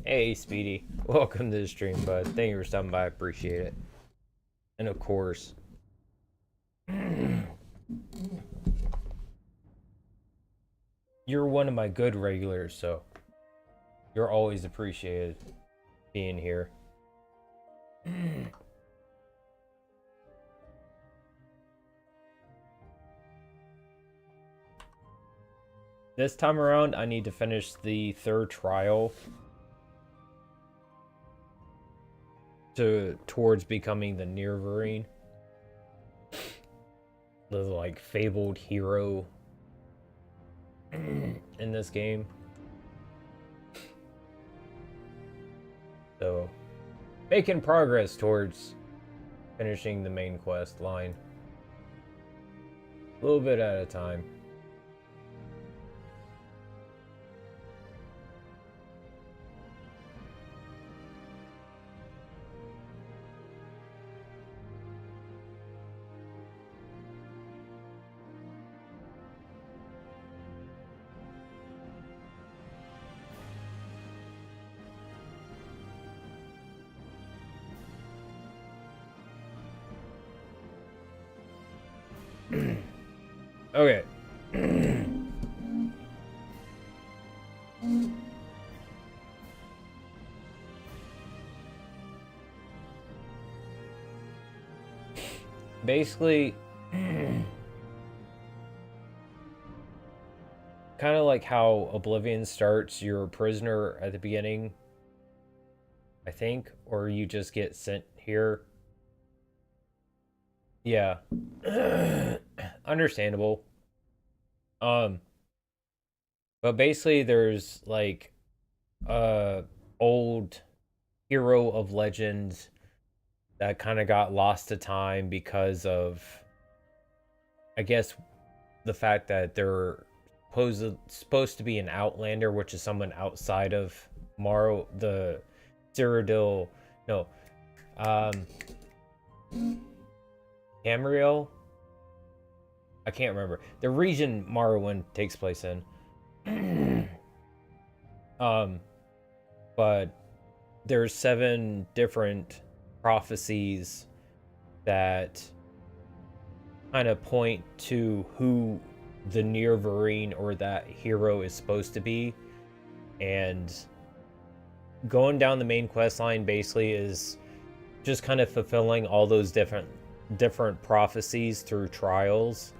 Hey, Speedy. Welcome to the stream, bud. Thank you for stopping by. I appreciate it. And of course, you're one of my good regulars, so you're always appreciated being here. This time around, I need to finish the third trial towards becoming the Nerevarine, the like fabled hero in this game. So, making progress towards finishing the main quest line, a little bit at a time. Okay. Basically, kind of like how Oblivion starts, you're a prisoner at the beginning, I think, or you just get sent here. Yeah. Understandable. Um, but basically there's like old hero of legend that kind of got lost to time because of, I guess, the fact that they're supposed to be an outlander, which is someone outside of the Cyrodiil, no, um, Tamriel. I can't remember the region Morrowind takes place in. um, but there's 7 different prophecies that kind of point to who the Nerevarine or that hero is supposed to be, and going down the main quest line basically is just kind of fulfilling all those different prophecies through trials.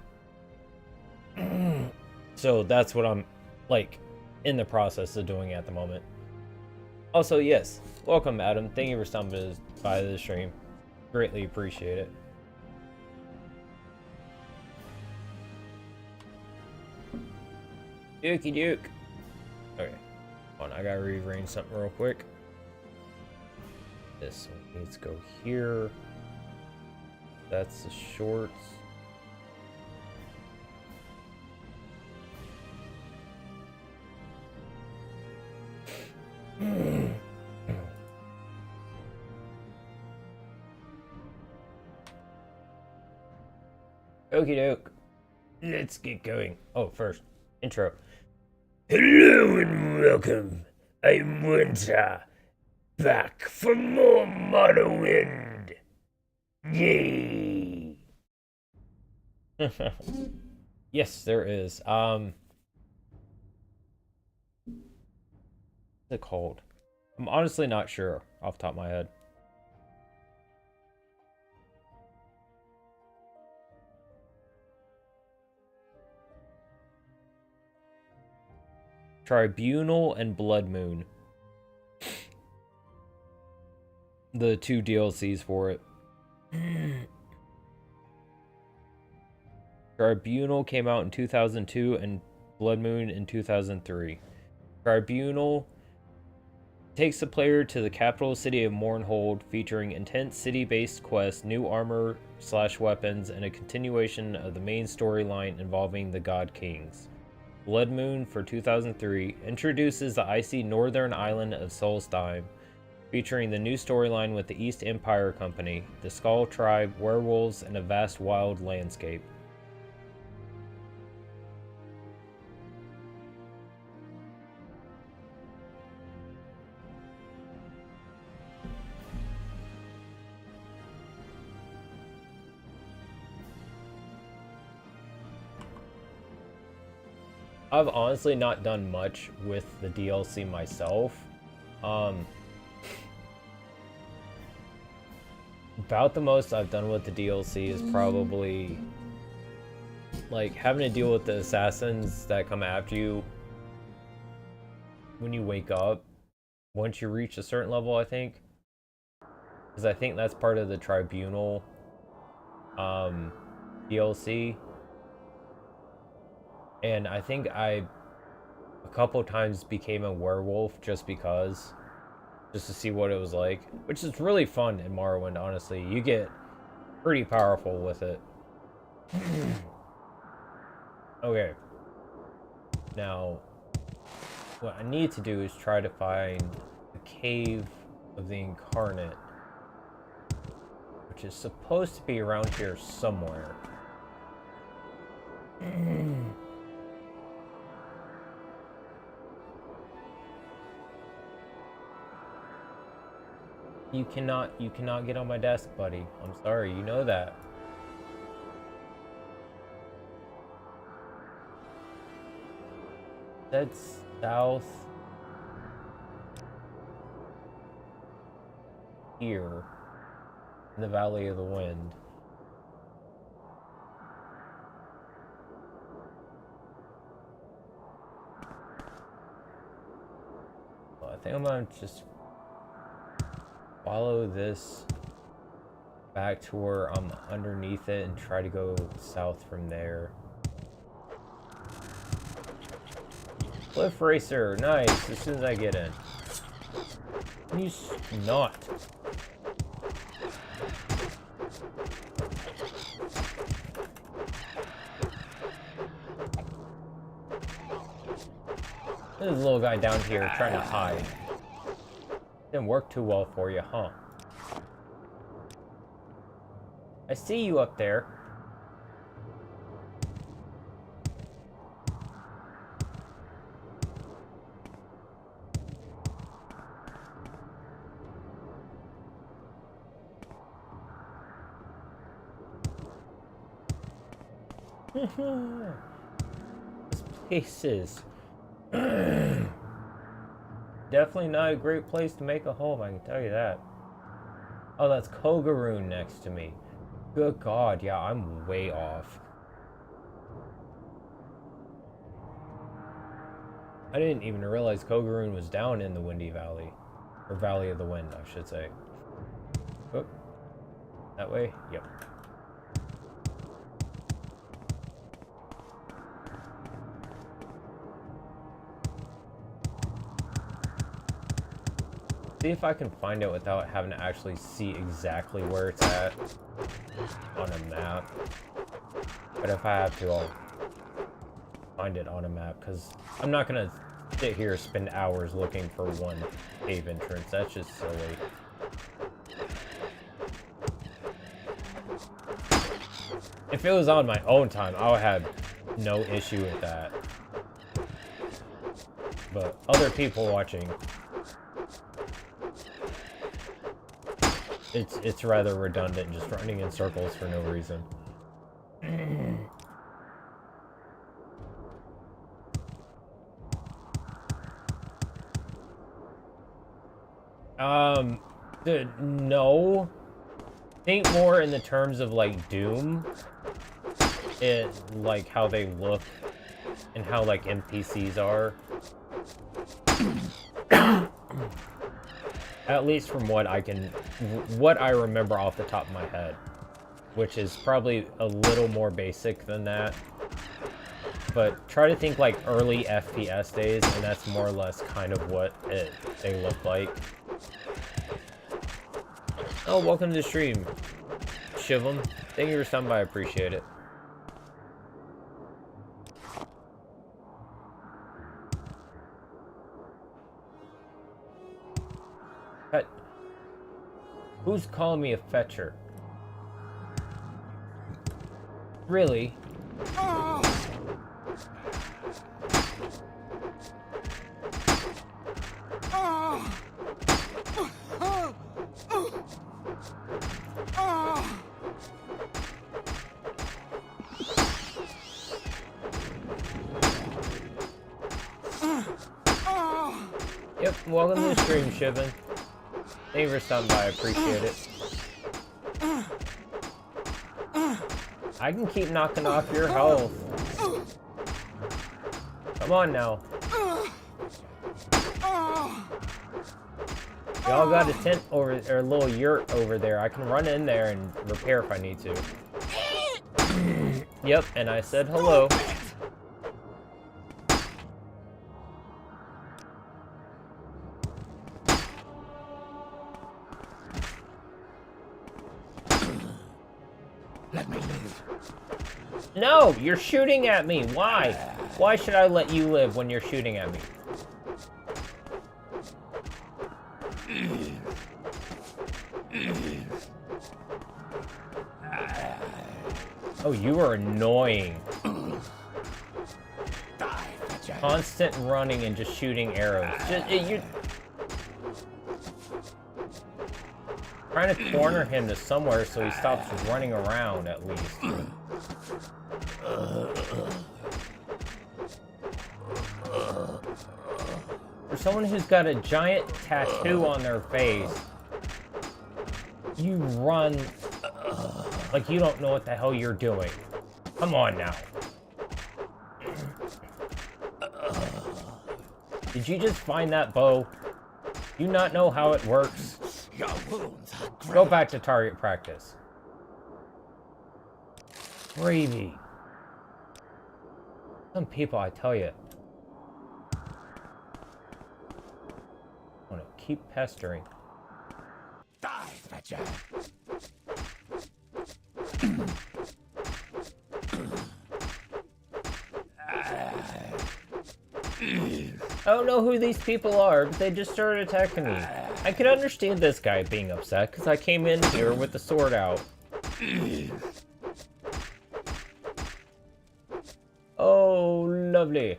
So that's what I'm like in the process of doing at the moment. Also, yes, welcome, Adam. Thank you for stopping by the stream. Greatly appreciate it. Dookie Duke. Okay, hold on, I gotta rearrange something real quick. This one needs to go here. That's the shorts. Okie doke. Let's get going. Oh, first, intro. Hello and welcome. I'm Winter, back for more Morrowind. Yay! Yes, there is. What's it called? I'm honestly not sure off the top of my head. Tribunal and Blood Moon. The 2 DLCs for it. Tribunal came out in 2002 and Blood Moon in 2003. Tribunal takes the player to the capital city of Mournhold, featuring intense city-based quests, new armor/weapons, and a continuation of the main storyline involving the God Kings. Blood Moon for 2003 introduces the icy northern island of Solstheim, featuring the new storyline with the East Empire Company, the Skull Tribe, werewolves, and a vast wild landscape. I've honestly not done much with the DLC myself. About the most I've done with the DLC is probably like having to deal with the assassins that come after you when you wake up once you reach a certain level, I think. Because I think that's part of the tribunal DLC. And I think I a couple times became a werewolf just because. Just to see what it was like. Which is really fun in Morrowind, honestly. You get pretty powerful with it. Okay. Now, what I need to do is try to find the Cave of the Incarnate. Which is supposed to be around here somewhere. You cannot get on my desk, buddy. I'm sorry, you know that. That's south here in the Valley of the Wind. Well, I think I'm gonna just follow this back to where I'm underneath it and try to go south from there. Cliff Racer, nice, as soon as I get in. Can you not? There's a little guy down here trying to hide. Didn't work too well for you, huh? I see you up there. This place is definitely not a great place to make a home, I can tell you that. Oh, that's Kogaroon next to me. Good God, yeah, I'm way off. I didn't even realize Kogaroon was down in the Windy Valley. Or Valley of the Wind, I should say. Oh, that way? Yep. See if I can find it without having to actually see exactly where it's at on a map. But if I have to, I'll find it on a map, because I'm not going to sit here and spend hours looking for one cave entrance. That's just silly. If it was on my own time, I would have no issue with that. But other people watching, it's rather redundant just running in circles for no reason. No. Think more in the terms of like Doom. Like how they look and how like NPCs are. At least from what I remember off the top of my head, which is probably a little more basic than that. But try to think like early FPS days, and that's more or less kind of what they look like. Oh, welcome to the stream, Shivam. Thank you for stopping by, I appreciate it. Who's calling me a fetcher? Really? Welcome to the stream, Shivan. Thank you for stopping by, I appreciate it. I can keep knocking off your health. Come on now. Y'all got a tent over, or a little yurt over there. I can run in there and repair if I need to. Yep, and I said hello. Let me live. No, you're shooting at me. Why? Why should I let you live when you're shooting at me? Oh, you are annoying. Constant running and just shooting arrows. You're trying to corner him to somewhere so he stops running around at least. For someone who's got a giant tattoo on their face, you run like you don't know what the hell you're doing. Come on now. Did you just find that bow? Do you not know how it works? Your wounds are great. Go back to target practice. Gravy. Some people, I tell you. I want to keep pestering. Die, Fletcher. I don't know who these people are, but they just started attacking me. I can understand this guy being upset, because I came in here with the sword out. Oh, lovely.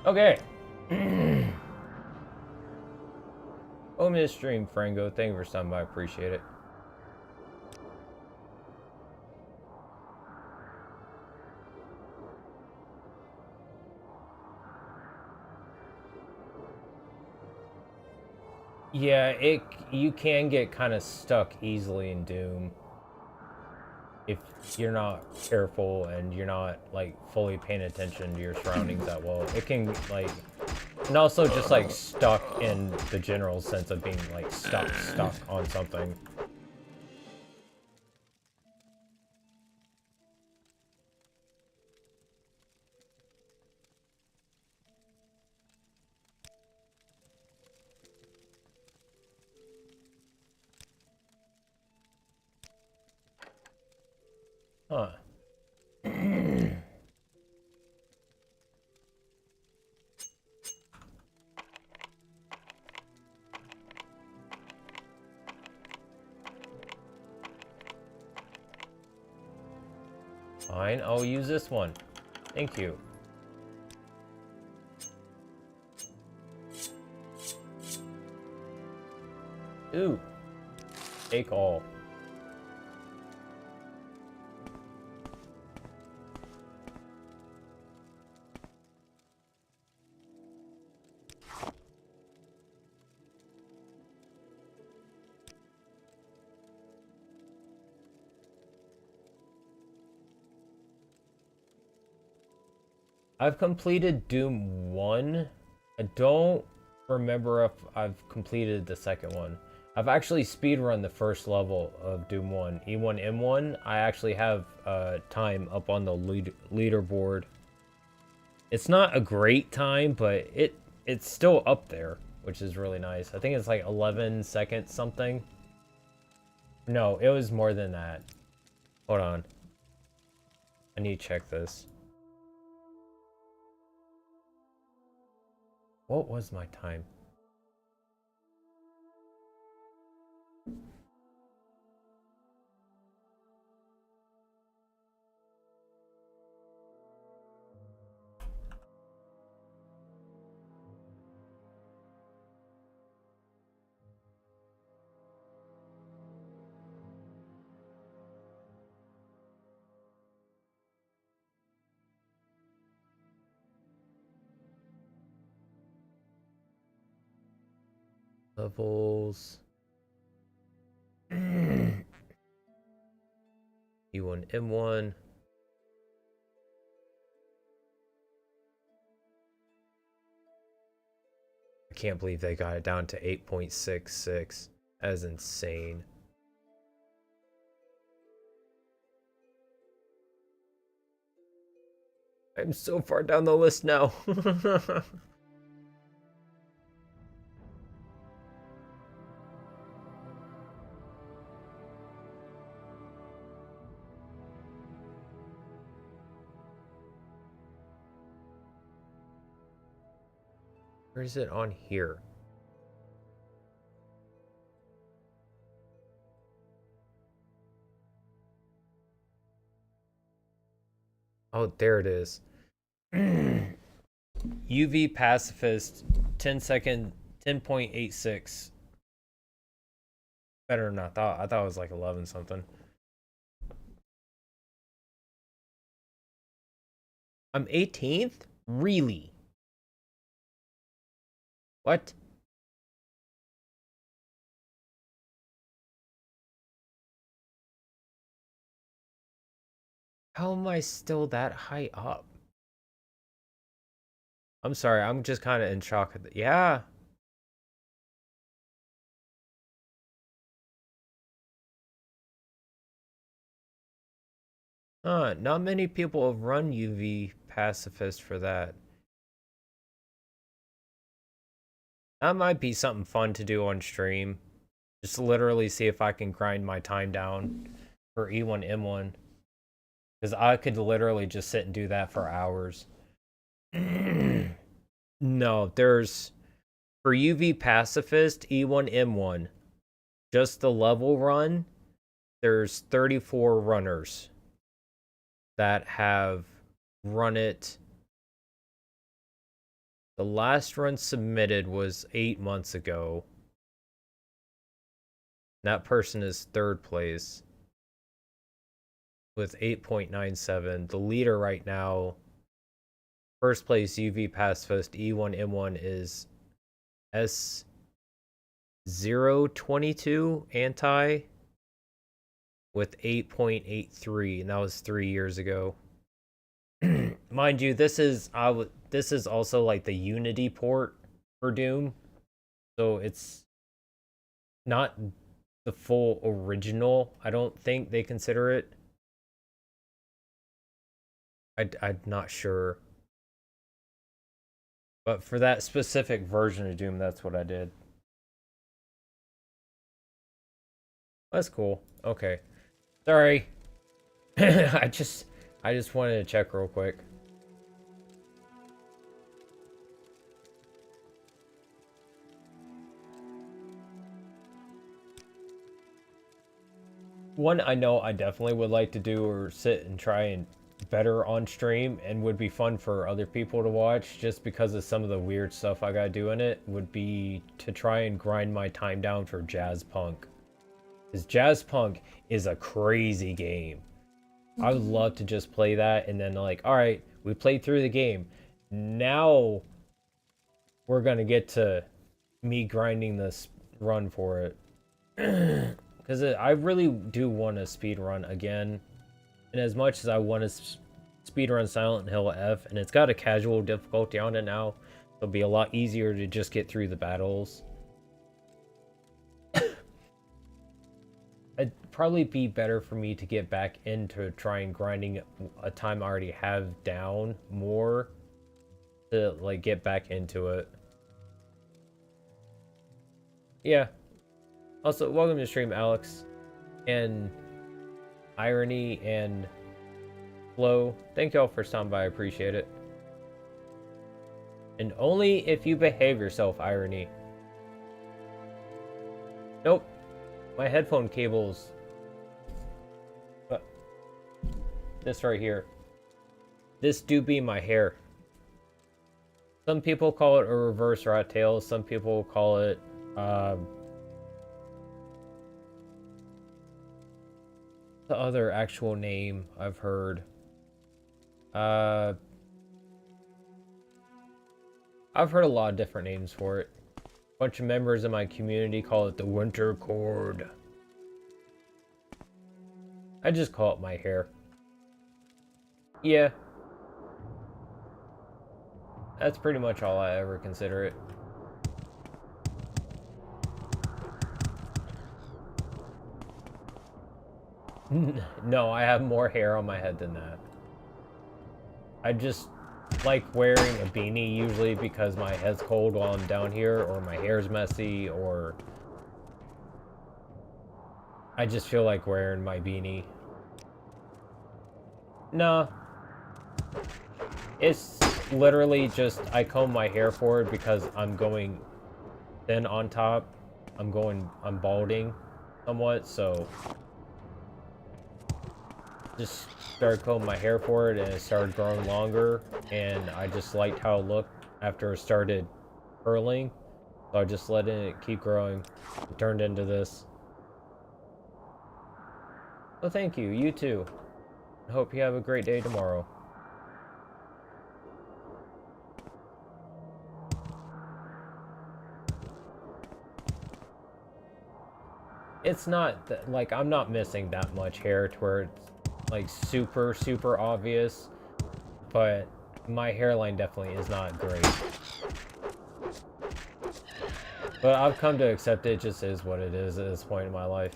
Okay. Oh, Miss Stream, Frango. Thank you for stopping by. I appreciate it. Yeah, you can get kind of stuck easily in Doom if you're not careful and you're not like fully paying attention to your surroundings that well. It can like, and also just like stuck in the general sense of being like stuck on something. Huh. Fine, I'll use this one. Thank you. Ooh. Take all. I've completed Doom 1. I don't remember if I've completed the second one. I've actually speedrun the first level of Doom 1. E1M1, I actually have time up on the leaderboard. It's not a great time, but it's still up there, which is really nice. I think it's like 11 seconds something. No, it was more than that. Hold on. I need to check this. What was my time? Levels. E1, M1. I can't believe they got it down to 8.66. That is insane. I'm so far down the list now. Where is it on here? Oh, there it is. UV pacifist 10 second 10.86. Better than I thought. I thought it was like 11 something. I'm 18th? Really? What? How am I still that high up? I'm sorry, I'm just kind of in shock. Yeah. Not many people have run UV pacifist for that. That might be something fun to do on stream. Just literally see if I can grind my time down for E1 M1. Because I could literally just sit and do that for hours. No, there's for UV pacifist E1 M1, just the level run, there's 34 runners that have run it. The last run submitted was 8 months ago. That person is third place with 8.97. The leader right now, first place UV pacifist E1 M1 is S022 anti with 8.83, and that was 3 years ago. Mind you, this is also like the Unity port for Doom, so it's not the full original. I don't think they consider it. I'm not sure, but for that specific version of Doom, that's what I did. That's cool. Okay, sorry. I just wanted to check real quick. One I know I definitely would like to do or sit and try and better on stream and would be fun for other people to watch just because of some of the weird stuff I gotta do in it would be to try and grind my time down for Jazz Punk. Because Jazz Punk is a crazy game. I would love to just play that and then like, alright, we played through the game. Now we're gonna get to me grinding this run for it. Because I really do want to speed run again, and as much as I want to speed run Silent Hill F, and it's got a casual difficulty on it now, it'll be a lot easier to just get through the battles. It'd probably be better for me to get back into trying grinding a time I already have down more to like get back into it. Yeah. Also, welcome to the stream, Alex, and Irony, and Flo, thank y'all for stopping by. I appreciate it. And only if you behave yourself, Irony. Nope. My headphone cables. This right here. This do be my hair. Some people call it a reverse rat tail. Some people call it, the other actual name I've heard. I've heard a lot of different names for it. A bunch of members of my community call it the winter cord. I just call it my hair. Yeah. That's pretty much all I ever consider it. No, I have more hair on my head than that. I just like wearing a beanie usually because my head's cold while I'm down here, or my hair's messy, or I just feel like wearing my beanie. No. It's literally just I comb my hair forward because I'm going thin on top. I'm balding somewhat, so just started combing my hair forward and it started growing longer, and I just liked how it looked after it started curling, so I just let it keep growing. It turned into this. So thank you, you too. I hope you have a great day tomorrow. It's not like I'm not missing that much hair to where it's like super obvious, but my hairline definitely is not great. But I've come to accept it just is what it is at this point in my life.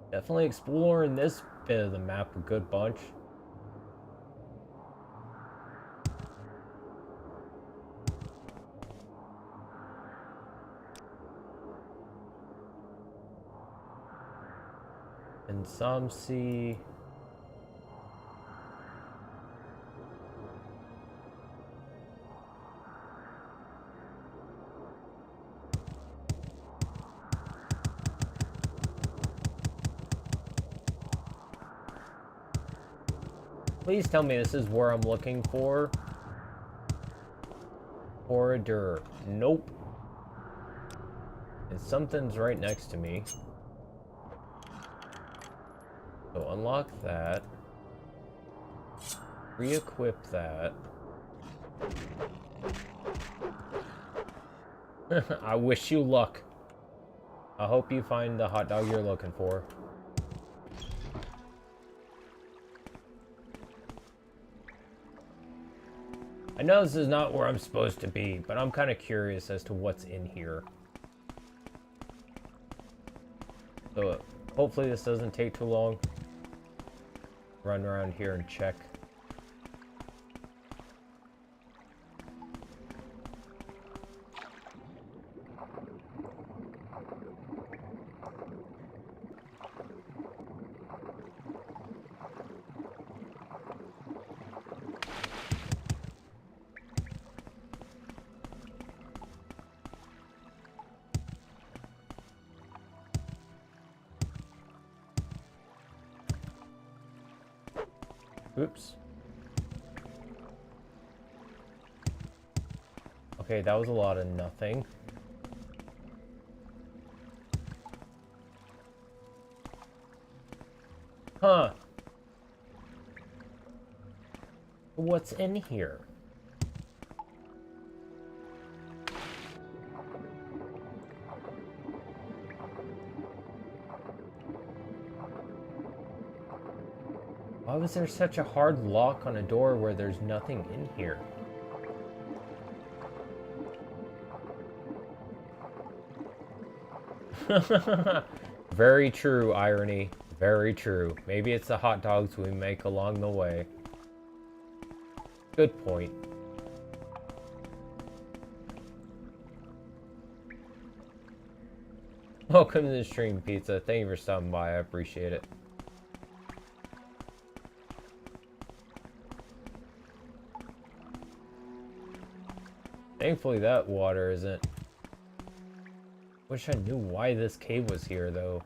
Definitely exploring this bit of the map a good bunch. And some see... Please tell me this is where I'm looking for. Corridor. Nope. And something's right next to me. So unlock that. Re-equip that. I wish you luck. I hope you find the hot dog you're looking for. I know this is not where I'm supposed to be, but I'm kind of curious as to what's in here. So hopefully this doesn't take too long. Run around here and check. Oops. Okay, that was a lot of nothing. Huh. What's in here? Why was there such a hard lock on a door where there's nothing in here? Very true, Irony. Very true. Maybe it's the hot dogs we make along the way. Good point. Welcome to the stream, Pizza. Thank you for stopping by. I appreciate it. Thankfully, that water isn't... Wish I knew why this cave was here, though.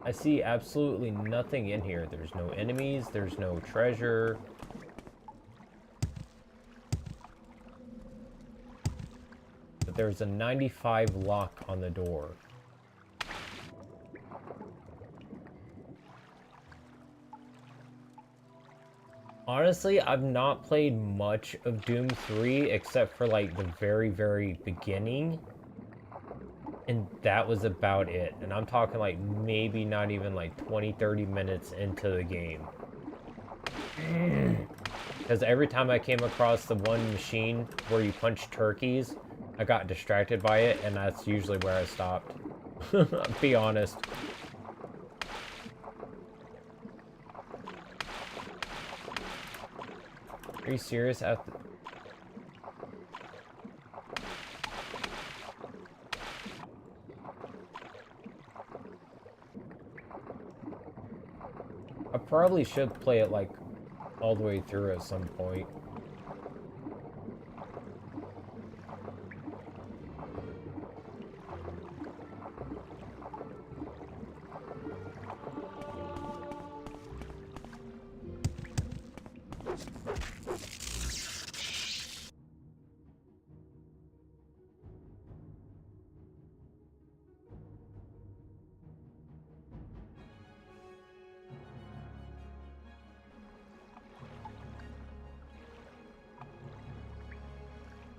I see absolutely nothing in here. There's no enemies, there's no treasure. But there's a 95 lock on the door. Honestly, I've not played much of Doom 3 except for like the very, very beginning. And that was about it. And I'm talking like maybe not even like 20-30 minutes into the game. Because every time I came across the one machine where you punch turkeys, I got distracted by it, and that's usually where I stopped. Be honest. Are you serious? I probably should play it like all the way through at some point.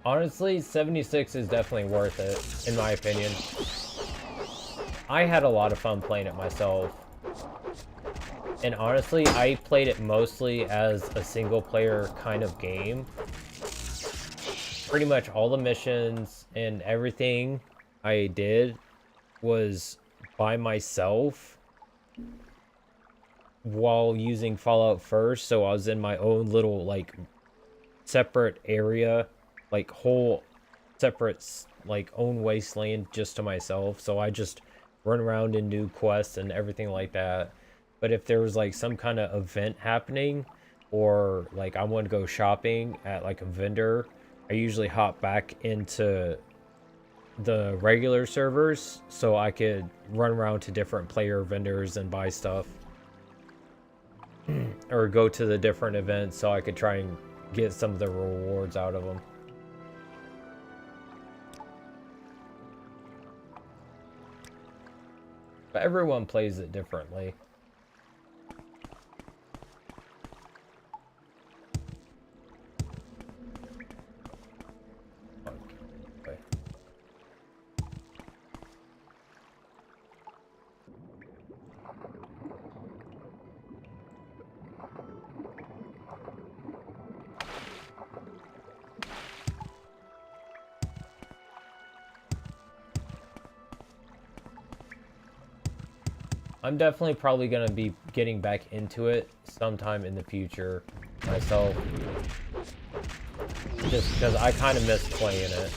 Honestly, 76 is definitely worth it, in my opinion. I had a lot of fun playing it myself. And honestly, I played it mostly as a single-player kind of game. Pretty much all the missions and everything I did was by myself while using Fallout first, so I was in my own little, like, separate area. Like whole separate like own wasteland just to myself, so I just run around and do quests and everything like that. But if there was like some kind of event happening, or like I want to go shopping at like a vendor, I usually hop back into the regular servers so I could run around to different player vendors and buy stuff. Or go to the different events so I could try and get some of the rewards out of them. But everyone plays it differently. Okay. I'm definitely probably going to be getting back into it sometime in the future myself. Just because I kind of miss playing it.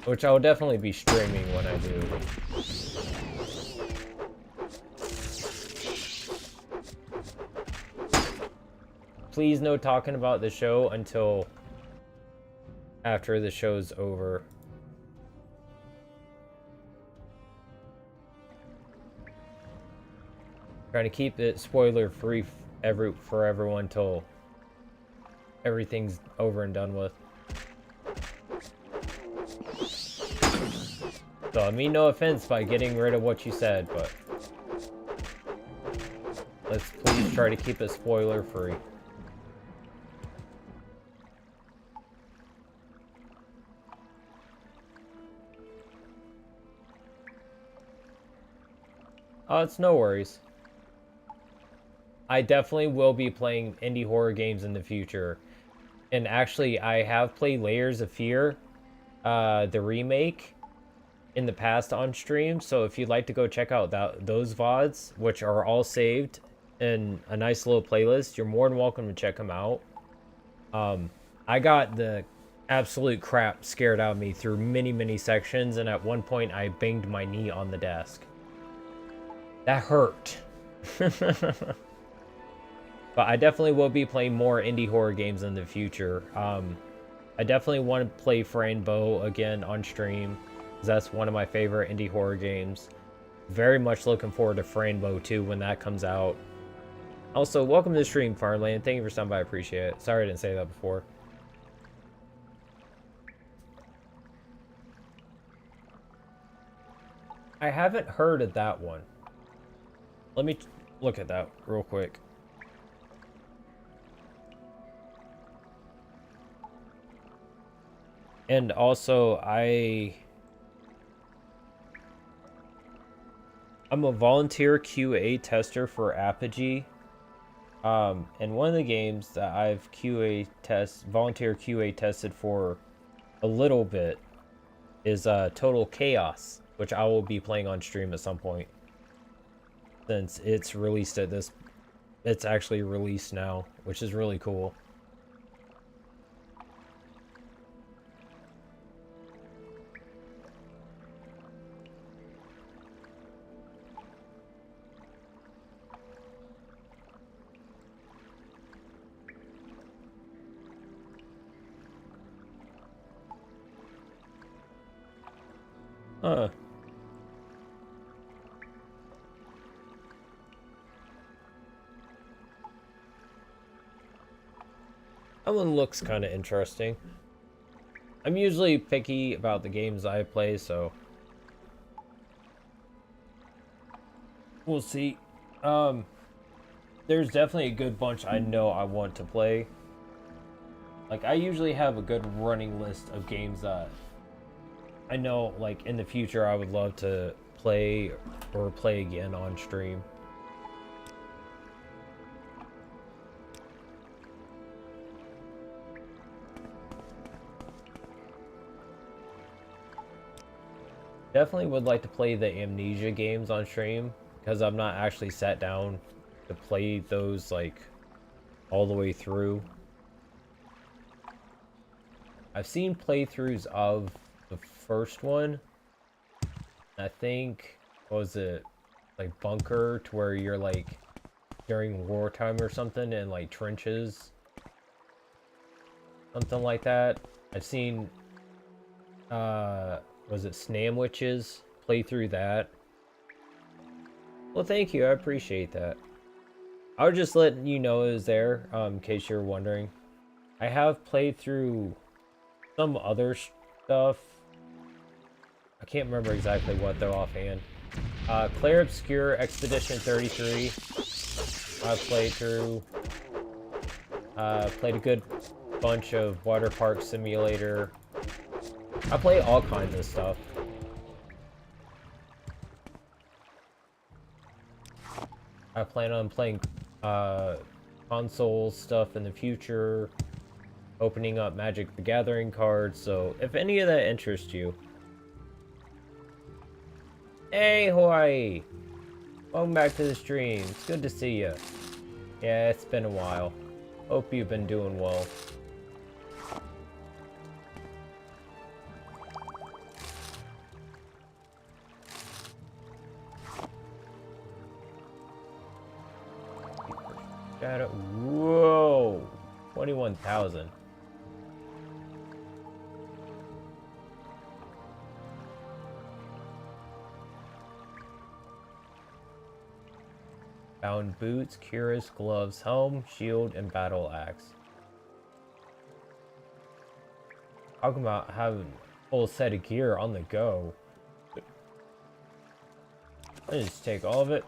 Which I will definitely be streaming when I do. Please no talking about the show until after the show's over. Trying to keep it spoiler free for everyone till everything's over and done with. So I mean no offense by getting rid of what you said, but let's please try to keep it spoiler free. Oh, it's no worries. I definitely will be playing indie horror games in the future. And actually, I have played Layers of Fear, the remake. in the past on stream. So if you'd like to go check out those VODs, which are all saved in a nice little playlist, you're more than welcome to check them out. I got the absolute crap scared out of me through many sections, and at one point I banged my knee on the desk. That hurt. But I definitely will be playing more indie horror games in the future. I definitely want to play Rainbow again on stream, because that's one of my favorite indie horror games. Very much looking forward to Rainbow 2 when that comes out. Also, welcome to the stream, Farland. Thank you for stopping by. I appreciate it. Sorry I didn't say that before. I haven't heard of that one. Let me look at that real quick. And also, I'm a volunteer QA tester for Apogee. And one of the games that I've volunteer QA tested for a little bit is Total Chaos, which I will be playing on stream at some point. Since it's released it's actually released now, which is really cool. Huh. That one looks kind of interesting. I'm usually picky about the games I play, so we'll see. There's definitely a good bunch I know I want to play. Like, I usually have a good running list of games that I know, like, in the future I would love to play or play again on stream. Definitely would like to play the Amnesia games on stream, because I've not actually sat down to play those, like, all the way through. I've seen playthroughs of the first one. I think, what was it, like Bunker, to where you're like during wartime or something in like trenches, something like that. I've seen was it Snamwitches, play through that. Well, thank you, I appreciate that. I was just letting you know it was there, in case you're wondering. I have played through some other stuff. I can't remember exactly what though offhand. Clair Obscure Expedition 33. I've played through. Played a good bunch of Water Park Simulator. I play all kinds of stuff. I plan on playing console stuff in the future. Opening up Magic the Gathering cards. So if any of that interests you. Hey, Hawaii! Welcome back to the stream. It's good to see you. Yeah, it's been a while. Hope you've been doing well. Shadow. Whoa! 21,000. Bound boots, cuirass, gloves, helm, shield, and battle axe. Talking about having a full set of gear on the go. I just take all of it.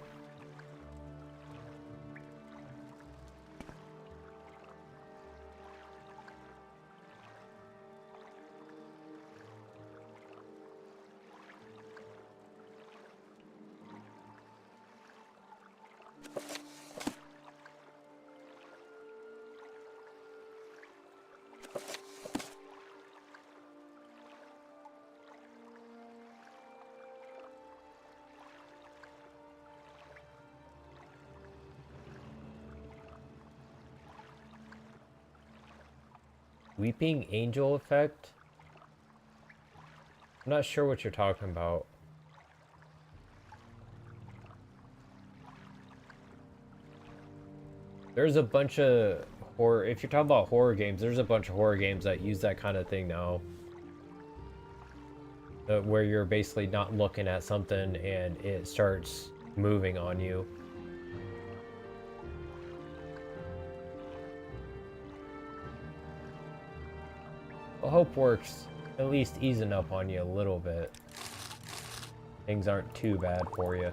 Weeping Angel effect? I'm not sure what you're talking about. There's a bunch of horror... If you're talking about horror games, there's a bunch of horror games that use that kind of thing now. Where you're basically not looking at something and it starts moving on you. Well, hope works at least easing up on you a little bit. Things aren't too bad for you.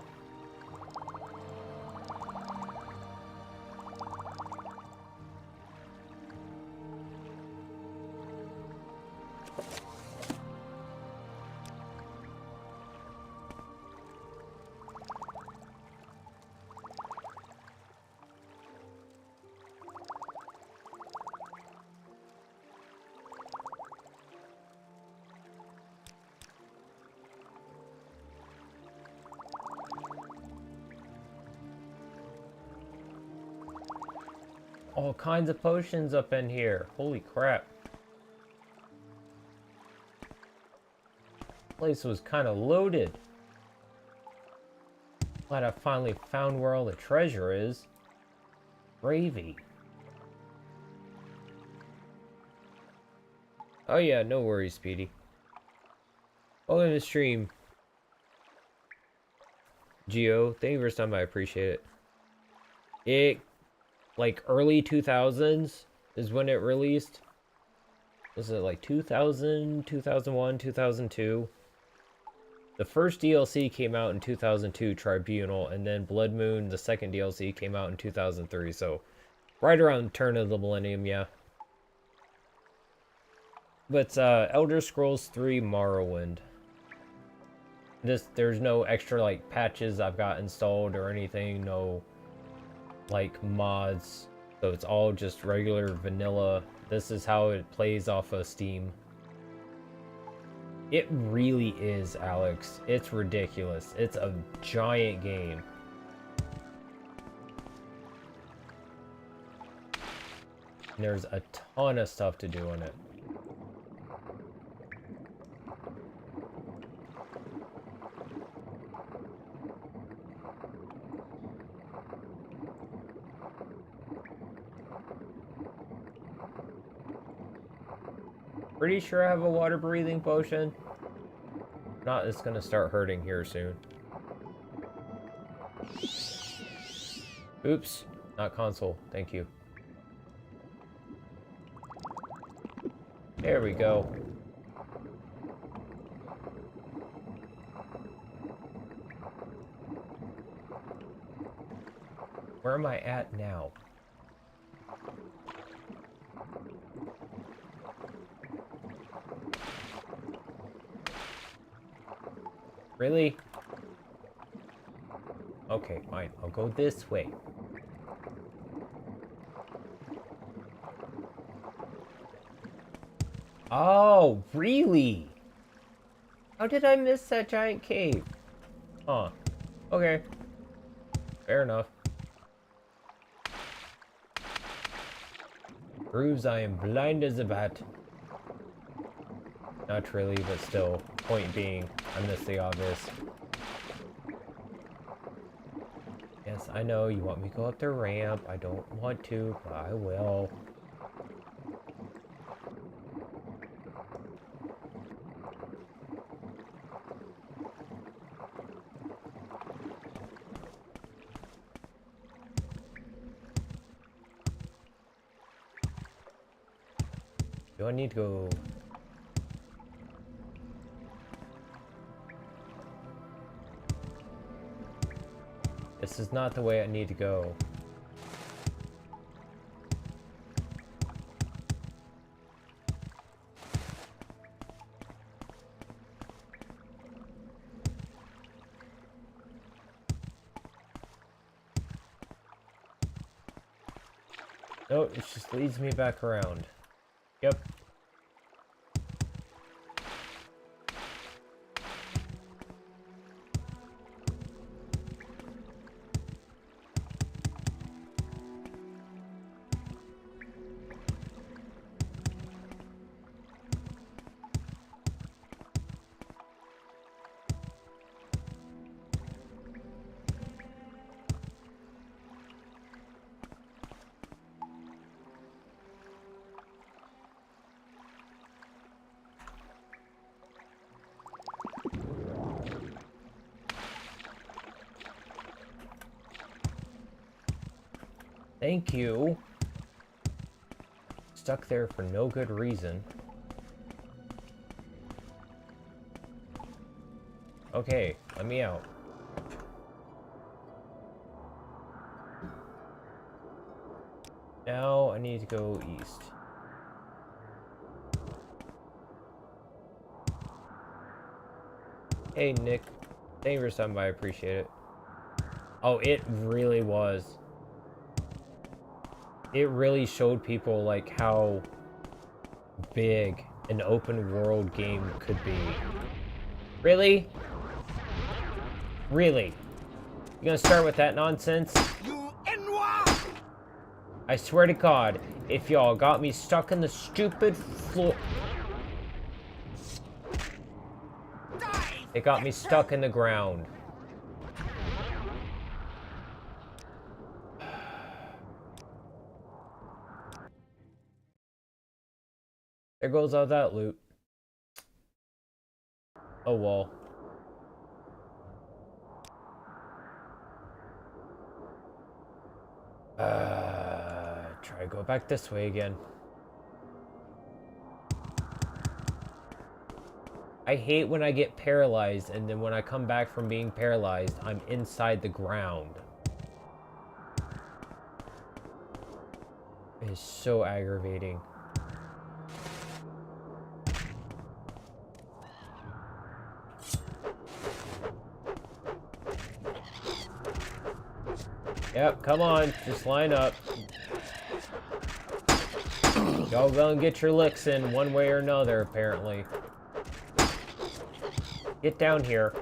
All kinds of potions up in here. Holy crap. Place was kind of loaded. Glad I finally found where all the treasure is. Gravy. Oh yeah, no worries, Speedy. Welcome to the stream. Geo, thank you for stopping by, I appreciate it. Like early 2000s is when it released. Was it like 2000, 2001, 2002? The first DLC came out in 2002, Tribunal, and then Blood Moon, the second DLC, came out in 2003, so right around the turn of the millennium, yeah. But Elder Scrolls 3 Morrowind. There's no extra like patches I've got installed or anything, no like mods, so it's all just regular vanilla. This is how it plays off of Steam. It really is, Alex. It's ridiculous. It's a giant game. And there's a ton of stuff to do in it. Pretty sure I have a water breathing potion. If not, it's gonna start hurting here soon. Oops, not console. Thank you. There we go. Where am I at now? Really? Okay, fine. I'll go this way. Oh, really? How did I miss that giant cave? Huh. Okay. Fair enough. Proves I am blind as a bat. Not really, but still. Point being, I missed the obvious. Yes, I know you want me to go up the ramp. I don't want to, but I will. Do I need to go? This is not the way I need to go. No, it just leads me back around. Yep. Thank you. Stuck there for no good reason. Okay, let me out. Now I need to go east. Hey Nick, thank you for stopping by, I appreciate it. Oh, it really was. It really showed people like how big an open world game could be. Really? Really? You gonna start with that nonsense? I swear to God, if y'all got me stuck in the stupid floor... It got me stuck in the ground. There goes all that loot. Oh well. Try to go back this way again. I hate when I get paralyzed and then when I come back from being paralyzed, I'm inside the ground. It is so aggravating. Yep, come on, just line up. Y'all gonna get your licks in one way or another, apparently. Get down here.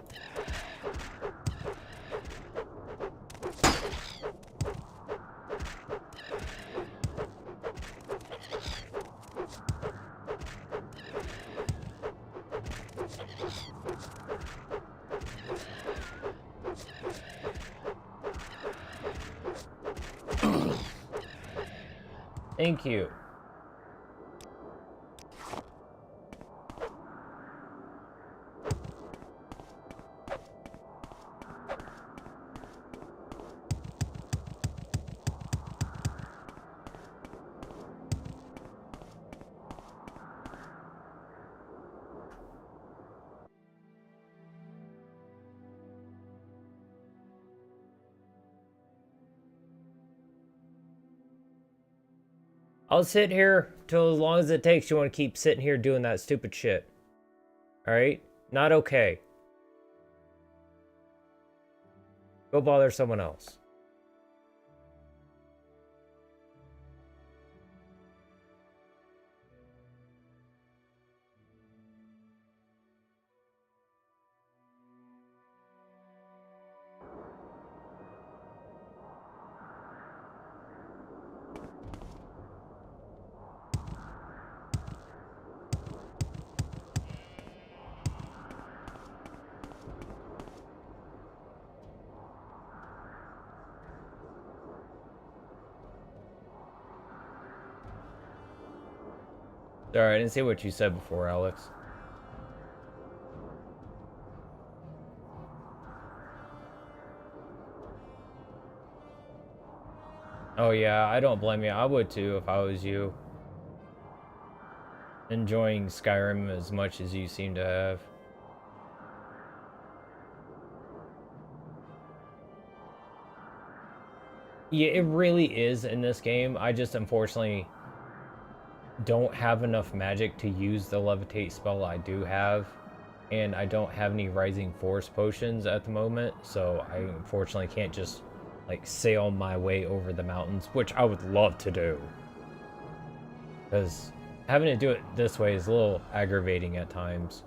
Thank you. I'll sit here till as long as it takes. You want to keep sitting here doing that stupid shit. Alright? Not okay. Go bother someone else. Sorry, I didn't see what you said before, Alex. Oh yeah, I don't blame you. I would too if I was you. Enjoying Skyrim as much as you seem to have. Yeah, it really is in this game. I just unfortunately don't have enough magic to use the levitate spell I do have, and I don't have any rising force potions at the moment, so I unfortunately can't just like sail my way over the mountains, which I would love to do, because having to do it this way is a little aggravating at times.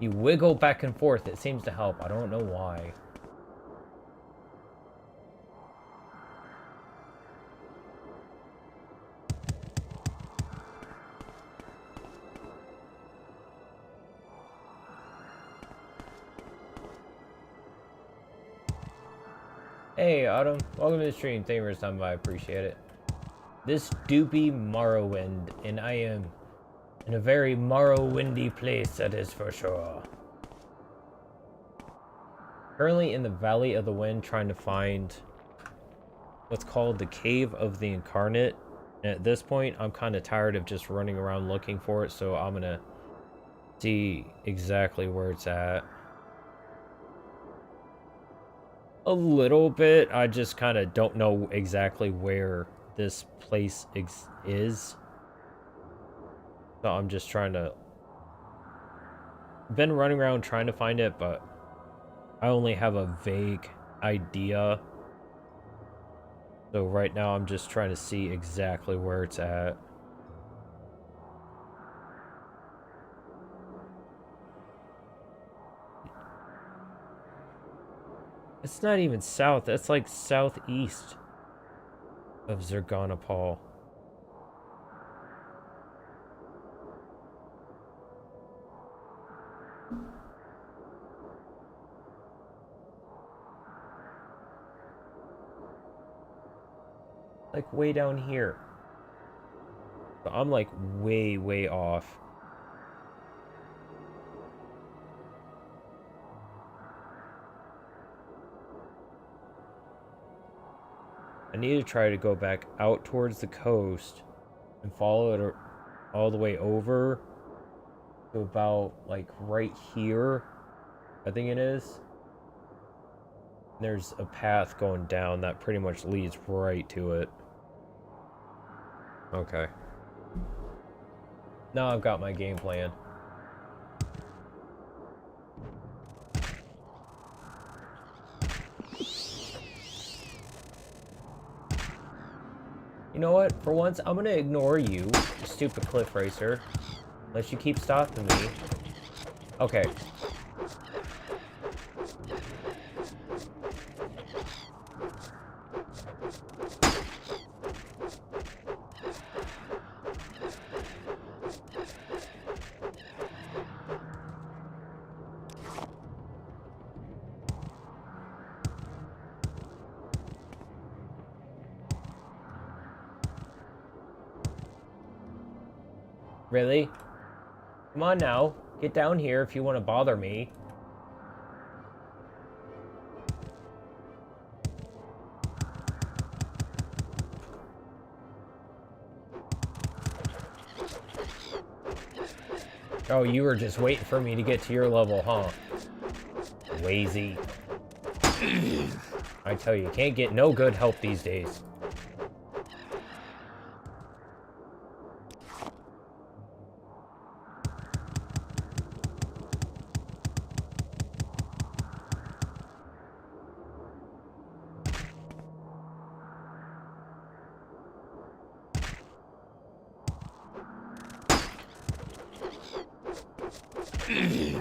You wiggle back and forth. It seems to help. I don't know why. Hey, Autumn. Welcome to the stream. Thank you for stopping by. I appreciate it. This doopy Morrowind, and I am in a very Morrowindy place, that is for sure. Currently in the Valley of the Wind, trying to find what's called the Cave of the Incarnate. And at this point, I'm kind of tired of just running around looking for it, so I'm gonna see exactly where it's at. A little bit. I just kind of don't know exactly where this place is. So I'm just trying to... been running around trying to find it, but I only have a vague idea. So right now I'm just trying to see exactly where it's at. It's not even south. That's like southeast of Zerganapal. Like way down here. So I'm like way, way off. I need to try to go back out towards the coast and follow it all the way over to about like right here, I think it is. There's a path going down that pretty much leads right to it. Okay. Now I've got my game plan. You know what? For once, I'm gonna ignore you, stupid cliff racer. Unless you keep stopping me. Okay. Really? Come on now. Get down here if you want to bother me. Oh, you were just waiting for me to get to your level, huh? Lazy. I tell you, can't get no good help these days.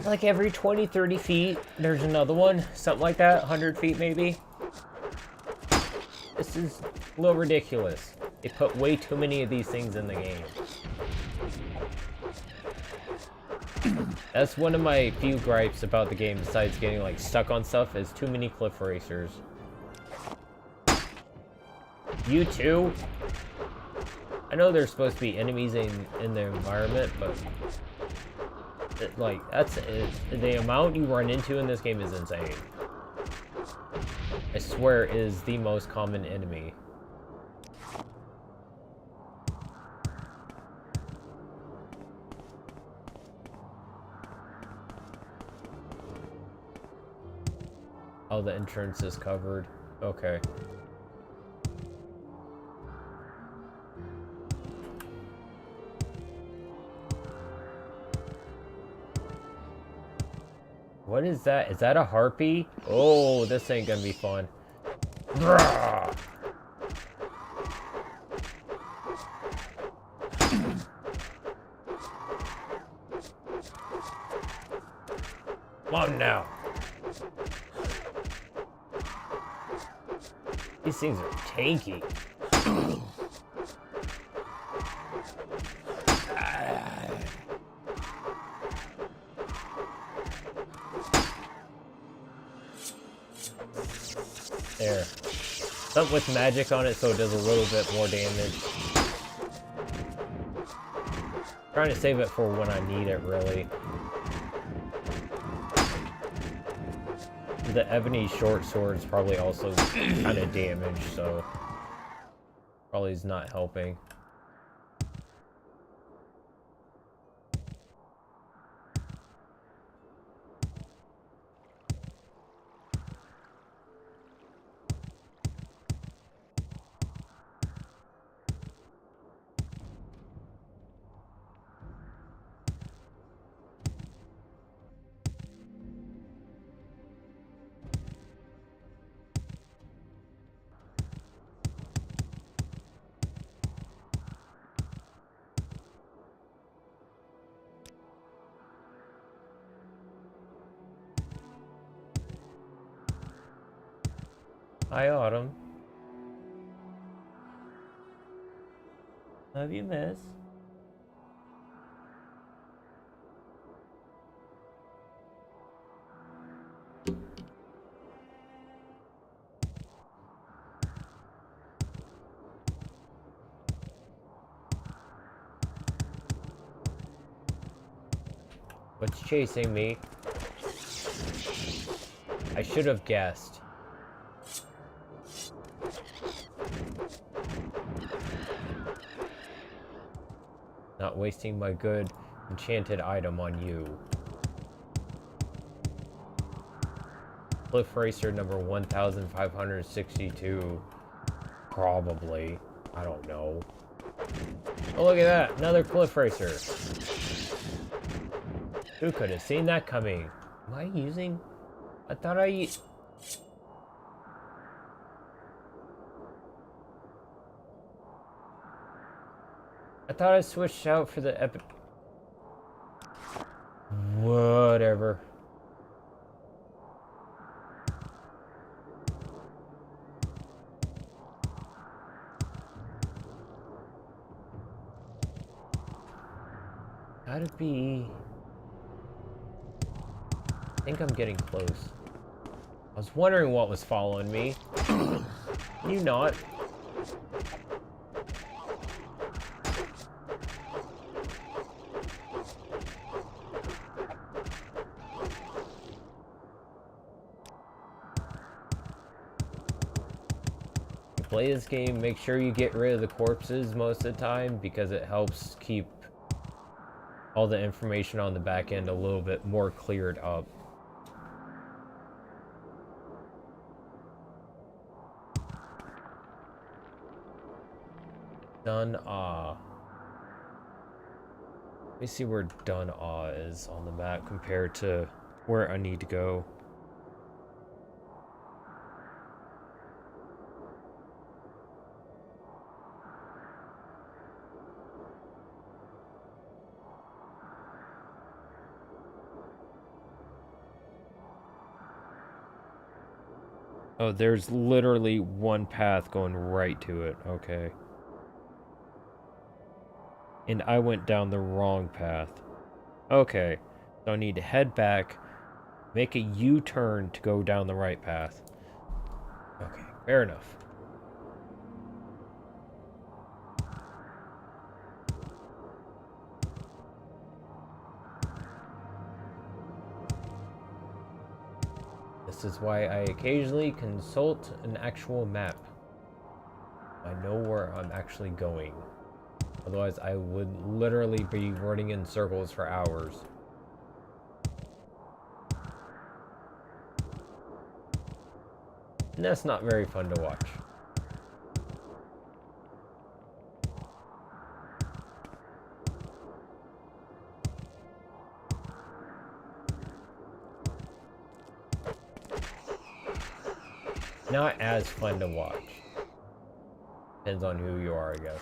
Like every 20, 30 feet, there's another one. Something like that. 100 feet, maybe. This is a little ridiculous. They put way too many of these things in the game. That's one of my few gripes about the game, besides getting like stuck on stuff, is too many cliff racers. You too? I know there's supposed to be enemies in the environment, but... like, that's it. The amount you run into in this game is insane. I swear it is the most common enemy. Oh, the entrance is covered. Okay. What is that? Is that a harpy? Oh, this ain't gonna be fun. Brah! Come on now. These things are tanky. There. Something with magic on it so it does a little bit more damage. Trying to save it for when I need it, really. The ebony short sword's probably also kind of damaged, so probably is not helping. Hi, Autumn. Love you, miss. What's chasing me? I should have guessed. Not wasting my good enchanted item on you. Cliff Racer number 1562. Probably. I don't know. Oh, look at that. Another Cliff Racer. Who could have seen that coming? Am I using... I thought I switched out for the epic... Whatever. Gotta be... I think I'm getting close. I was wondering what was following me. You not. Play this game, make sure you get rid of the corpses most of the time because it helps keep all the information on the back end a little bit more cleared up. Dun-Ah. Let me see where Dun-Ah is on the map compared to where I need to go. Oh, there's literally one path going right to it. Okay. And I went down the wrong path. Okay. So I need to head back, make a U-turn to go down the right path. Okay, fair enough. This is why I occasionally consult an actual map. I know where I'm actually going. Otherwise, I would literally be running in circles for hours. And that's not very fun to watch. Not as fun to watch. Depends on who you are, I guess.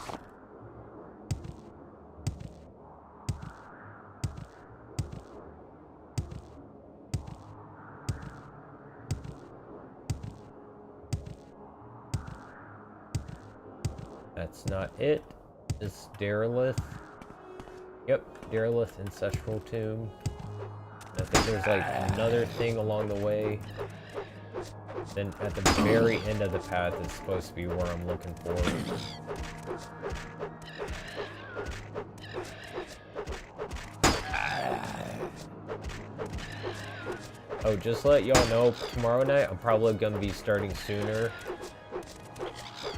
that's not it. It's Derelith. Yep, Derelith Ancestral Tomb. I think there's like another thing along the way. Then at the very end of the path is supposed to be where I'm looking for. Oh, just to let y'all know, tomorrow night I'm probably gonna be starting sooner.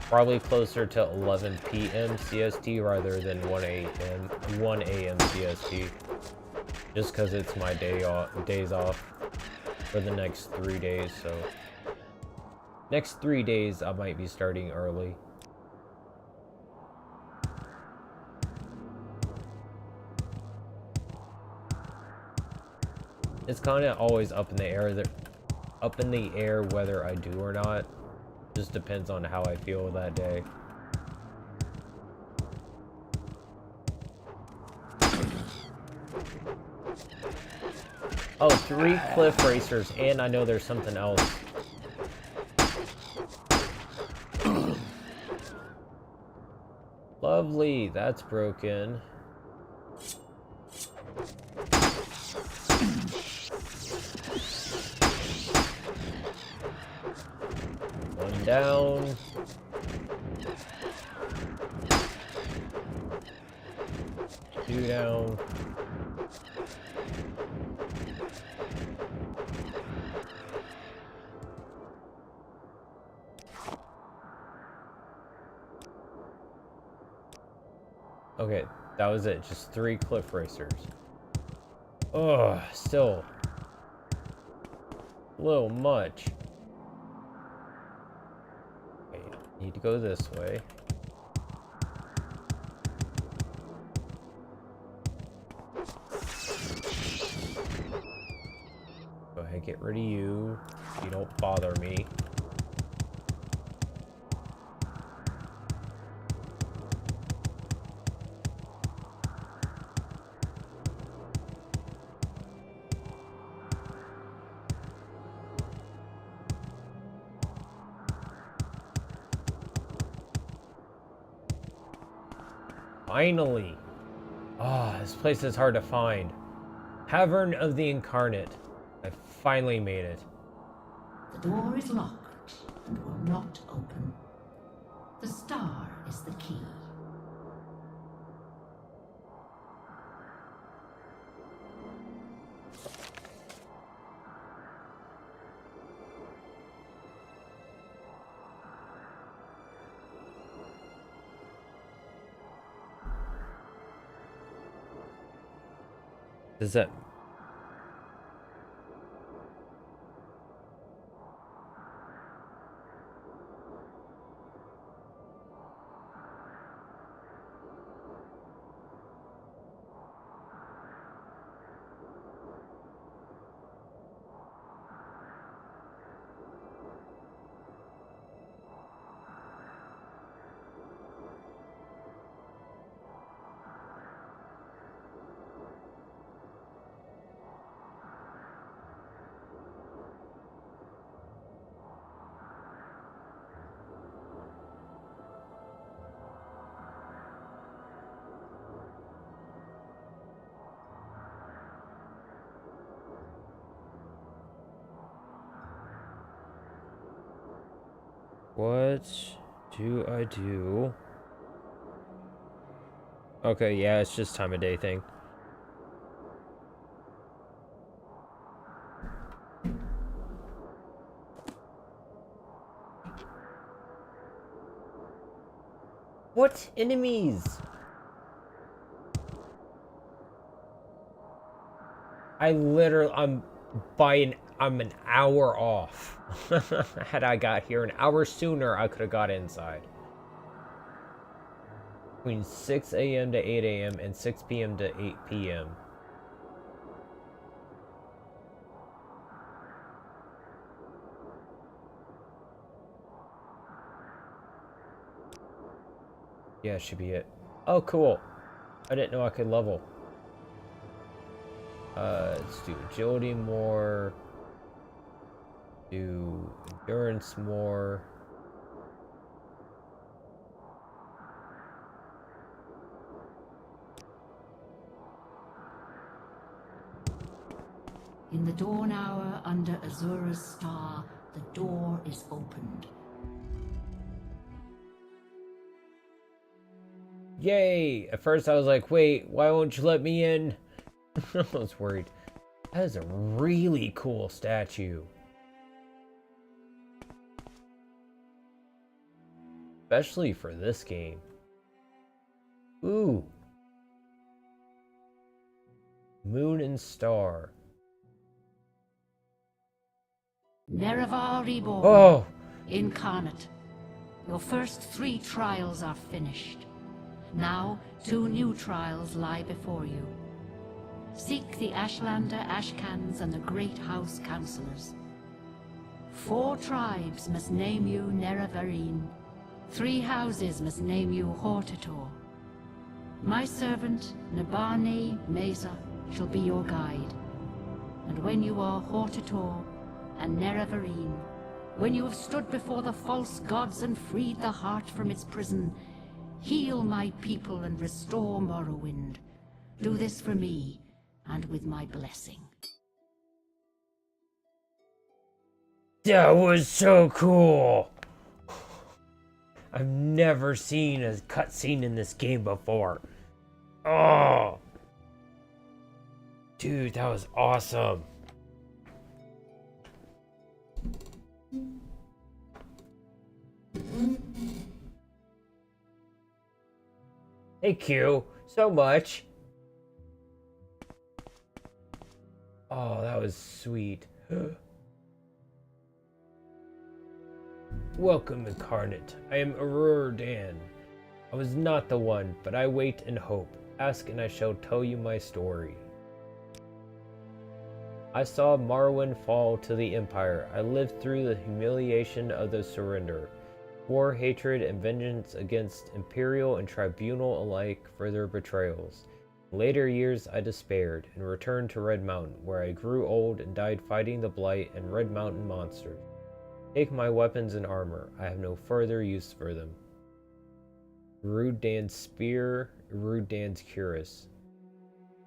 Probably closer to 11 p.m. CST rather than 1 a.m. CST. Just because it's my days off for the next 3 days, so next 3 days I might be starting early. It's kind of always up in the air whether I do or not. Just depends on how I feel that day. Oh, 3 cliff racers, and I know there's something else. Lovely, that's broken. One down. Two down. Okay, that was it. Just 3 cliff racers. Ugh, still a little much. Okay, need to go this way. Go ahead, get rid of you. You don't bother me. Finally! Ah, this place is hard to find. Cavern of the Incarnate. I finally made it. The door is locked and will not open. The star is the key. Does that... What do I do? Okay, yeah, it's just time of day thing. What enemies? I'm an hour off. Had I got here an hour sooner, I could have got inside. Between 6 a.m. to 8 a.m. and 6 p.m. to 8 p.m. Yeah, it should be it. Oh, cool. I didn't know I could level. Let's do agility more. Do endurance more. In the dawn hour under Azura's star, the door is opened. Yay! At first I was like, wait, why won't you let me in? I was worried. That is a really cool statue. Especially for this game. Ooh. Moon and Star. Nerevar reborn, Oh! incarnate. Your first 3 trials are finished. Now 2 new trials lie before you. Seek the Ashlander Ashcans and the Great House Councillors. 4 tribes must name you Nerevarine. 3 houses must name you Hortator. My servant, Nabane Mesa, shall be your guide. And when you are Hortator and Nerevarine, when you have stood before the false gods and freed the heart from its prison, heal my people and restore Morrowind. Do this for me, and with my blessing. That was so cool! I've never seen a cutscene in this game before. Oh! Dude, that was awesome. Thank you so much. Oh, that was sweet. Welcome, Incarnate. I am Aurora Dan. I was not the one, but I wait and hope. Ask and I shall tell you my story. I saw Morrowind fall to the Empire. I lived through the humiliation of the surrender. War, hatred, and vengeance against Imperial and Tribunal alike for their betrayals. In later years I despaired and returned to Red Mountain, where I grew old and died fighting the Blight and Red Mountain monsters. Take my weapons and armor. I have no further use for them. Rude Dan's spear, Rude Dan's cuirass.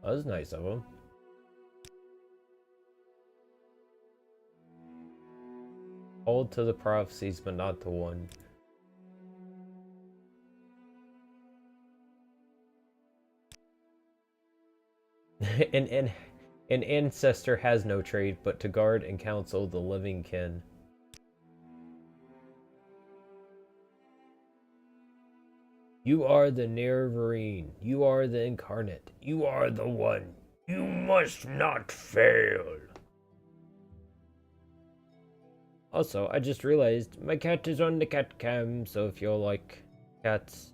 That was nice of him. Hold to the prophecies, but not the one. An ancestor has no trade but to guard and counsel the living kin. You are the Nerevarine. You are the Incarnate. You are the one. You must not fail. Also, I just realized my cat is on the cat cam, so if you like cats,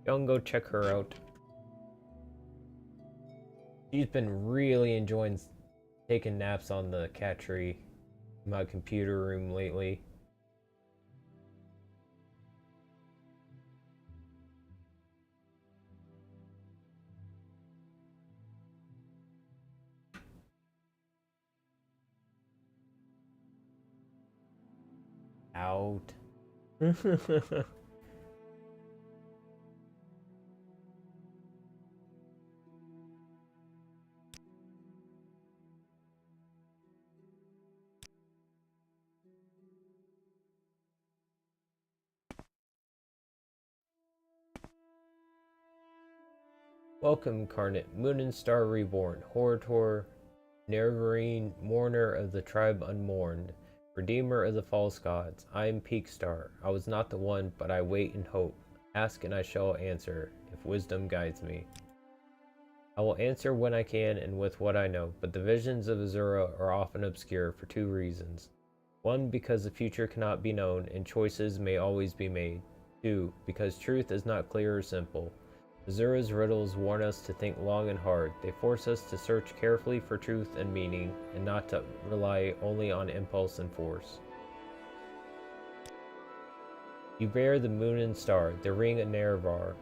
you can go check her out. She's been really enjoying taking naps on the cat tree in my computer room lately. Out. Welcome, Incarnate, Moon and Star Reborn, Hortor, Nerevarine, Mourner of the Tribe Unmourned, Redeemer of the False Gods. I am Peak Star. I was not the one, but I wait and hope. Ask and I shall answer, if wisdom guides me. I will answer when I can and with what I know, but the visions of Azura are often obscure for 2 reasons. 1, because the future cannot be known and choices may always be made. 2, because truth is not clear or simple. Azura's riddles warn us to think long and hard. They force us to search carefully for truth and meaning, and not to rely only on impulse and force. You bear the Moon and Star, the ring of Nerevar.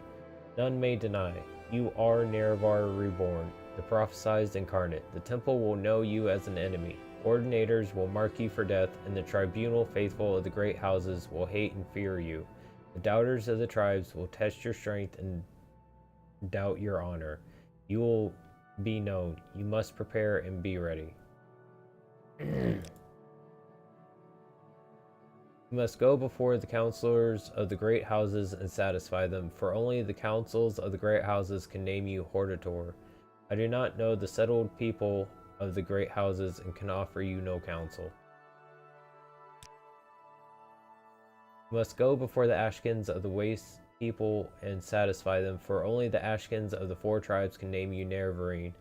None may deny. You are Nerevar Reborn, the prophesied Incarnate. The Temple will know you as an enemy. Ordinators will mark you for death, and the Tribunal faithful of the great houses will hate and fear you. The doubters of the tribes will test your strength and doubt your honor. You will be known. You must prepare and be ready. You must go before the counselors of the great houses and satisfy them, for only the councils of the great houses can name you Hortator. I do not know the settled people of the great houses and can offer you no counsel. You must go before the Ashkins of the waste people and satisfy them, for only the Ashkins of the 4 tribes can name you Nerevarine.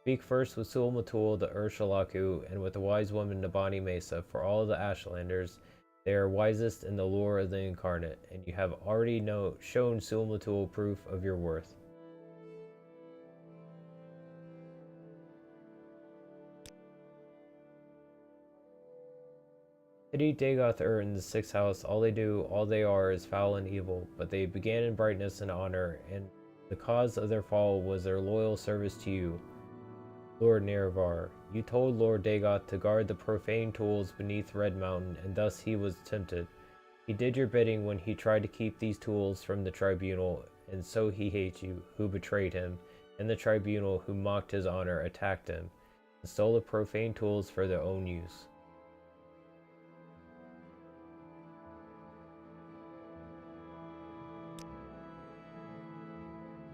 Speak first with Sul-Matul the Urshalaku and with the wise woman Nabani Mesa, for all the Ashlanders. They are wisest in the lore of the incarnate, and you have already shown Sul-Matul proof of your worth. Pity Dagoth in the 6th house. All they do, all they are, is foul and evil, but they began in brightness and honor, and the cause of their fall was their loyal service to you, Lord Nerevar. You told Lord Dagoth to guard the profane tools beneath Red Mountain, and thus he was tempted. He did your bidding when he tried to keep these tools from the tribunal, and so he hates you, who betrayed him, and the tribunal, who mocked his honor, attacked him, and stole the profane tools for their own use.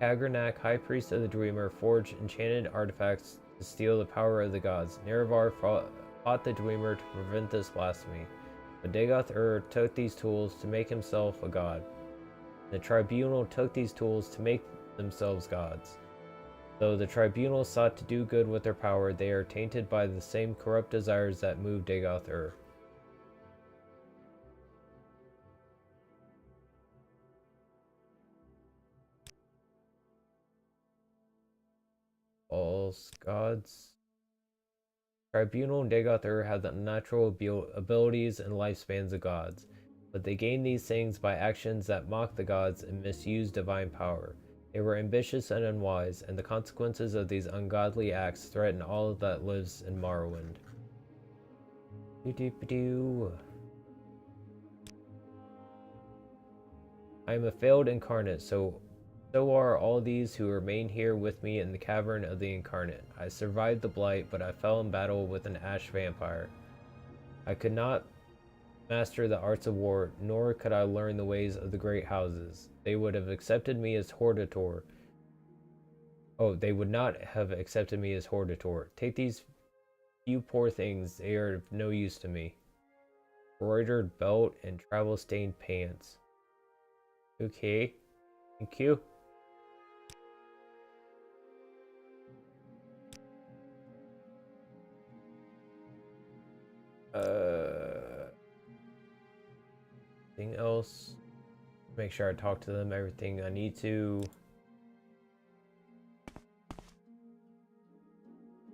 Kagranak, High Priest of the Dreamer, forged enchanted artifacts to steal the power of the gods. Nerevar fought the Dreamer to prevent this blasphemy, but Dagoth took these tools to make himself a god. The tribunal took these tools to make themselves gods. Though the tribunal sought to do good with their power, they are tainted by the same corrupt desires that moved Dagoth. False gods. Tribunal and Dagoth have the natural abilities and lifespans of gods, but they gain these things by actions that mock the gods and misuse divine power. They were ambitious and unwise, and the consequences of these ungodly acts threaten all that lives in Morrowind. I am a failed incarnate, so are all these who remain here with me in the cavern of the incarnate. I survived the blight, but I fell in battle with an ash vampire. I could not master the arts of war, nor could I learn the ways of the great houses. They would have accepted me as Hortator. Oh, they would not have accepted me as Hortator. Take these few poor things, they are of no use to me. Embroidered belt and travel-stained pants. Okay, thank you. Anything else? Make sure I talk to them everything I need to.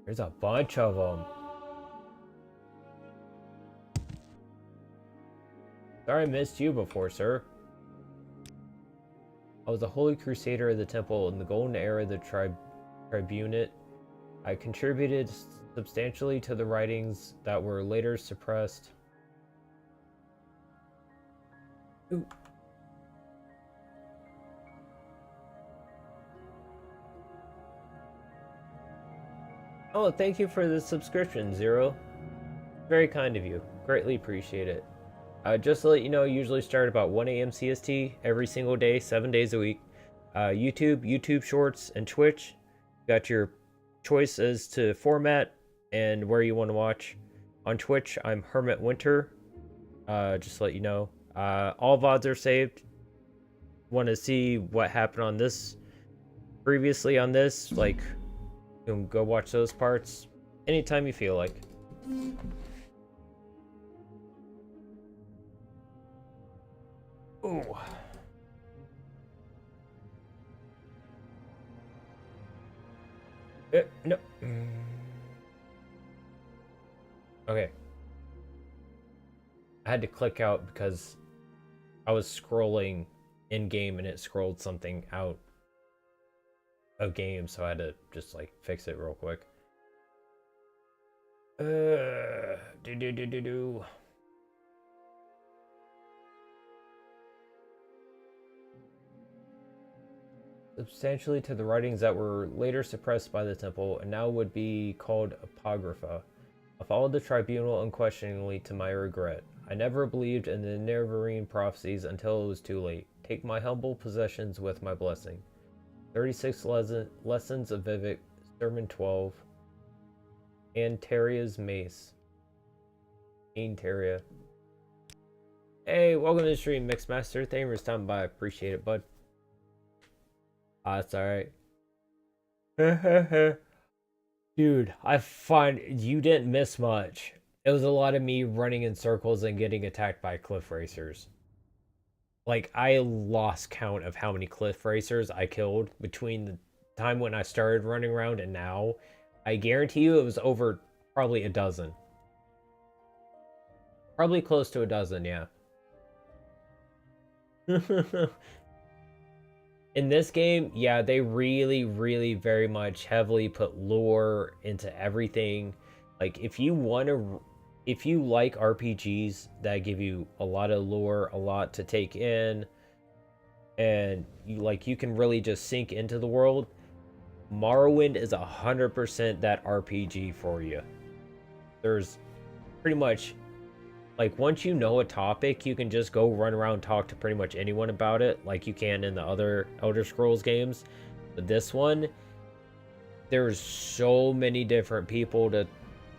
There's a bunch of them. Sorry I missed you before, sir. I was a holy crusader of the temple in the golden era of the tribunate. I contributed substantially to the writings that were later suppressed. Ooh. Oh, thank you for the subscription, Zero. Very kind of you. Greatly appreciate it. Just to let you know, I usually start about 1 a.m. CST every single day, 7 days a week. YouTube Shorts, and Twitch. Got your choice as to format and where you want to watch. On Twitch, I'm Hermit Winter. Just to let you know. All VODs are saved. Want to see what happened on this previously on this? Like, you can go watch those parts anytime you feel like. Ooh. No. Okay. I had to click out because I was scrolling in game and it scrolled something out of game, so I had to just like fix it real quick. Substantially to the writings that were later suppressed by the temple and now would be called apocrypha. I followed the tribunal unquestioningly to my regret. I never believed in the Nerevarine prophecies until it was too late. Take my humble possessions with my blessing. 36 lessons of Vivek, Sermon 12, and Terria's mace. Teria. Hey, welcome to the stream, Mixmaster. Thank you for stopping by. I appreciate it, bud. Ah, it's alright. Dude, I find you didn't miss much. It was a lot of me running in circles and getting attacked by cliff racers. Like, I lost count of how many cliff racers I killed between the time when I started running around and now. I guarantee you it was over probably a dozen. Probably close to a dozen, yeah. In this game, yeah, they really, really very much heavily put lore into everything. Like, if you like RPGs that give you a lot of lore, a lot to take in, and you can really just sink into the world, Morrowind is 100% that RPG for you. There's pretty much, like, once you know a topic, you can just go run around and talk to pretty much anyone about it, like you can in the other Elder Scrolls games. But this one, there's so many different people to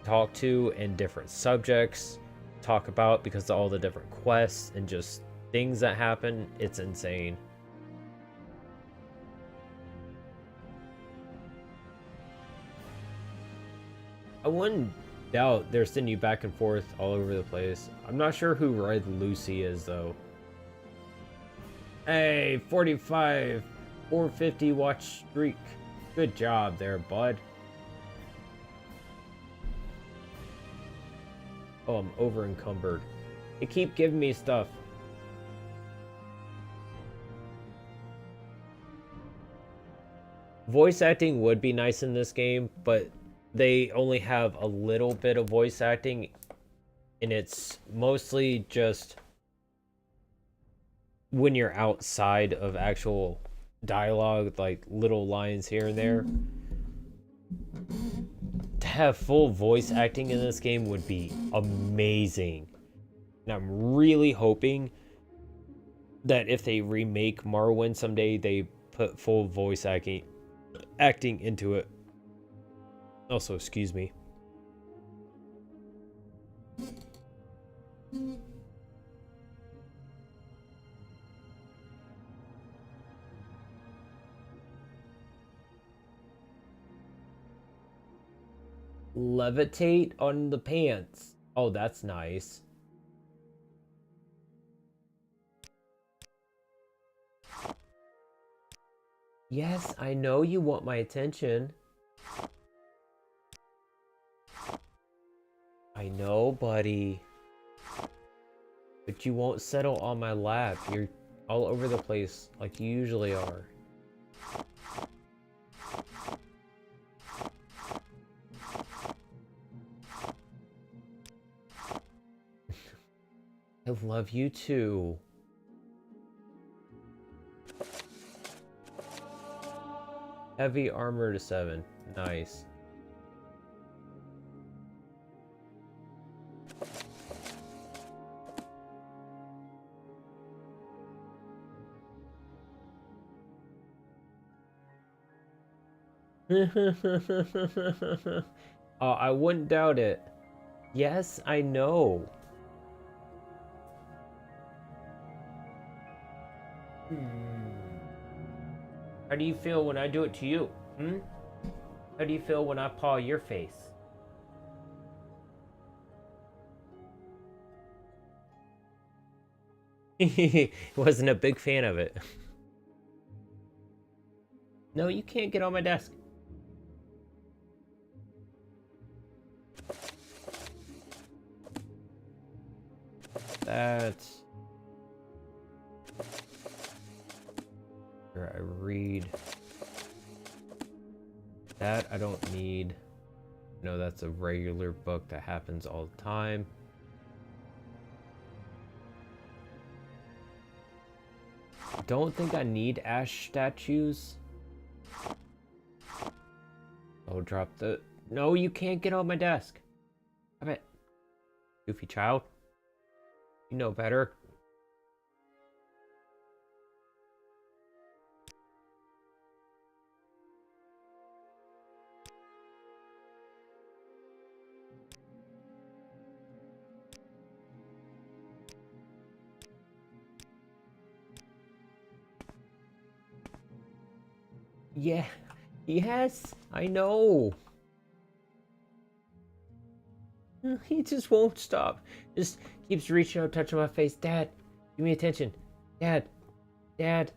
talk to and different subjects to talk about because of all the different quests and just things that happen. It's insane. I wouldn't doubt they're sending you back and forth all over the place. I'm not sure who Red Lucy is, though. Hey, 45, 450 watch streak. Good job there, bud. Oh, I'm over encumbered. They keep giving me stuff. Voice acting would be nice in this game, but they only have a little bit of voice acting, and it's mostly just when you're outside of actual dialogue, like little lines here and there. To have full voice acting in this game would be amazing. And I'm really hoping that if they remake Morrowind someday, they put full voice acting into it. Also, excuse me. Levitate on the pants. Oh, that's nice. Yes, I know you want my attention. I know, buddy. But you won't settle on my lap. You're all over the place like you usually are. I love you too. Heavy armor to 7. Nice. Oh, I wouldn't doubt it. Yes, I know. How do you feel when I do it to you? How do you feel when I paw your face? He wasn't a big fan of it. No, you can't get on my desk. That's... Here, I read. That I don't need. No, that's a regular book that happens all the time. Don't think I need ash statues. Oh, drop the... No, you can't get on my desk. I bet. Goofy child. You know better. Yeah. Yes, I know. He just won't stop. Just keeps reaching out, touching my face. Dad, give me attention. Dad. Dad.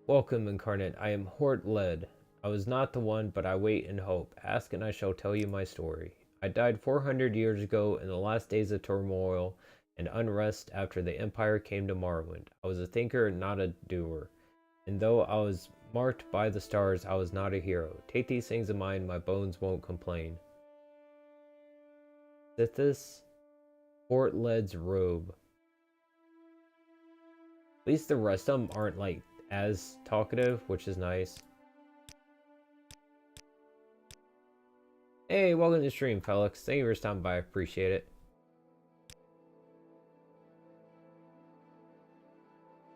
Welcome, Incarnate. I am Hort Led. I was not the one, but I wait and hope. Ask and I shall tell you my story. I died 400 years ago in the last days of turmoil and unrest after the Empire came to Morrowind. I was a thinker, not a doer. And though I was marked by the stars, I was not a hero. Take these things in mind, my bones won't complain. Sithis, Hort Led's robe. At least the rest of them aren't like as talkative, which is nice. Hey, welcome to the stream, Felix. Thank you for stopping by. I appreciate it.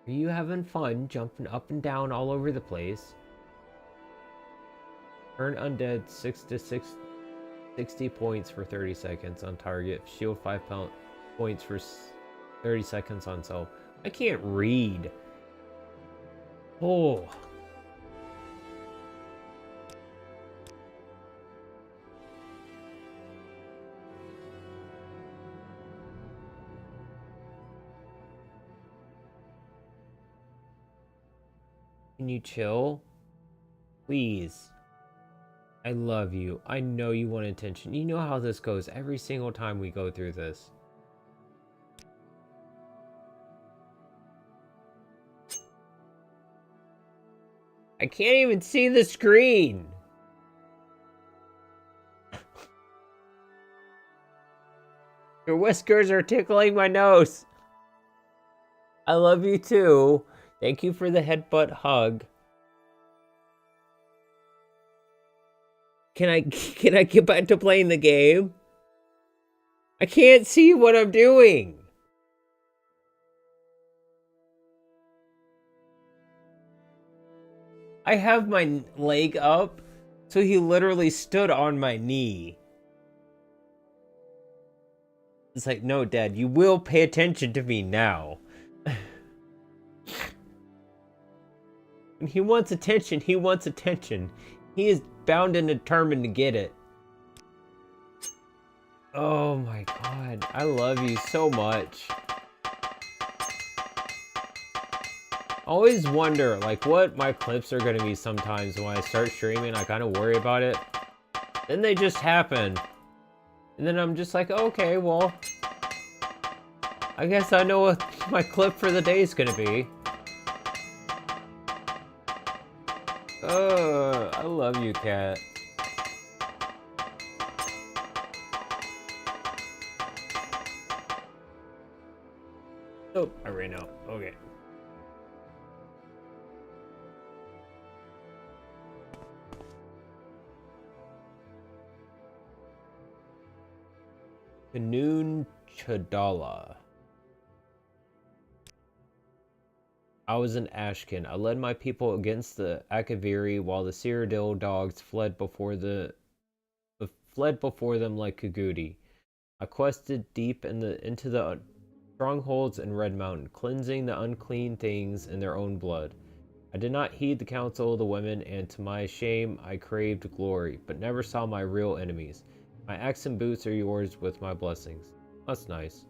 Are you having fun jumping up and down all over the place? Turn undead 60 points for 30 seconds on target. Shield 5 points for 30 seconds on self. I can't read. Oh. Can you chill? Please. I love you. I know you want attention. You know how this goes every single time we go through this. I can't even see the screen. Your whiskers are tickling my nose. I love you too. Thank you for the headbutt hug. Can I get back to playing the game? I can't see what I'm doing. I have my leg up, so he literally stood on my knee. It's like, no, Dad, you will pay attention to me now. When he wants attention, he wants attention. He is bound and determined to get it. Oh my god, I love you so much. I always wonder, like, what my clips are going to be sometimes when I start streaming. I kind of worry about it. Then they just happen. And then I'm just like, okay, well, I guess I know what my clip for the day is going to be. I love you, cat. Oh, I ran out. Okay. Kanoon Chadala. I was an Ashkin. I led my people against the Akaviri while the Cyrodiil dogs fled before them like Kagudi. I quested deep into the strongholds in Red Mountain, cleansing the unclean things in their own blood. I did not heed the counsel of the women, and to my shame I craved glory, but never saw my real enemies. My axe and boots are yours with my blessings. That's nice.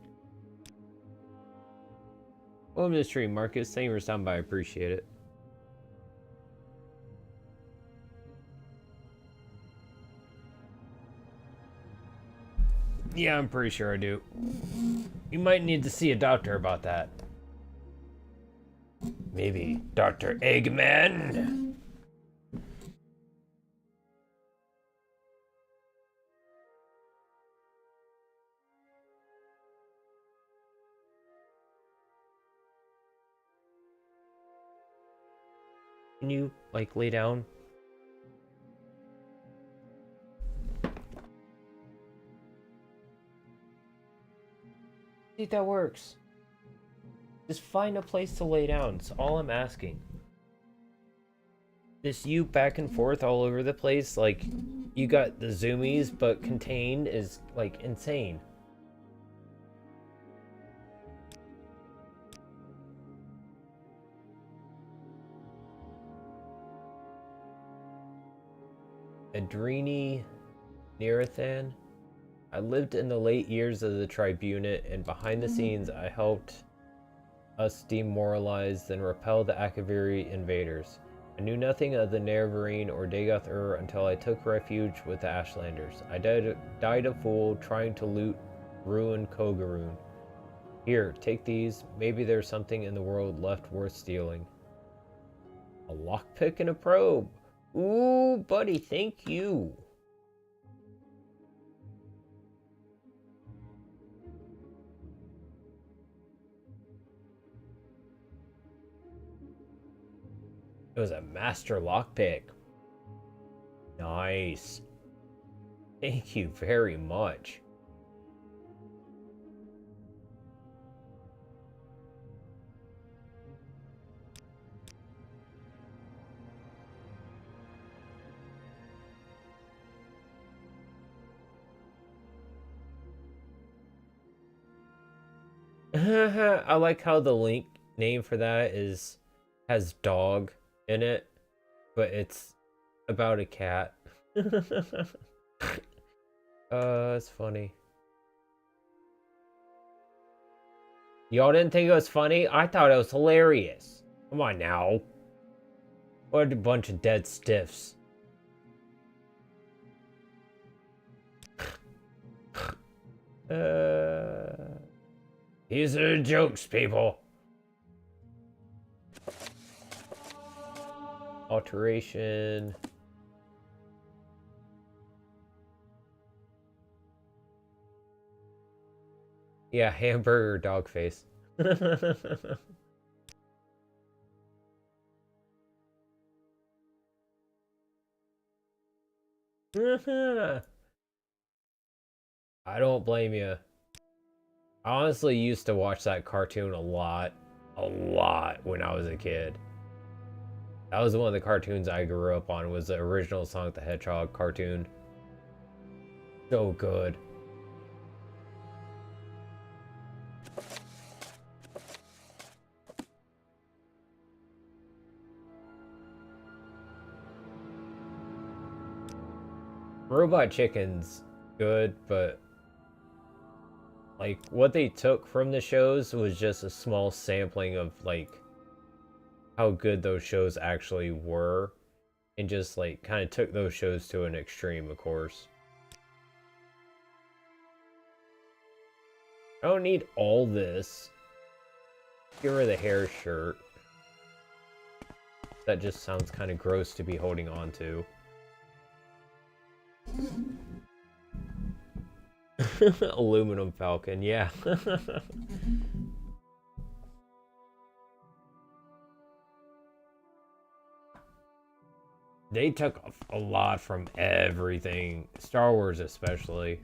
Welcome to the stream, Marcus. Thank you for stopping by. I appreciate it. Yeah, I'm pretty sure I do. You might need to see a doctor about that. Maybe Dr. Eggman? Can you, like, lay down? See if that works. Just find a place to lay down. It's all I'm asking. This you back and forth all over the place, like you got the zoomies, but contained is like insane. Adrini Nerathan. I lived in the late years of the Tribunate, and behind the scenes I helped us demoralize and repel the Akaviri invaders. I knew nothing of the Nerevarine or Dagoth Ur until I took refuge with the Ashlanders. I died a fool trying to loot ruined Kogaroon. Here, take these. Maybe there's something in the world left worth stealing. A lockpick and a probe. Ooh, buddy, thank you. It was a master lockpick. Nice. Thank you very much. I like how the link name for that has dog in it, but it's about a cat. It's funny. Y'all didn't think it was funny? I thought it was hilarious. Come on now. What a bunch of dead stiffs. These are jokes, people. Alteration. Yeah, hamburger dog face. I don't blame you. I honestly used to watch that cartoon a lot when I was a kid. That was one of the cartoons I grew up on, was the original Sonic the Hedgehog cartoon. So good. Robot Chicken's good, but like what they took from the shows was just a small sampling of like how good those shows actually were, and just like kind of took those shows to an extreme, of course. I don't need all this. Get rid of the hair shirt. That just sounds kind of gross to be holding on to. Aluminum Falcon, yeah. They took a lot from everything, Star Wars especially.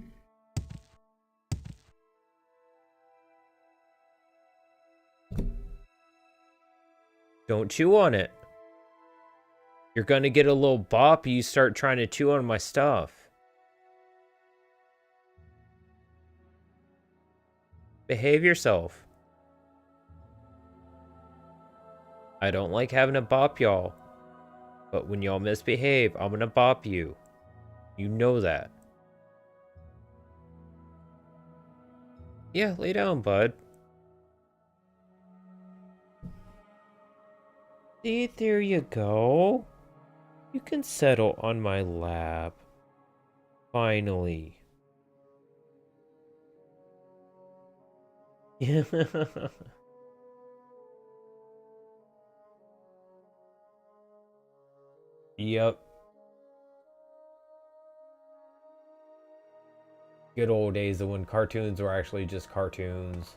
Don't chew on it. You're gonna get a little bop, you start trying to chew on my stuff. Behave yourself. I don't like having to bop y'all. But when y'all misbehave, I'm gonna bop you. You know that. Yeah, lay down, bud. See, there you go. You can settle on my lap. Finally. Yep. Good old days of when cartoons were actually just cartoons.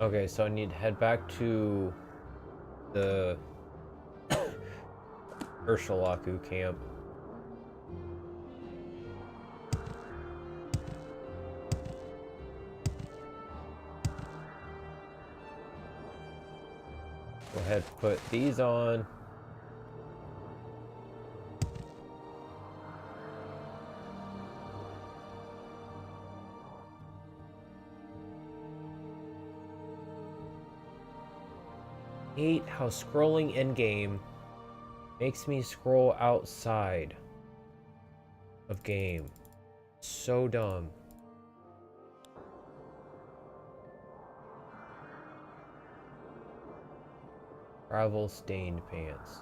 Okay, so I need to head back to the Urshulaku camp. Go ahead, put these on. Hate how scrolling in-game makes me scroll outside of game. So dumb. Travel stained pants.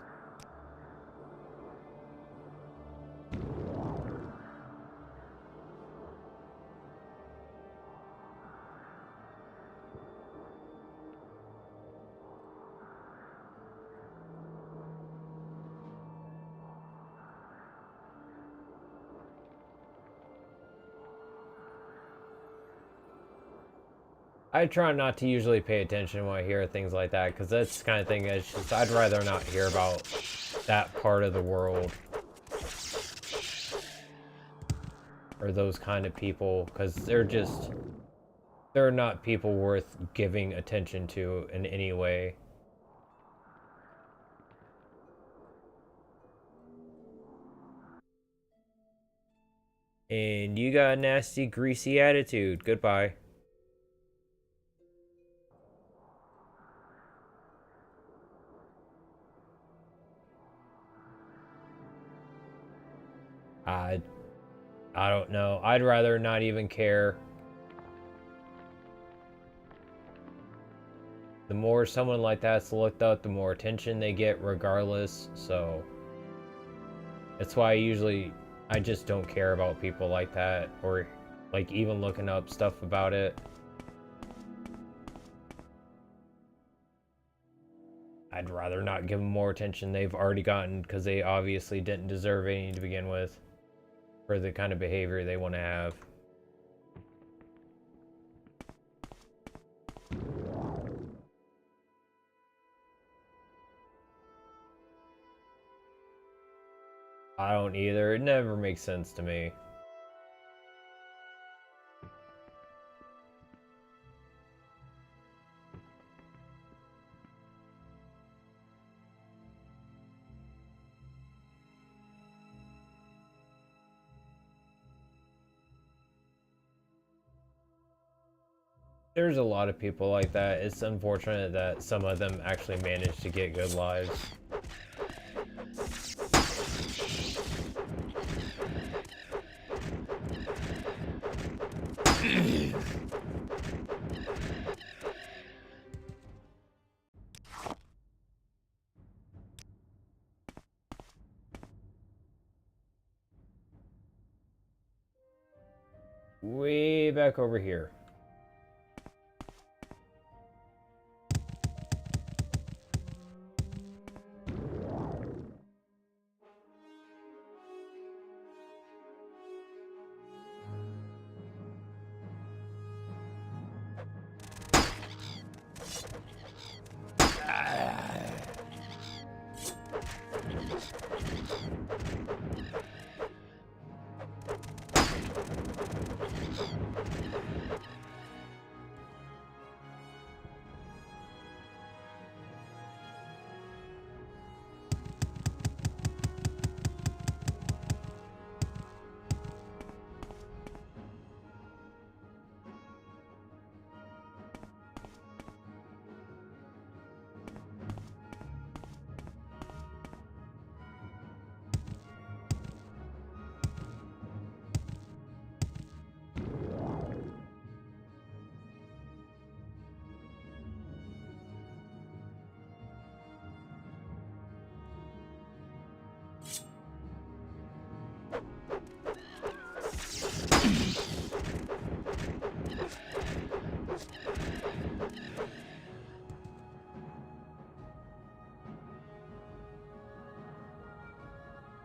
I try not to usually pay attention when I hear things like that, because that's the kind of thing that's just, I'd rather not hear about that part of the world. Or those kind of people, because they're not people worth giving attention to in any way. And you got a nasty, greasy attitude. Goodbye. I don't know. I'd rather not even care. The more someone like that's looked up, the more attention they get regardless, so that's why I just don't care about people like that, or like even looking up stuff about it. I'd rather not give them more attention they've already gotten, because they obviously didn't deserve any to begin with for the kind of behavior they want to have. I don't either. It never makes sense to me. There's a lot of people like that. It's unfortunate that some of them actually manage to get good lives. Way back over here.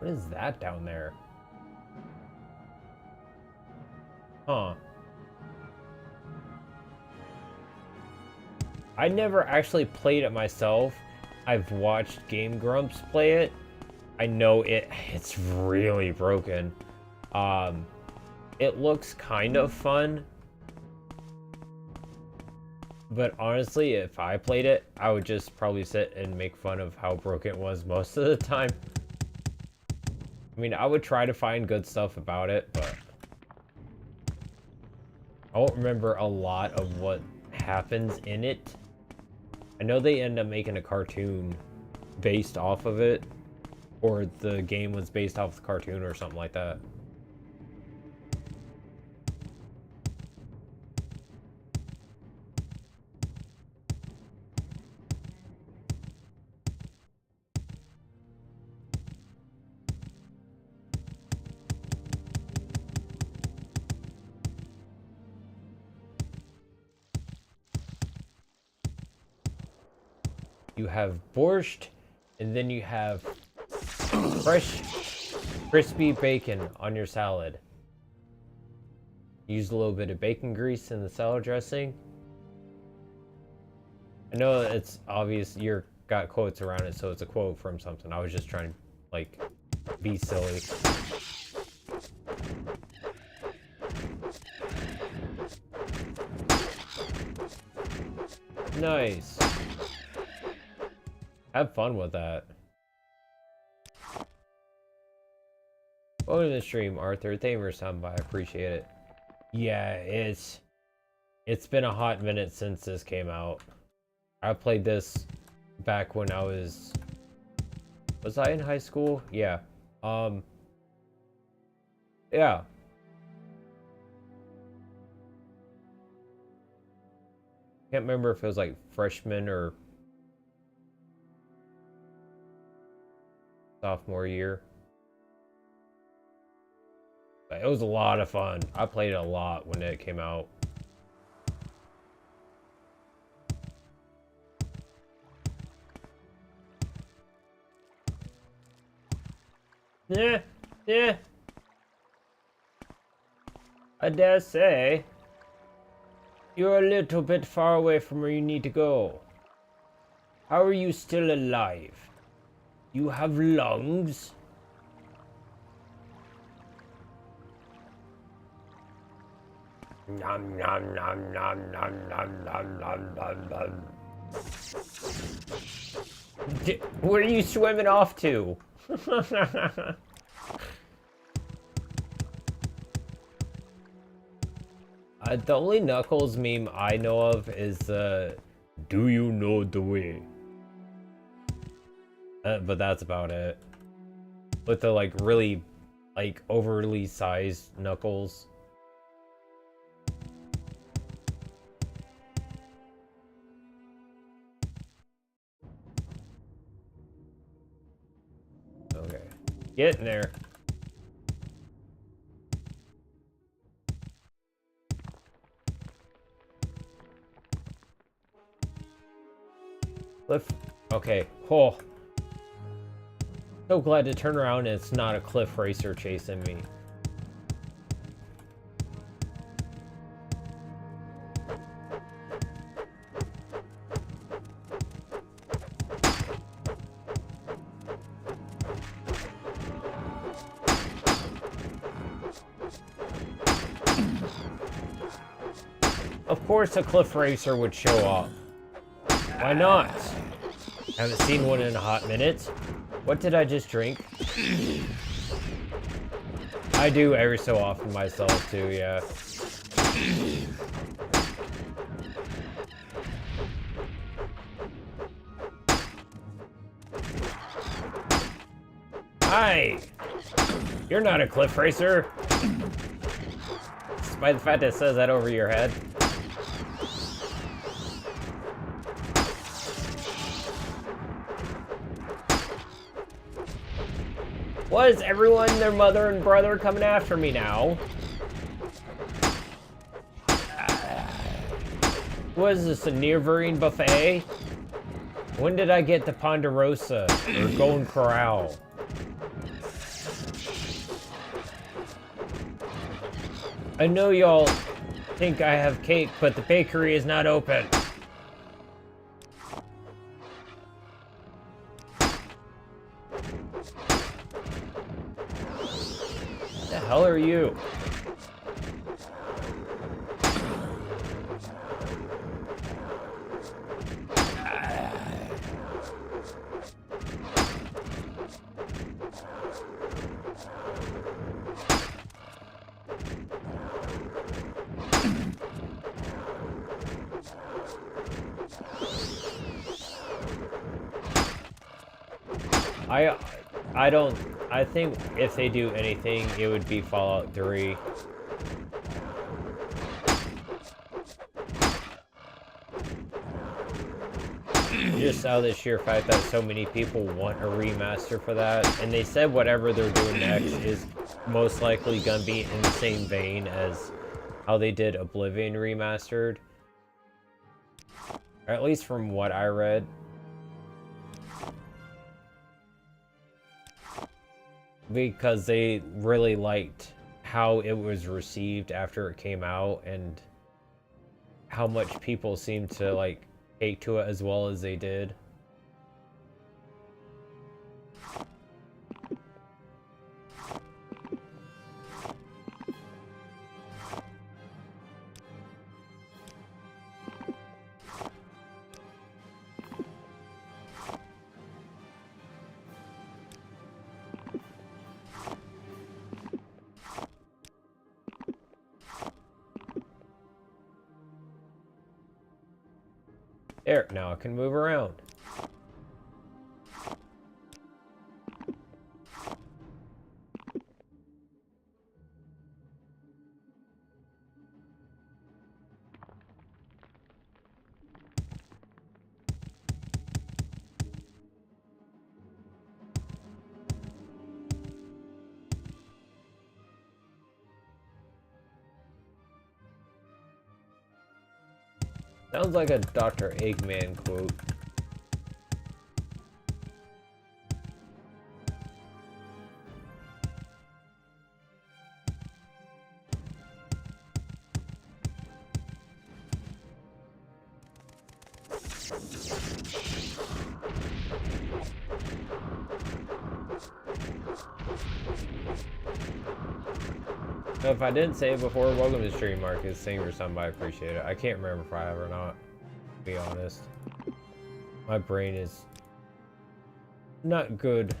What is that down there? Huh. I never actually played it myself. I've watched Game Grumps play it. I know it's really broken. It looks kind of fun. But honestly, if I played it, I would just probably sit and make fun of how broken it was most of the time. I mean, I would try to find good stuff about it, but I don't remember a lot of what happens in it. I know they end up making a cartoon based off of it, or the game was based off the cartoon or something like that. You have borscht, and then you have fresh, crispy bacon on your salad. Use a little bit of bacon grease in the salad dressing. I know it's obvious you're got quotes around it, so it's a quote from something. I was just trying to, like, be silly. Nice. Have fun with that. Welcome to the stream, Arthur. Thank you for stopping by. I appreciate it. Yeah, it's been a hot minute since this came out. I played this back when I was I in high school? Yeah. Yeah. Can't remember if it was like freshman or sophomore year. But it was a lot of fun. I played it a lot when it came out. Yeah, yeah. I dare say you're a little bit far away from where you need to go. How are you still alive? You have lungs? Nom nom nom nom nom nom nom nom nom nom. Where are you swimming off to? The only Knuckles meme I know of is do you know the way? But that's about it. With the like really like overly sized Knuckles. Okay. Get in there. Cliff. Okay. Oh. So glad to turn around and it's not a cliff racer chasing me. Of course a cliff racer would show up. Why not? Haven't seen one in a hot minute. What did I just drink? I do every so often myself too, yeah. Hi! You're not a cliff racer. Despite the fact that it says that over your head. What is everyone, their mother and brother coming after me now? What is this, a Nerevarine buffet? When did I get to Ponderosa or Golden Corral? I know y'all think I have cake, but the bakery is not open. hell are you? I think if they do anything, it would be Fallout 3. Just out of the sheer fact that so many people want a remaster for that, and they said whatever they're doing next is most likely gonna be in the same vein as how they did Oblivion Remastered. Or at least from what I read. Because they really liked how it was received after it came out and how much people seemed to like take to it as well as they did. There, now I can move around. Sounds like a Dr. Eggman quote. So if I didn't say it before, welcome to stream, Marcus. Thank you for something, I appreciate it. I can't remember if I have or not, to be honest. My brain is not good.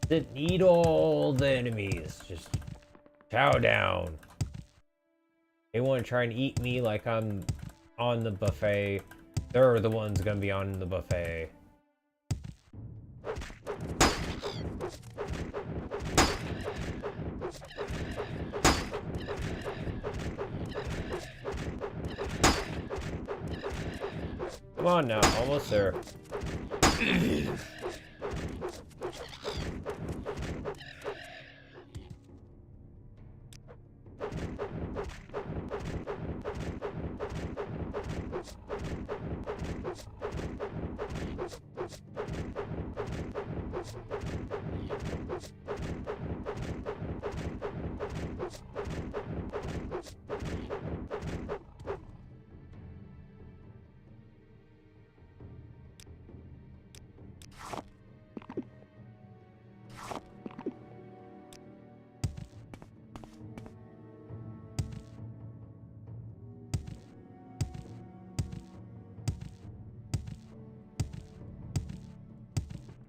Didn't eat all the enemies. Just chow down. They want to try and eat me like I'm on the buffet. They're the ones gonna be on the buffet. Come on now, almost there.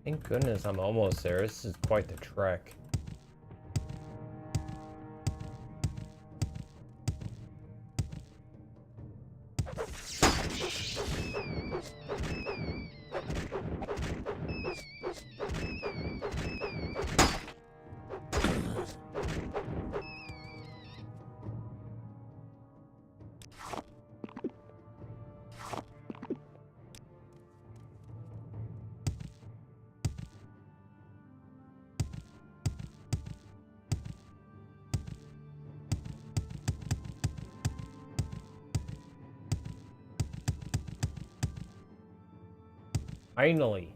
Thank goodness I'm almost there. This is quite the trek. Finally.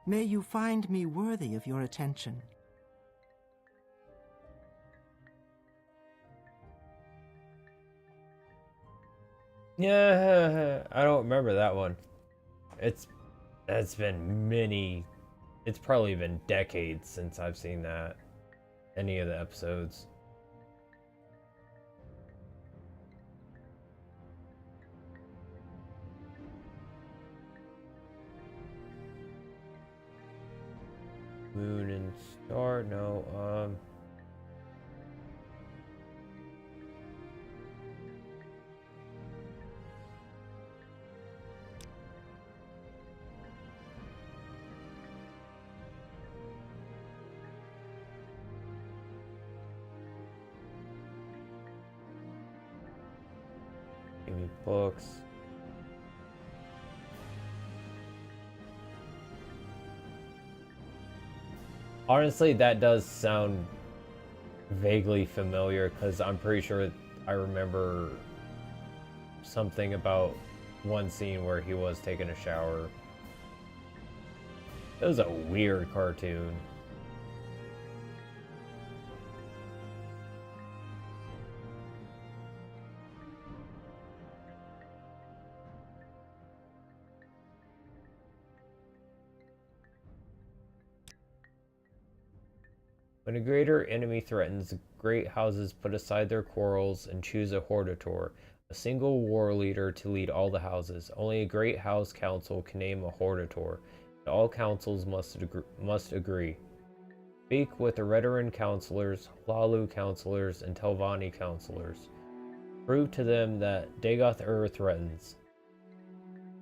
May you find me worthy of your attention. Yeah, I don't remember that one. It's probably been decades since I've seen that. Any of the episodes. Moon and Star, no, give me books. Honestly, that does sound vaguely familiar because I'm pretty sure I remember something about one scene where he was taking a shower. It was a weird cartoon. When a greater enemy threatens, great houses put aside their quarrels and choose a hortator, a single war leader to lead all the houses. Only a great house council can name a hortator, and all councils must agree. Speak with the Redarin counselors, Hlalu counselors, and Telvanni counselors. Prove to them that Dagoth-Ur threatens.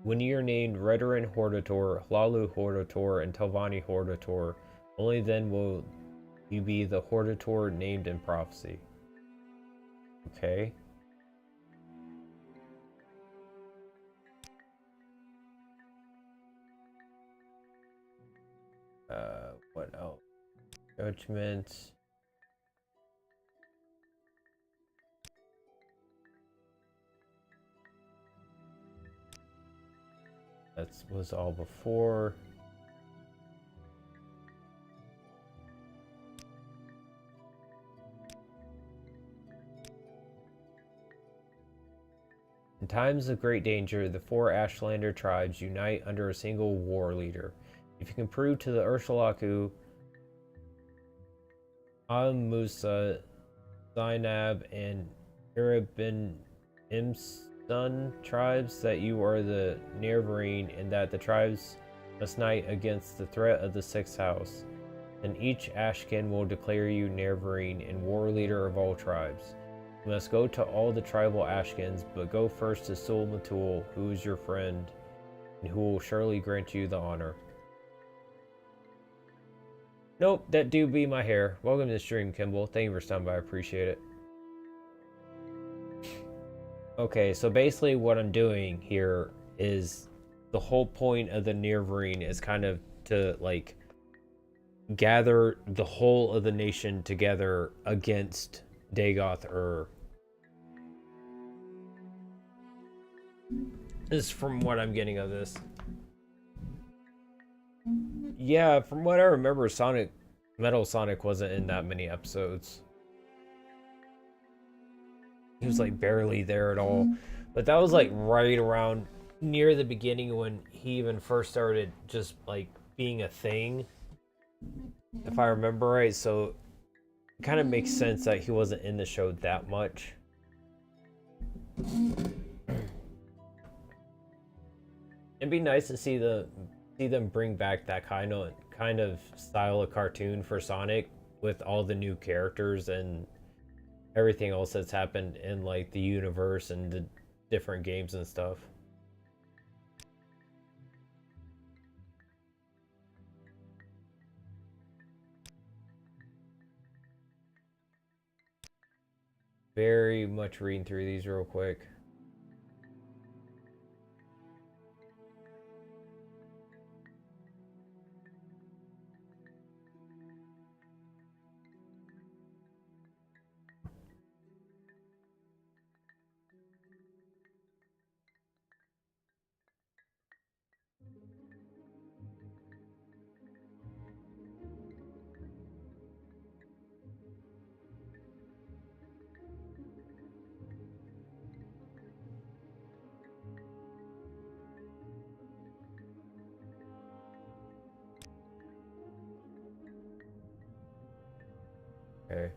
When you are named Redarin Hortator, Hlalu Hortator, and Telvanni Hortator, only then will you be the Hortator named in prophecy. Okay. What else? Judgment. That was all before. In times of great danger, the four Ashlander tribes unite under a single war leader. If you can prove to the Urshalaku, Musa, Zainab, and Iribin Imsun tribes that you are the Nerevarine and that the tribes must unite against the threat of the sixth house, then each Ashkin will declare you Nerevarine and war leader of all tribes. You must go to all the tribal Ashkins, but go first to Sul Matul, who is your friend, and who will surely grant you the honor. Nope, that do be my hair. Welcome to the stream, Kimball. Thank you for stopping by, I appreciate it. Okay, so basically what I'm doing here is the whole point of the Nerevarine is kind of to, like, gather the whole of the nation together against Dagoth-Ur. This is from what I'm getting of this. Yeah, from what I remember, Metal Sonic wasn't in that many episodes. He was like barely there at all. But that was like right around near the beginning when he even first started just like being a thing. If I remember right, so it kind of makes sense that he wasn't in the show that much. It'd be nice to see them bring back that kind of style of cartoon for Sonic with all the new characters and everything else that's happened in like the universe and the different games and stuff. Very much reading through these real quick. Okay.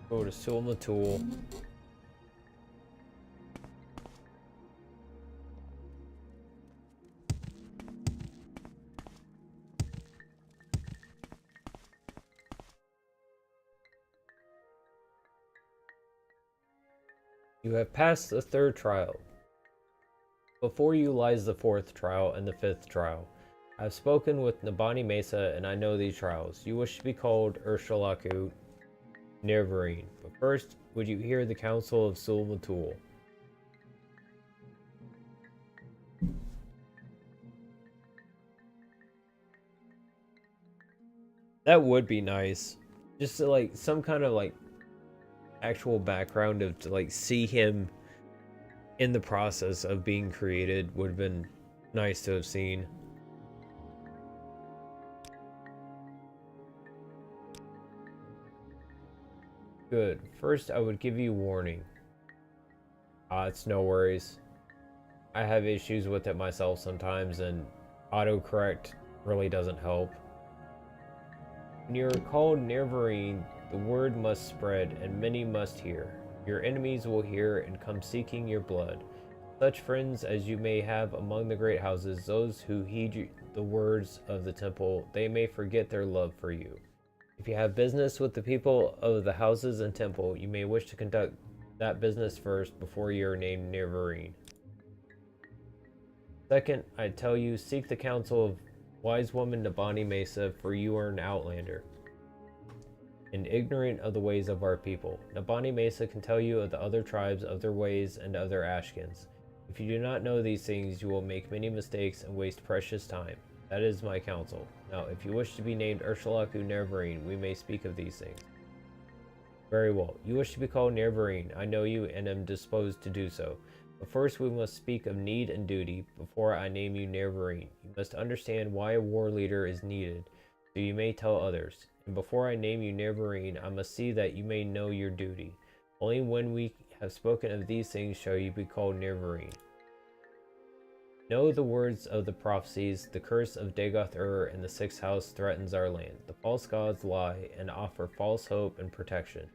Go to Sul Tool. You have passed the 3rd trial. Before you lies the 4th trial and the 5th trial. I have spoken with Nabani Mesa, and I know these trials. You wish to be called Urshalaku Nerevarine. But first, would you hear the counsel of Sul Matul? That would be nice. Just to, like, some kind of, like, actual background of, to, like, see him in the process of being created would have been nice to have seen. Good. First, I would give you warning. It's no worries. I have issues with it myself sometimes, and autocorrect really doesn't help. When you are called Nerevarine, the word must spread, and many must hear. Your enemies will hear and come seeking your blood. Such friends as you may have among the great houses, those who heed the words of the temple, they may forget their love for you. If you have business with the people of the houses and temple, you may wish to conduct that business first before you are named Nerevarine. Second, I tell you, seek the counsel of wise woman Nabani Mesa, for you are an outlander and ignorant of the ways of our people. Nabani Mesa can tell you of the other tribes, of their ways, and other Ashkans. If you do not know these things, you will make many mistakes and waste precious time. That is my counsel. Now, if you wish to be named Urshalaku Nerevarine, we may speak of these things. Very well. You wish to be called Nerevarine. I know you and am disposed to do so. But first we must speak of need and duty before I name you Nerevarine. You must understand why a war leader is needed, so you may tell others. And before I name you Nerevarine, I must see that you may know your duty. Only when we have spoken of these things shall you be called Nerevarine. Know the words of the prophecies. The curse of Dagoth-Ur and the 6th house threatens our land. The false gods lie and offer false hope and protection.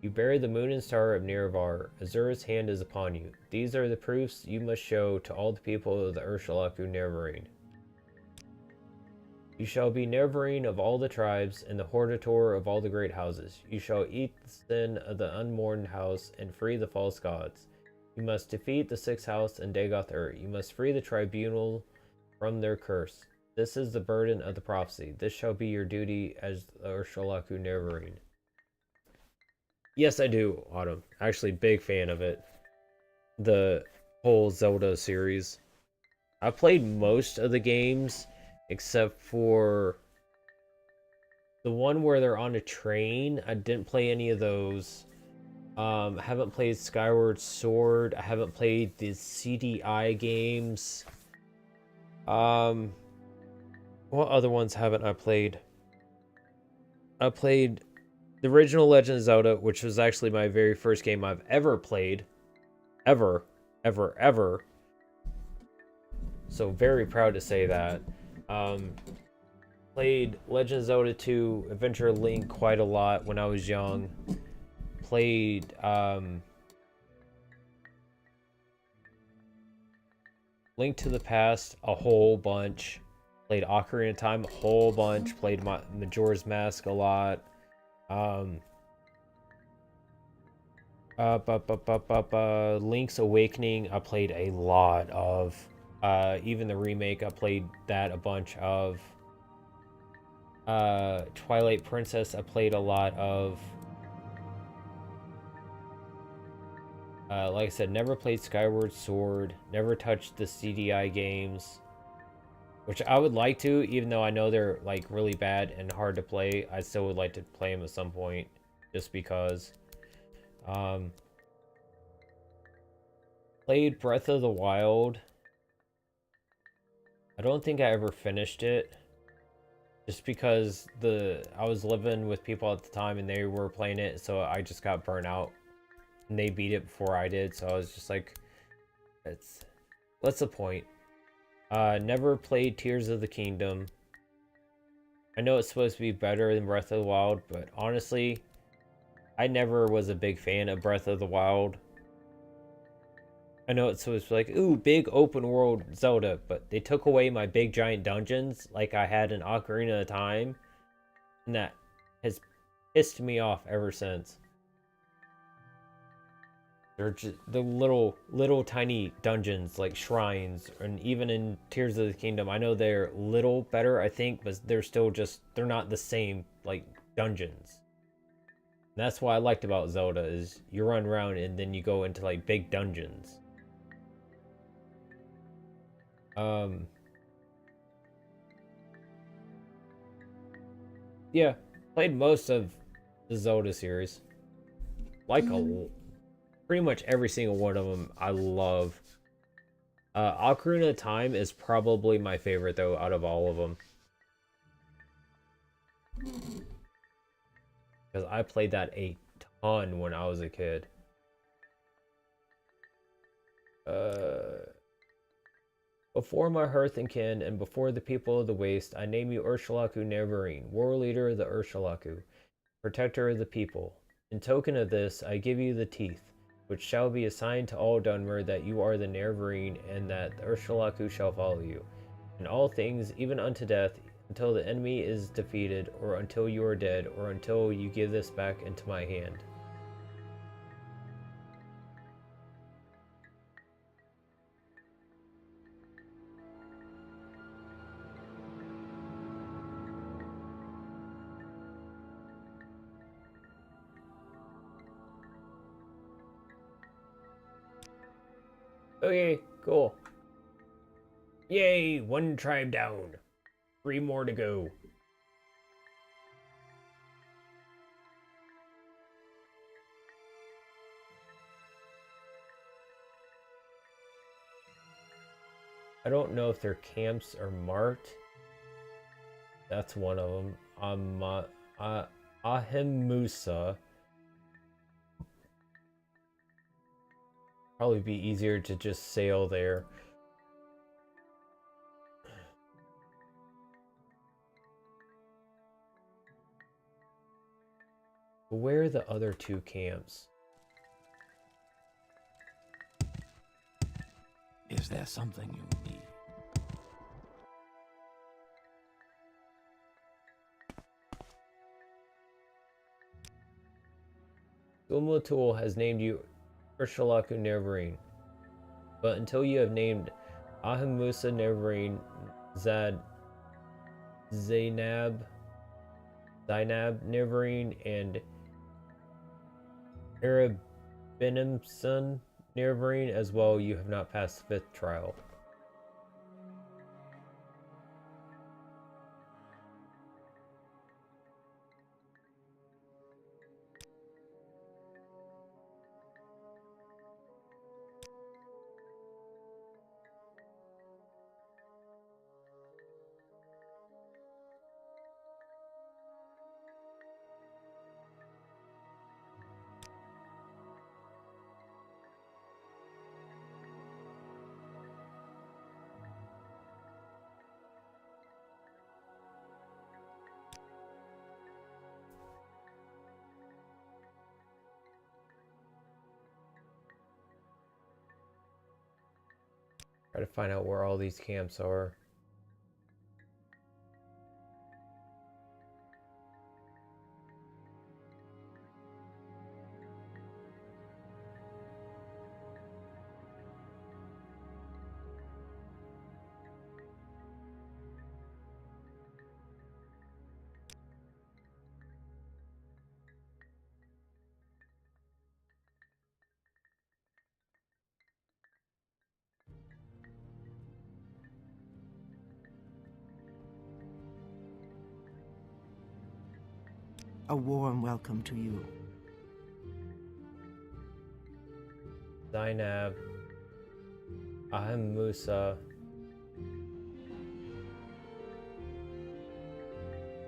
You bear the moon and star of Nerevar. Azura's hand is upon you. These are the proofs you must show to all the people of the Urshalaku Nerevarine. You shall be Nerevarine of all the tribes, and the hortator of all the great houses. You shall eat the sin of the unmourned house, and free the false gods. You must defeat the 6th house and Dagoth-Ur. You must free the tribunal from their curse. This is the burden of the prophecy. This shall be your duty as the Urshalaku Nerevarine. Yes, I do, Autumn. Actually, big fan of it. The whole Zelda series. I played most of the games, except for the one where they're on a train. I didn't play any of those. I haven't played Skyward Sword. I haven't played the CDI games. What other ones haven't I played? I played the original Legend of Zelda, which was actually my very first game I've ever played. Ever. So very proud to say that. Played Legend of Zelda 2, Adventure Link quite a lot when I was young. Played Link to the Past a whole bunch. Played Ocarina of Time a whole bunch. Played Majora's Mask a lot. Link's Awakening I played a lot of. Even the remake I played that a bunch of. Twilight Princess I played a lot of. Like I said, never played Skyward Sword, never touched the CDI games, which I would like to, even though I know they're like really bad and hard to play. I still would like to play them at some point, just because. Played Breath of the Wild. I don't think I ever finished it, just because I was living with people at the time and they were playing it, so I just got burnt out. And they beat it before I did, so I was just like, what's the point? Never played Tears of the Kingdom. I know it's supposed to be better than Breath of the Wild, but honestly, I never was a big fan of Breath of the Wild. I know it's supposed to be like, ooh, big open world Zelda, but they took away my big giant dungeons like I had in Ocarina of Time, and that has pissed me off ever since. They're just the little tiny dungeons like shrines, and even in Tears of the Kingdom, I know they're little better, I think, but they're still just, they're not the same like dungeons. And that's what I liked about Zelda is you run around and then you go into like big dungeons. Yeah, played most of the Zelda series. Like pretty much every single one of them I love. Ocarina of Time is probably my favorite though out of all of them. Because I played that a ton when I was a kid. Before my hearth and kin, and before the people of the waste, I name you Ursulaku Nerevarine, war leader of the Ursulaku, protector of the people. In token of this, I give you the teeth, which shall be a sign to all Dunmer that you are the Nerevarine, and that the Ursulaku shall follow you. In all things, even unto death, until the enemy is defeated, or until you are dead, or until you give this back into my hand. Okay, cool. Yay, one tribe down. 3 more to go. I don't know if their camps are marked. That's one of them. Ahimusa. Probably be easier to just sail there. Where are the other 2 camps? Is there something you need? Gulmatul has named you Ursulaku Nerevarine, but until you have named Ahimusa Nerevarine, Zainab Nerevarine, and Arabinimson Nerevarine as well, you have not passed the 5th trial. Try to find out where all these camps are. A warm welcome to you. Zainab, Ahimusa.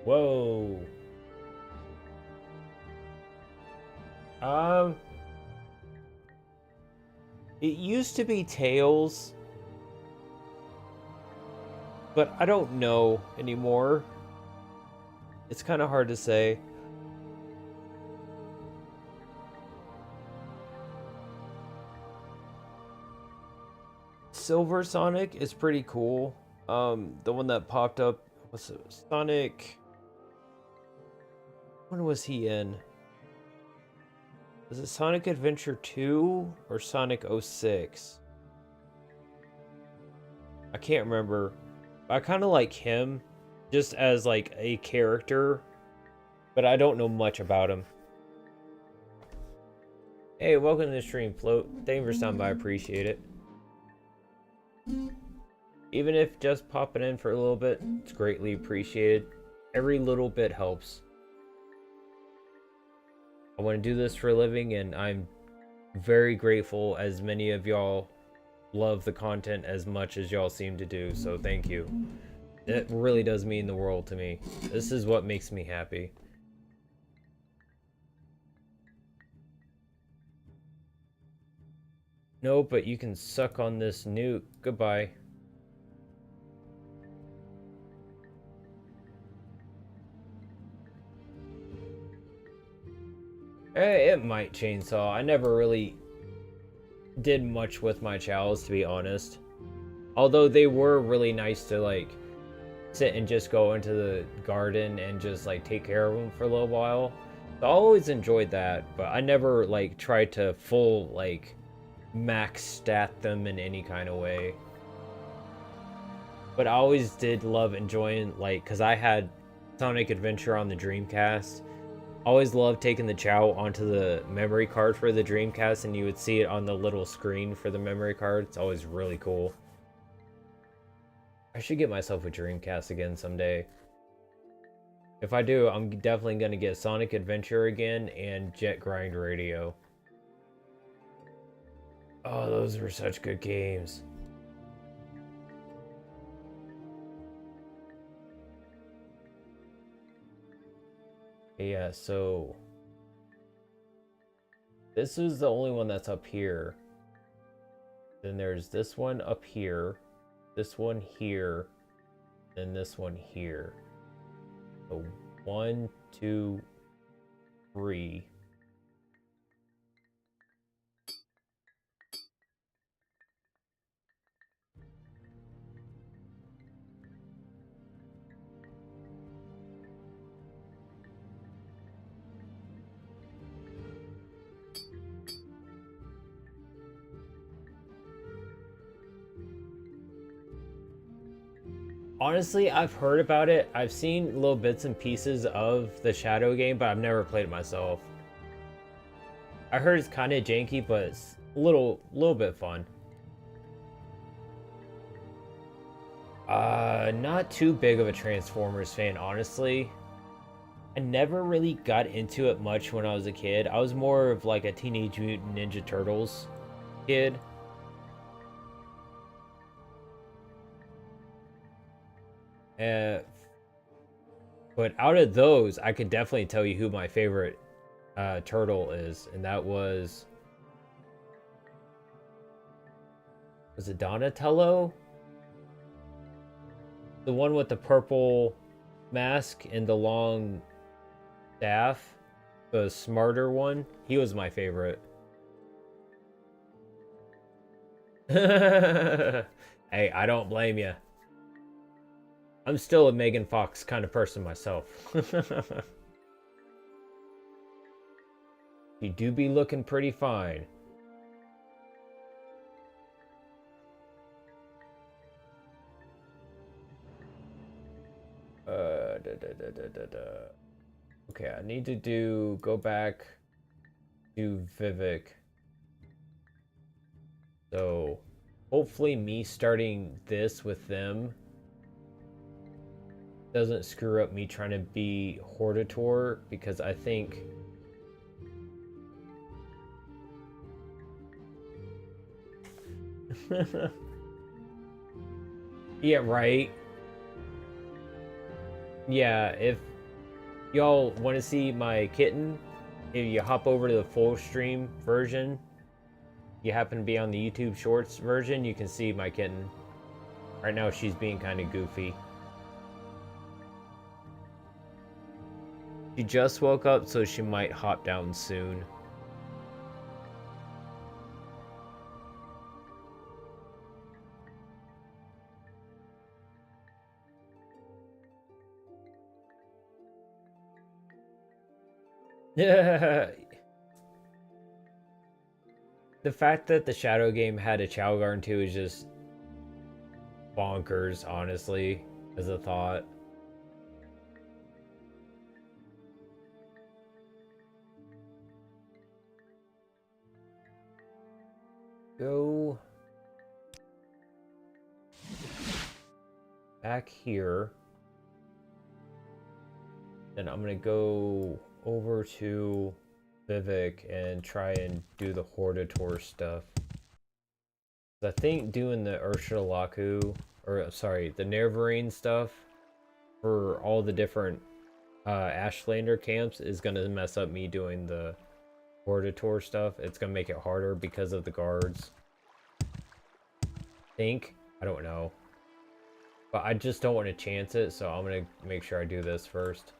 Whoa. It used to be Tails, but I don't know anymore. It's kind of hard to say. Silver Sonic is pretty cool. The one that popped up was Sonic. When was he in? Was it Sonic Adventure 2 or Sonic 06? I can't remember. I kind of like him just as like a character, but I don't know much about him. Hey, welcome to the stream, Float. Thank you for stopping by. I appreciate it. Even if just popping in for a little bit, it's greatly appreciated. Every little bit helps. I want to do this for a living, and I'm very grateful as many of y'all love the content as much as y'all seem to do, so thank you. It really does mean the world to me. This is what makes me happy. No, but you can suck on this nuke. Goodbye. It might chainsaw. I never really did much with my chows, to be honest. Although they were really nice to like sit and just go into the garden and just like take care of them for a little while. So I always enjoyed that, but I never like tried to full like max stat them in any kind of way. But I always did love enjoying like, because I had Sonic Adventure on the Dreamcast. Always loved taking the Chow onto the memory card for the Dreamcast, and you would see it on the little screen for the memory card. It's always really cool. I should get myself a Dreamcast again someday. If I do, I'm definitely going to get Sonic Adventure again and Jet Grind Radio. Oh, those were such good games. Yeah, so this is the only one that's up here. Then there's this one up here, this one here, and this one here. So 1, 2, 3. Honestly, I've heard about it. I've seen little bits and pieces of the Shadow game, but I've never played it myself. I heard it's kind of janky, but it's a little bit fun. Not too big of a Transformers fan, honestly. I never really got into it much when I was a kid. I was more of like a Teenage Mutant Ninja Turtles kid. But out of those, I could definitely tell you who my favorite turtle is, and that was it Donatello? The one with the purple mask and the long staff, the smarter one. He was my favorite. Hey, I don't blame you. I'm still a Megan Fox kind of person myself. You do be looking pretty fine. Okay, I need to go back to Vivek. So, hopefully me starting this with them doesn't screw up me trying to be Hortator, because I think yeah, right. Yeah, if y'all want to see my kitten, if you hop over to the full stream version, you happen to be on the YouTube Shorts version, you can see my kitten. Right now she's being kind of goofy. She just woke up, so she might hop down soon. Yeah. The fact that the Shadow game had a Chow Garden too is just bonkers, honestly, as a thought. Go back here. Then I'm gonna go over to Vivek and try and do the Hortator stuff. I think doing the Urshulaku, or sorry, the Nerevarine stuff for all the different Ashlander camps is gonna mess up me doing the Hortator stuff. It's gonna make it harder because of the guards. I don't know. But I just don't want to chance it, so I'm gonna make sure I do this first.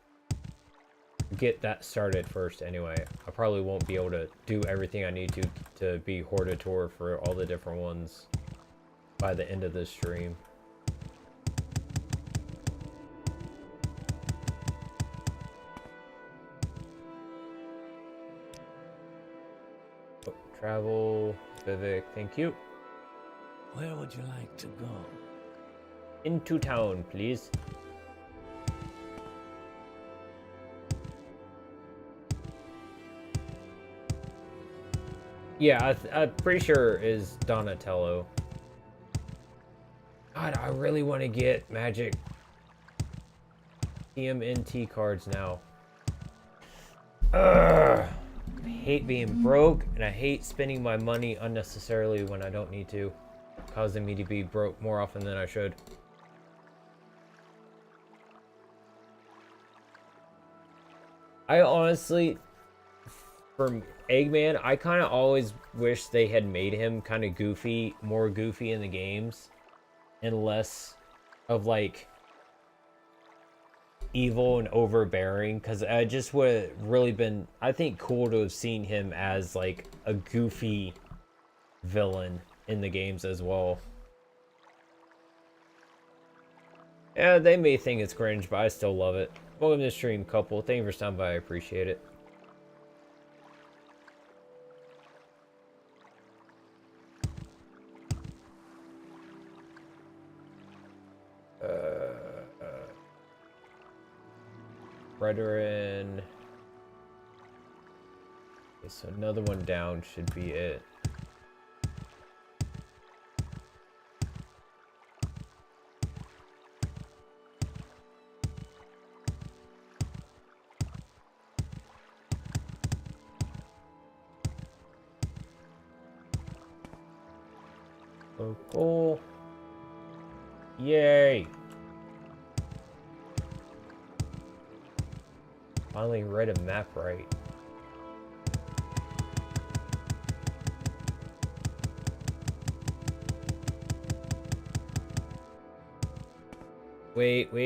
Get that started first anyway. I probably won't be able to do everything I need to be Hortator for all the different ones by the end of this stream. Oh, travel, Vivek, thank you. Where would you like to go? Into town, please. Yeah, I'm pretty sure is Donatello. God, I really want to get magic TMNT cards now. Ugh. I hate being broke, and I hate spending my money unnecessarily when I don't need to, causing me to be broke more often than I should. I honestly, from Eggman, I kind of always wish they had made him kind of goofy, more goofy in the games, and less of like evil and overbearing, because I just would have really been, I think, cool to have seen him as like a goofy villain in the games as well. Yeah, they may think it's cringe, but I still love it. Welcome to the stream, couple. Thank you for stopping by. I appreciate it. Brethren. Okay, so another one down should be it. Oh, cool. Yay! Finally read a map right. Wait. Do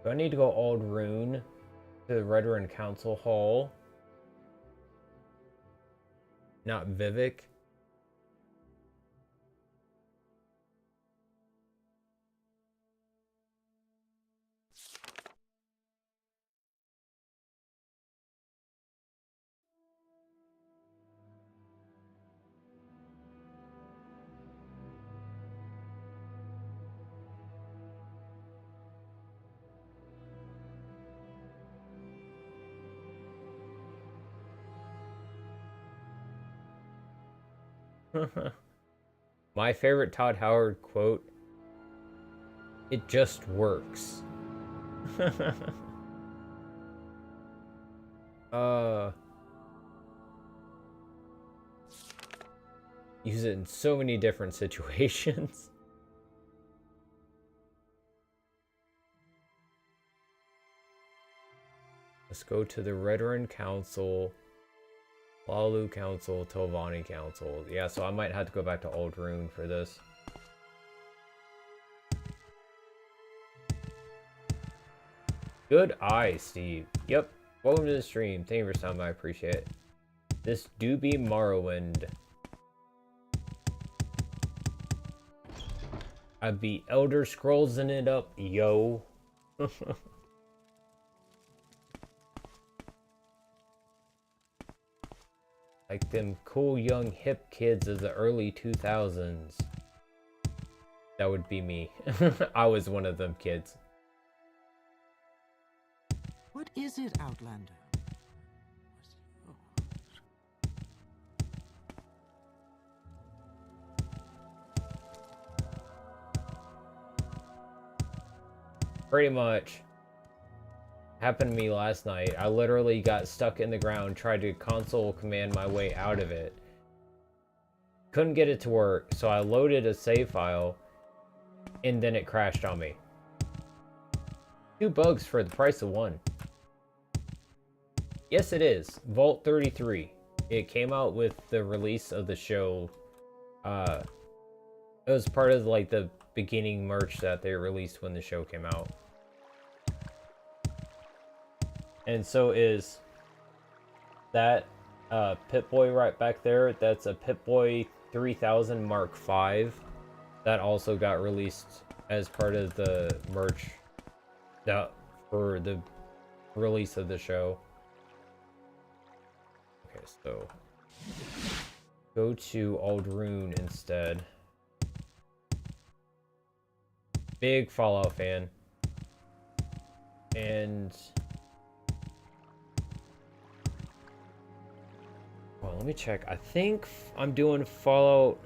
I need to go Old Rune to the Redoran Council Hall? Not Vivek? My favorite Todd Howard quote, "It just works." Use it in so many different situations. Let's go to the Redoran Council, Lalu Council, Tovani Council. Yeah, so I might have to go back to Old Rune for this. Good eye, Steve. Yep. Welcome to the stream. Thank you for stopping by. I appreciate it. This do be Morrowind. I be Elder Scrollsing it up, yo. Like them cool young hip kids of the early 2000s. That would be me. I was one of them kids. What is it, Outlander? Pretty much. Happened to me last night. I literally got stuck in the ground, tried to console command my way out of it. Couldn't get it to work, so I loaded a save file, and then it crashed on me. 2 bugs for the price of 1. Yes, it is. Vault 33. It came out with the release of the show. It was part of like the beginning merch that they released when the show came out. And so is that Pip-Boy right back there. That's a Pip-Boy 3000 Mark V. That also got released as part of the merch for the release of the show. Okay, so go to Aldrune instead. Big Fallout fan. And well, let me check. I think I'm doing Fallout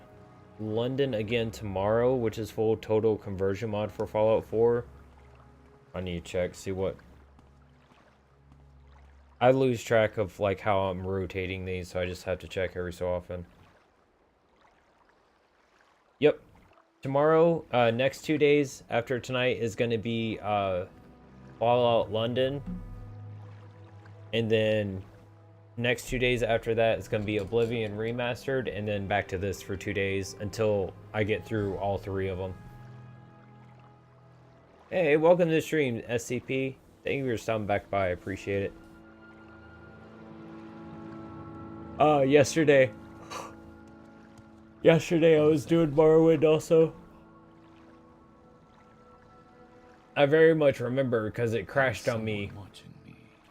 London again tomorrow, which is full total conversion mod for Fallout 4. I need to check, see what. I lose track of like how I'm rotating these, so I just have to check every so often. Yep. Tomorrow, next 2 days after tonight is going to be Fallout London. And then next 2 days after that is going to be Oblivion Remastered, and then back to this for 2 days until I get through all 3 of them. Hey, welcome to the stream, SCP. Thank you for stopping back by. I appreciate it. Yesterday I was doing Morrowind also. I very much remember because it crashed on me.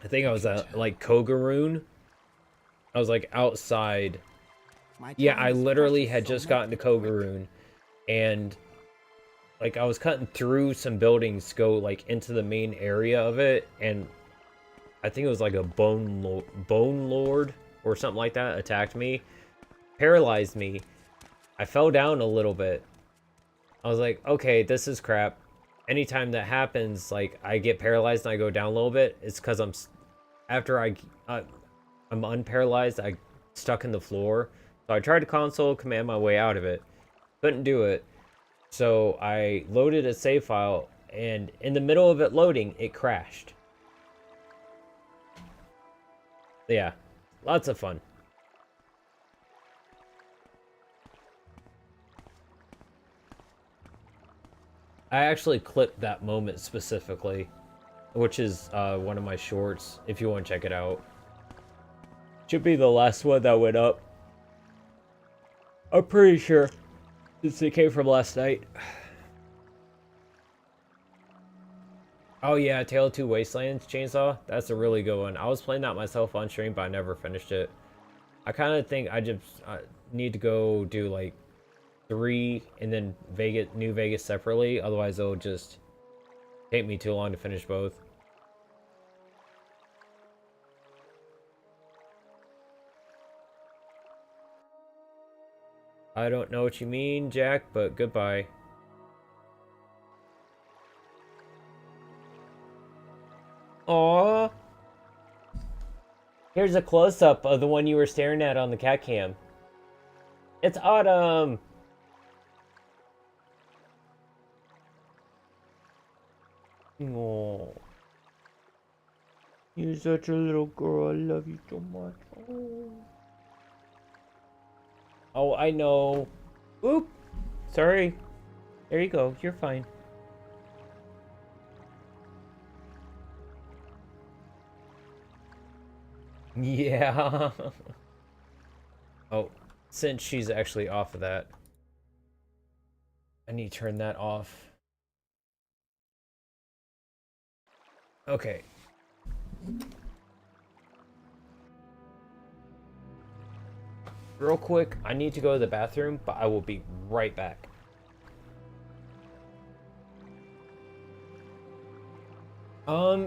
I think I was at like Kogaroon. I was like outside. Yeah, I literally had just gotten to Kogaroon, and like I was cutting through some buildings to go like into the main area of it, and I think it was like a bone lord or something like that attacked me, paralyzed me. I fell down a little bit. I was like, okay, this is crap. Anytime that happens, like I get paralyzed and I go down a little bit, it's because I'm unparalyzed. I stuck in the floor. So I tried to console command my way out of it. Couldn't do it. So I loaded a save file, and in the middle of it loading, it crashed. Yeah, lots of fun. I actually clipped that moment specifically, which is one of my shorts, if you want to check it out. Should be the last one that went up. I'm pretty sure, since it came from last night. Oh yeah, Tale of Two Wastelands Chainsaw. That's a really good one. I was playing that myself on stream, but I never finished it. I kind of think I just need to go do like 3 and then New Vegas separately. Otherwise, it'll just take me too long to finish both. I don't know what you mean, Jack, but goodbye. Aww. Here's a close-up of the one you were staring at on the cat cam. It's Autumn! Aww. You're such a little girl. I love you so much. Oh, I know. Oop. Sorry. There you go. You're fine. Yeah. Oh, since she's actually off of that, I need to turn that off. Okay. Real quick, I need to go to the bathroom, but I will be right back.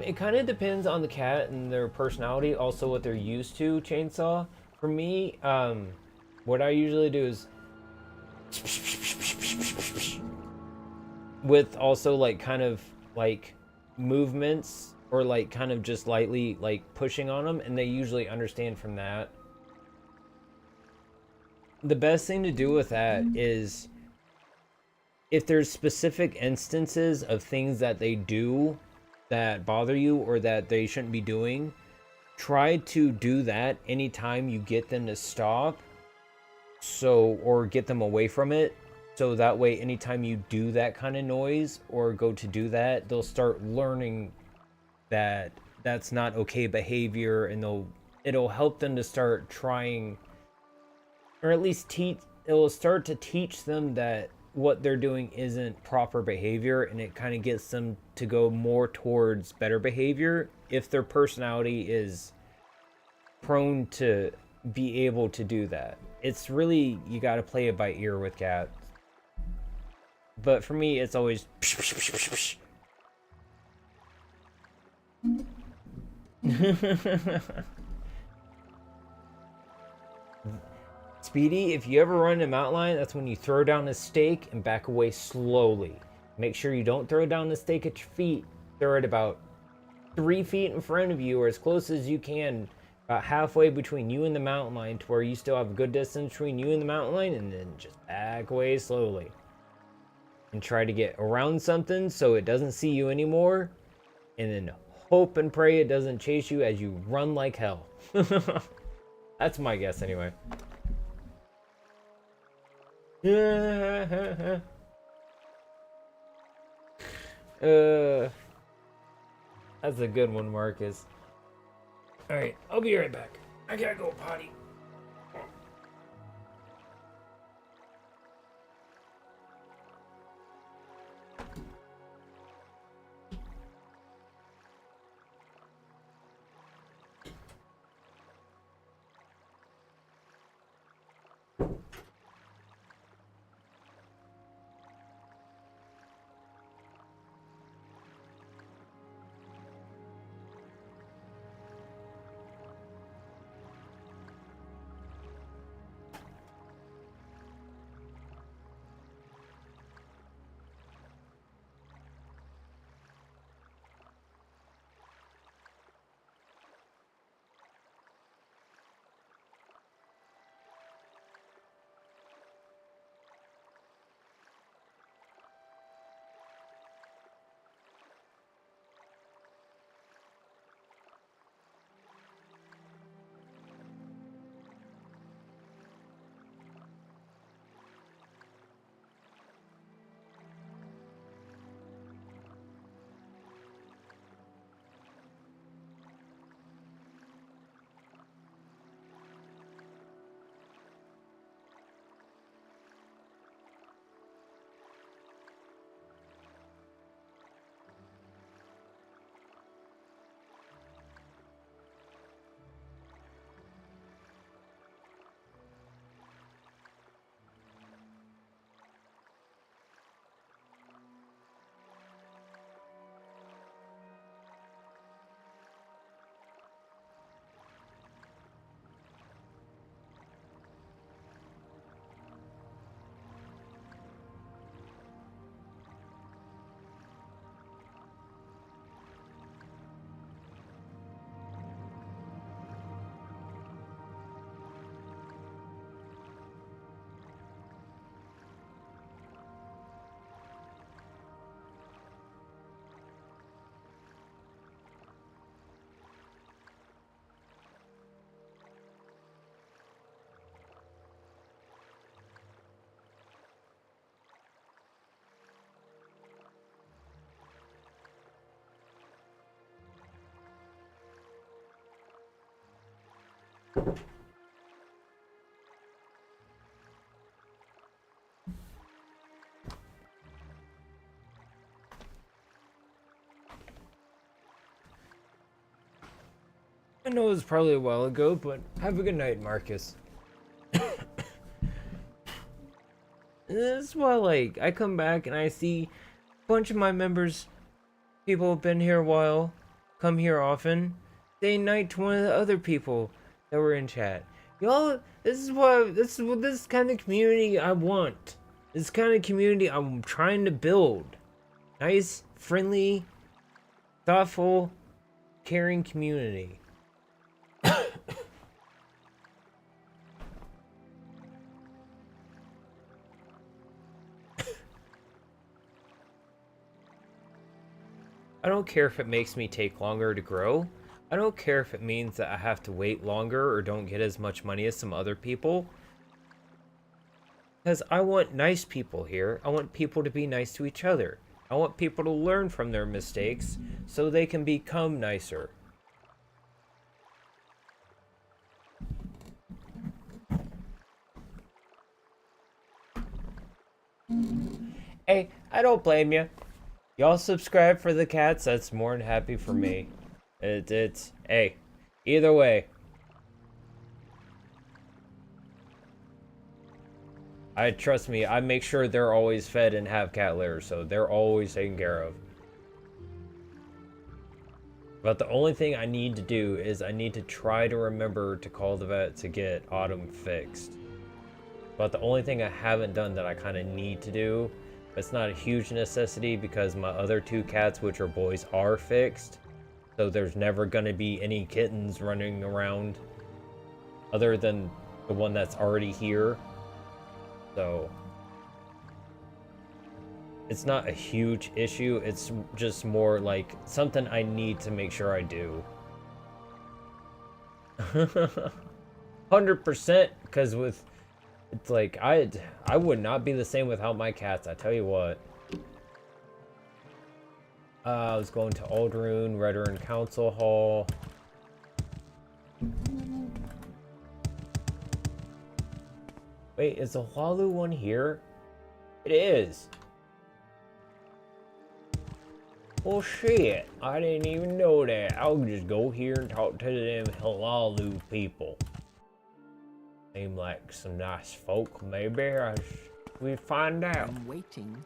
It kind of depends on the cat and their personality, also what they're used to, Chainsaw. For me, what I usually do is with also like kind of like movements or like kind of just lightly like pushing on them, and they usually understand from that. The best thing to do with that is if there's specific instances of things that they do that bother you or that they shouldn't be doing, try to do that anytime you get them to stop, so, or get them away from it, so that way anytime you do that kind of noise or go to do that, they'll start learning that that's not okay behavior, and it'll help them to start trying, or at least it'll start to teach them that what they're doing isn't proper behavior, and it kind of gets them to go more towards better behavior if their personality is prone to be able to do that. It's really, you got to play it by ear with cats. But for me, it's always Speedy, if you ever run a mountain lion, that's when you throw down a stake and back away slowly. Make sure you don't throw down the stake at your feet. Throw it about 3 feet in front of you, or as close as you can, about halfway between you and the mountain lion, to where you still have a good distance between you and the mountain lion, and then just back away slowly. And try to get around something so it doesn't see you anymore, and then hope and pray it doesn't chase you as you run like hell. That's my guess anyway. That's a good one, Marcus. Alright, I'll be right back. I gotta go potty. I know it was probably a while ago, but have a good night, Marcus. This is why, like, I come back and I see a bunch of my members, people have been here a while, come here often, say night to one of the other people that were in chat. Y'all, this is this kind of community I want. This kind of community I'm trying to build. Nice, friendly, thoughtful, caring community. I don't care if it makes me take longer to grow. I don't care if it means that I have to wait longer or don't get as much money as some other people. Because I want nice people here. I want people to be nice to each other. I want people to learn from their mistakes so they can become nicer. Hey, I don't blame you. Y'all subscribe for the cats, that's more than happy for me. It's hey, either way. Trust me, I make sure they're always fed and have cat litter, so they're always taken care of. But the only thing I need to do is I need to try to remember to call the vet to get Autumn fixed. But the only thing I haven't done that I kind of need to do, it's not a huge necessity because my other two cats, which are boys, are fixed. So there's never going to be any kittens running around other than the one that's already here. So it's not a huge issue. It's just more like something I need to make sure I do. 100%, because with it's like I would not be the same without my cats, I tell you what. I was going to Alderun, Redoran Council Hall. Wait, is the Hlaalu one here? It is. Well, shit, I didn't even know that. I'll just go here and talk to them Hlaalu people. Seem like some nice folk, maybe. We find out. I'm waiting.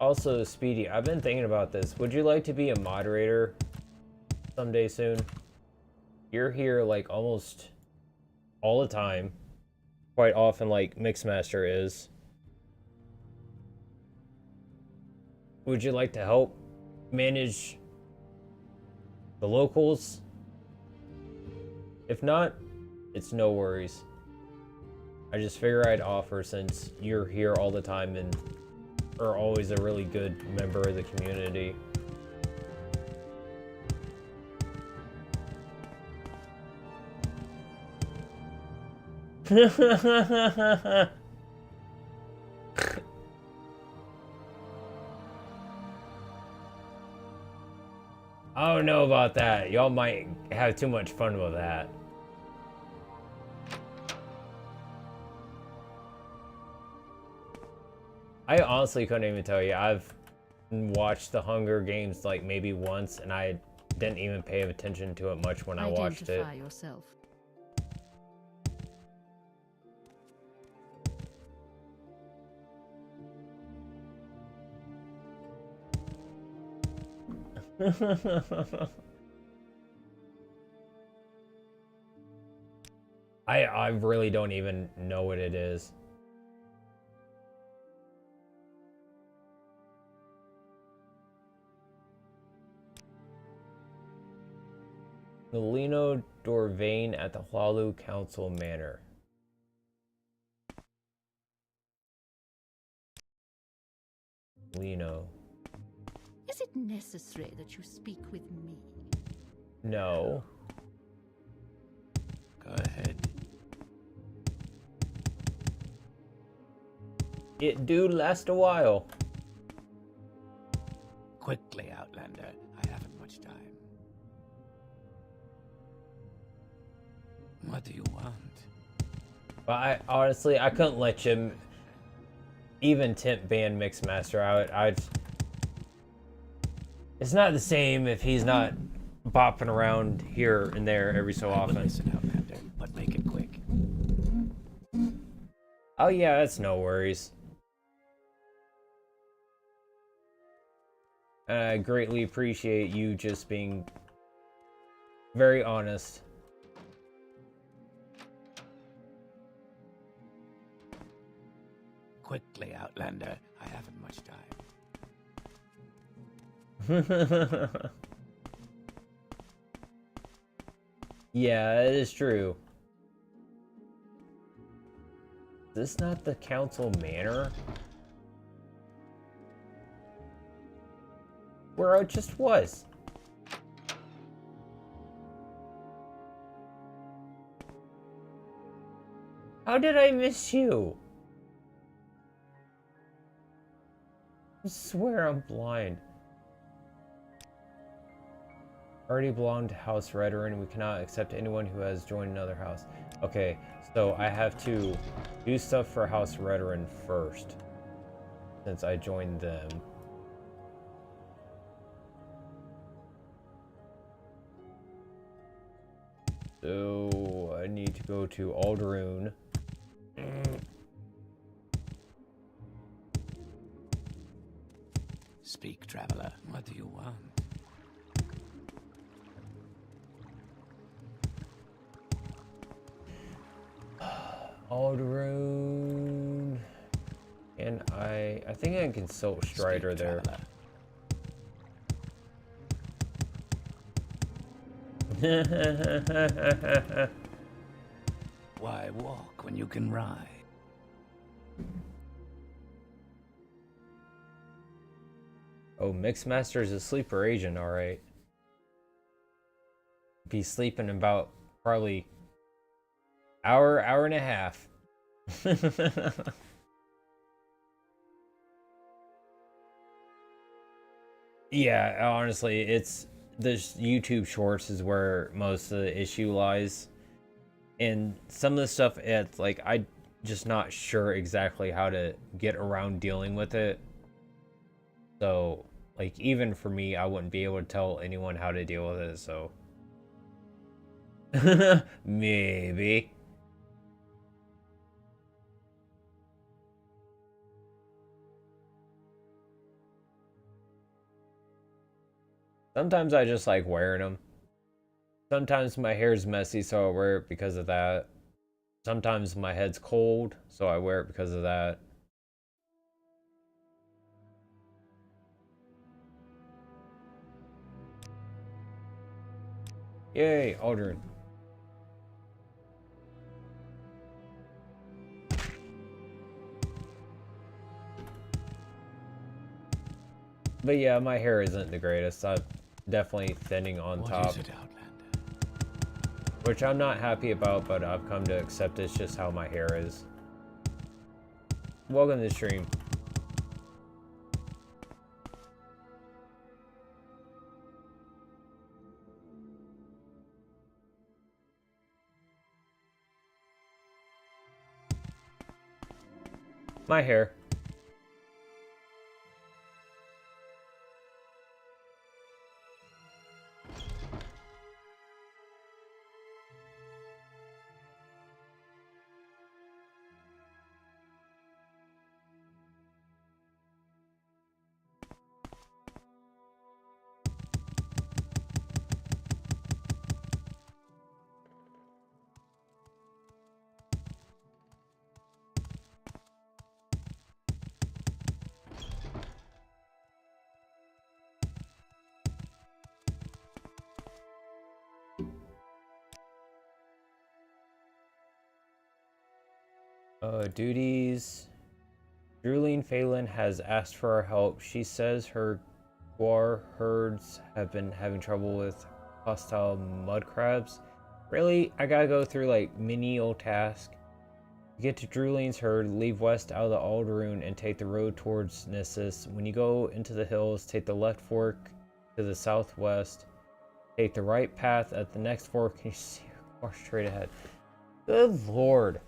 Also, Speedy, I've been thinking about this. Would you like to be a moderator someday soon? You're here like almost all the time. Quite often like Mixmaster is. Would you like to help manage the locals? If not, it's no worries. I just figure I'd offer since you're here all the time and are always a really good member of the community. I don't know about that. Y'all might have too much fun with that. I honestly couldn't even tell you. I've watched the Hunger Games like maybe once, and I didn't even pay attention to it much when I watched it. Identify yourself. I really don't even know what it is. Nolino Dorvain at the Hlaalu Council Manor. Lino. Is it necessary that you speak with me? No. Go ahead. It do last a while. Quickly, Outlander. I haven't much time. What do you want? But honestly, I couldn't let you even tempt ban Mixmaster out. It's not the same if he's not bopping around here and there every so often. Listen, Outlander, but make it quick. Oh yeah, that's no worries. And I greatly appreciate you just being very honest. Quickly, Outlander. I haven't much time. Yeah, it is true. Is this not the council manor? Where I just was. How did I miss you? I swear I'm blind. Already belong to House Redoran. We cannot accept anyone who has joined another house. Okay, so I have to do stuff for House Redoran first, since I joined them. So I need to go to Alderun. Speak, traveler. What do you want? Alderun. And I think I can consult Strider there. Why walk when you can ride? Oh, Mixmaster is a sleeper agent, alright. Be sleeping about probably hour and a half. Yeah, honestly, it's this YouTube Shorts is where most of the issue lies. And some of the stuff, it's like I just not sure exactly how to get around dealing with it. So, like, even for me, I wouldn't be able to tell anyone how to deal with it, so. Maybe. Sometimes I just like wearing them. Sometimes my hair's messy, so I wear it because of that. Sometimes my head's cold, so I wear it because of that. Yay, Aldrin. But yeah, my hair isn't the greatest. I'm definitely thinning on top. What is it, Outlander? Which I'm not happy about, but I've come to accept it's just how my hair is. Welcome to the stream. My hair. Duties. Druline Phelan has asked for our help. She says her guar herds have been having trouble with hostile mud crabs. Really? I gotta go through like menial task? You get to Druline's herd, leave west out of the Alderune, and take the road towards Nissus. When you go into the hills, take the left fork to the southwest. Take the right path at the next fork, and you see far straight ahead. Good lord.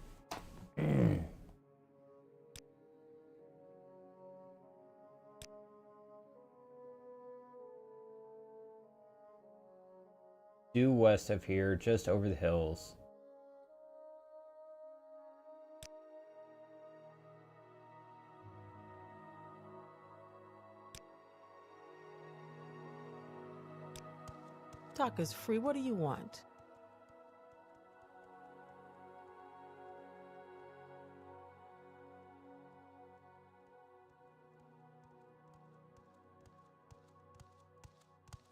Due west of here, just over the hills. Talk is free. What do you want?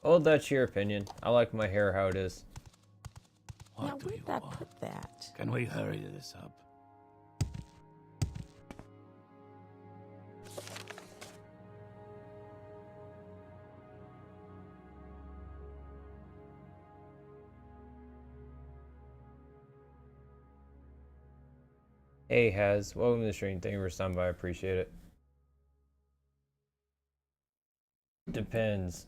Oh, that's your opinion. I like my hair how it is. What Now, do where'd you that want? put that? Can we hurry this up? Hey, Haz. Welcome to the stream. Thank you for stopping by. I appreciate it. Depends.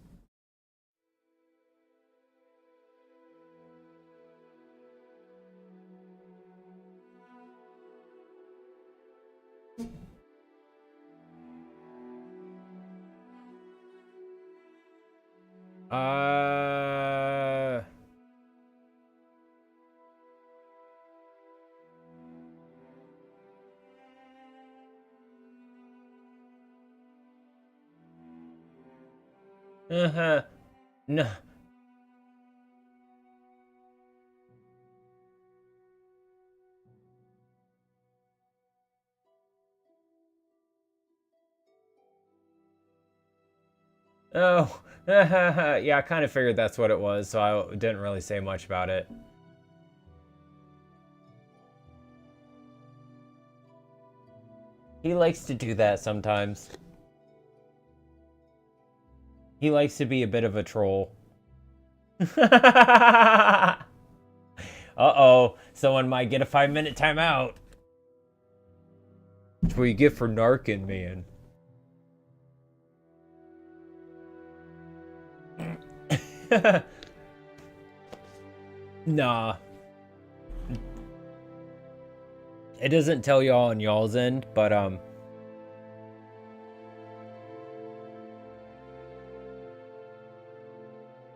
Uh... Uh-huh. No. Oh. Yeah, I kind of figured that's what it was, so I didn't really say much about it. He likes to do that sometimes. He likes to be a bit of a troll. Uh-oh. Someone might get a 5-minute timeout. That's what you get for narking, man. Nah. It doesn't tell y'all on y'all's end, but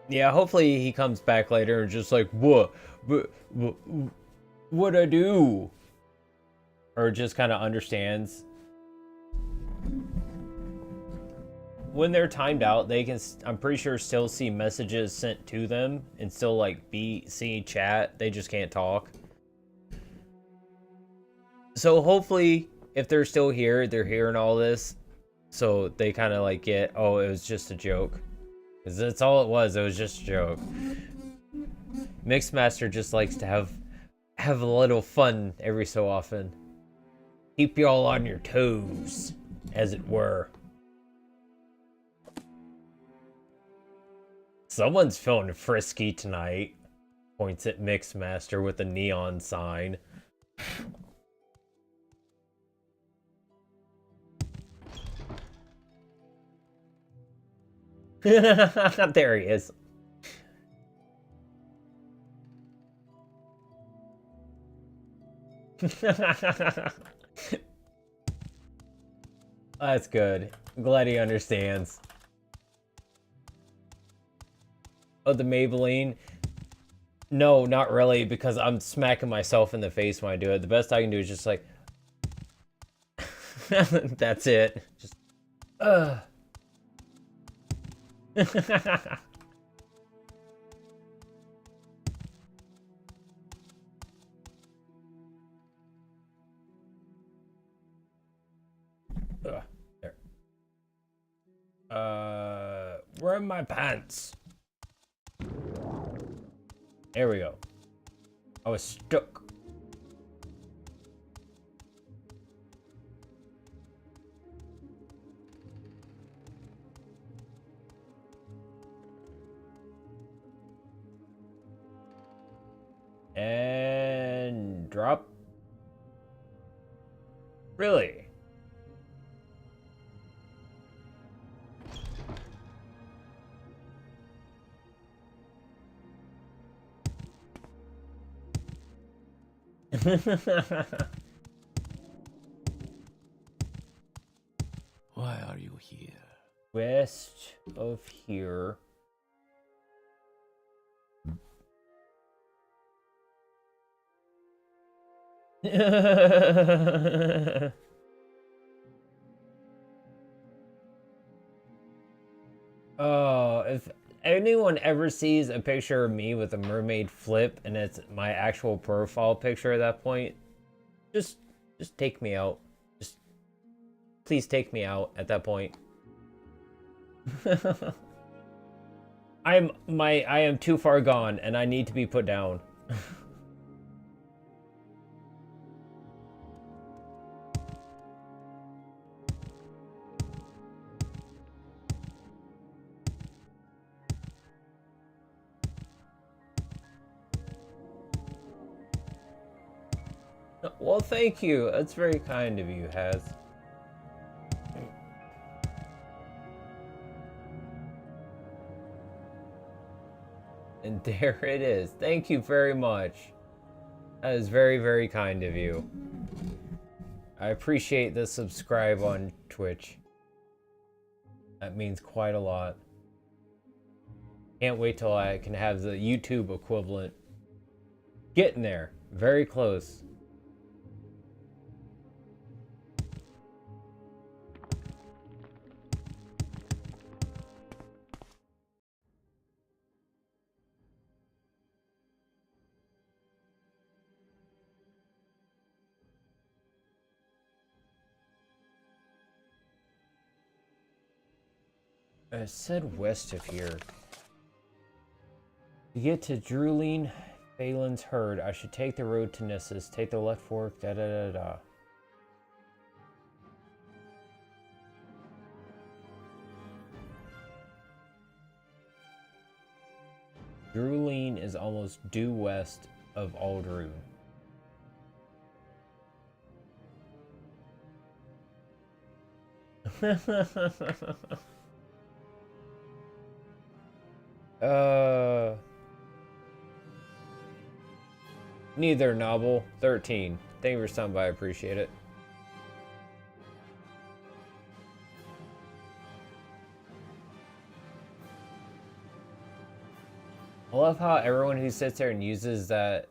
yeah, hopefully he comes back later and just like, what'd I do? Or just kind of understands. When they're timed out, they can, I'm pretty sure, still see messages sent to them and still like see chat. They just can't talk. So hopefully, if they're still here, they're hearing all this. So they kind of like get, oh, it was just a joke. Because that's all it was just a joke. Mixmaster just likes to have a little fun every so often. Keep y'all on your toes, as it were. Someone's feeling frisky tonight. Points at Mixmaster with a neon sign. There he is. That's good. I'm glad he understands. Oh, the Maybelline? No, not really, because I'm smacking myself in the face when I do it. The best I can do is just like... That's it. Just... there. Where are my pants? There we go. I was stuck. And drop. Really? Why are you here? West of here. Oh, if anyone ever sees a picture of me with a mermaid flip and it's my actual profile picture at that point, just take me out. Just please take me out at that point. I am too far gone and I need to be put down. Well, thank you. That's very kind of you, Haz. And there it is. Thank you very much. That is very, very kind of you. I appreciate the subscribe on Twitch. That means quite a lot. Can't wait till I can have the YouTube equivalent. Getting there. Very close. I said west of here. To get to Druline, Phelan's herd, I should take the road to Nissus, take the left fork, da da da da. Druline is almost due west of Aldrune. Neither, Novel. 13. Thank you for stopping by, I appreciate it. I love how everyone who sits there and uses that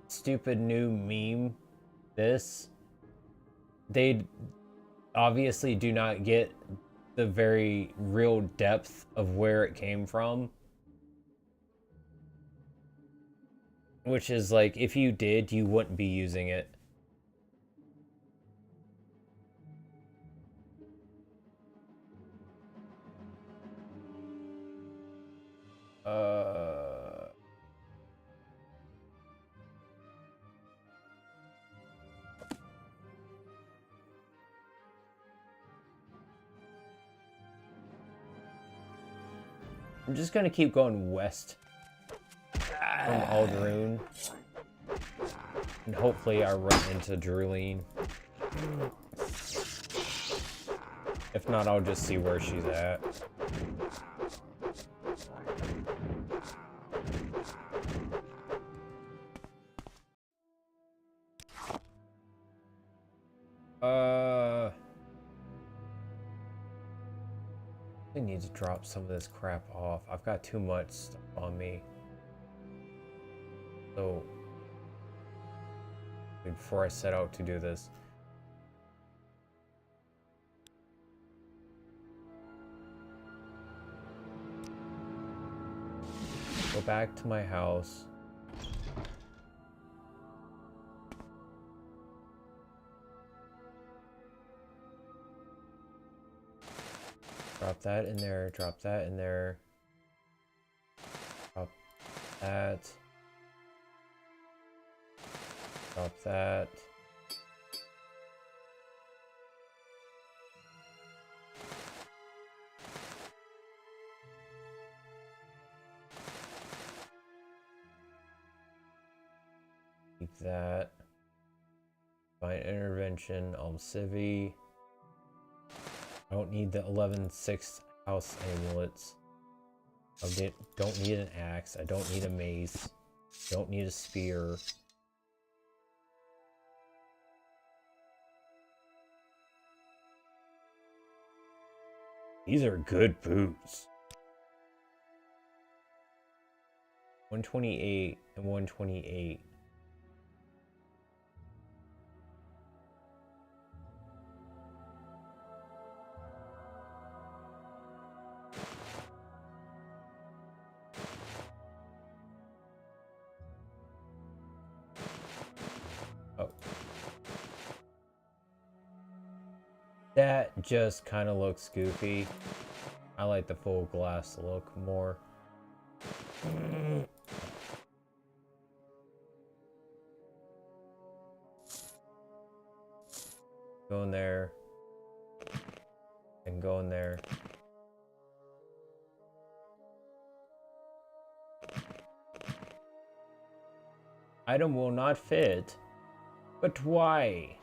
stupid new meme, they obviously do not get the very real depth of where it came from. Which is like, if you did, you wouldn't be using it. I'm just gonna keep going west from Aldrune. And hopefully I run into Druline. If not, I'll just see where she's at. I need to drop some of this crap off. I've got too much stuff on me. So, before I set out to do this. Go back to my house. Drop that in there, drop that in there. Drop that. Drop that. Keep that. Divine Intervention, Civi. I don't need the 11 6th house amulets. Don't need an axe. I don't need a mace. Don't need a spear. These are good boots. 128 and 128. Oh. That just kind of looks goofy. I like the full glass look more. Go in there. And go in there. Item will not fit. But why?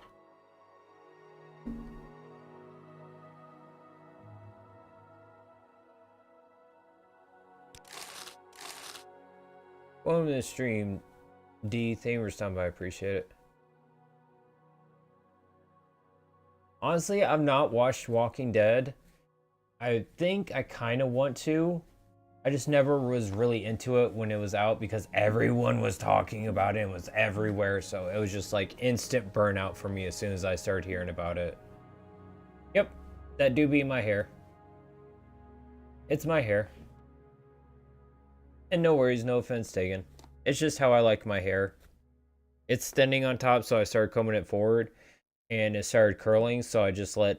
Welcome to the stream, D. Thank you for stopping by. I appreciate it. Honestly, I've not watched Walking Dead. I think I kind of want to. I just never was really into it when it was out because everyone was talking about it and was everywhere. So it was just like instant burnout for me as soon as I started hearing about it. Yep, that do be my hair. It's my hair. And no worries, no offense taken. It's just how I like my hair. It's thinning on top, so I started combing it forward. And it started curling, so I just let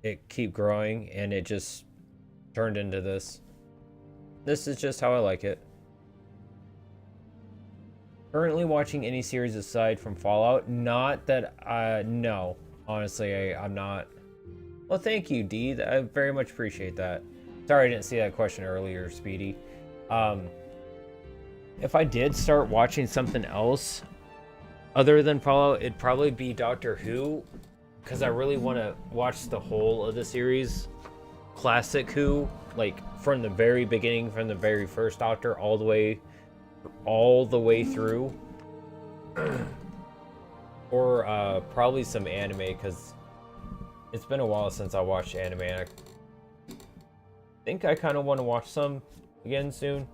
it keep growing. And it just turned into this. This is just how I like it. Currently watching any series aside from Fallout? Not that no. Honestly, I'm not. Well, thank you, D. I very much appreciate that. Sorry I didn't see that question earlier, Speedy. If I did start watching something else other than Fallout, it'd probably be Doctor Who, because I really want to watch the whole of the series. Classic Who, like from the very beginning, from the very first Doctor all the way through. Or probably some anime, because it's been a while since I watched anime. I think I kind of want to watch some again soon.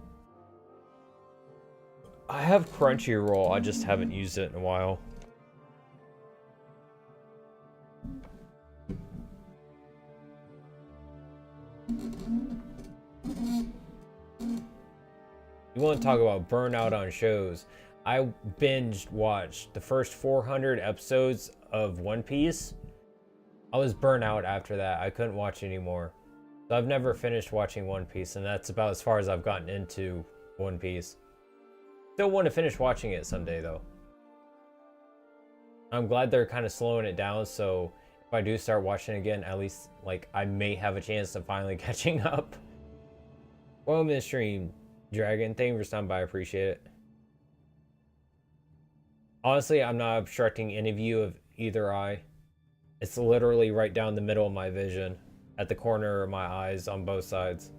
I have Crunchyroll, I just haven't used it in a while. You want to talk about burnout on shows? I binged watched the first 400 episodes of One Piece. I was burnt out after that. I couldn't watch anymore. So I've never finished watching One Piece, and that's about as far as I've gotten into One Piece. Still want to finish watching it someday, though. I'm glad they're kind of slowing it down, so if I do start watching again, at least, like, I may have a chance of finally catching up. Welcome to the stream, Dragon. Thank you for stopping by. I appreciate it. Honestly, I'm not obstructing any view of either eye. It's literally right down the middle of my vision, at the corner of my eyes on both sides.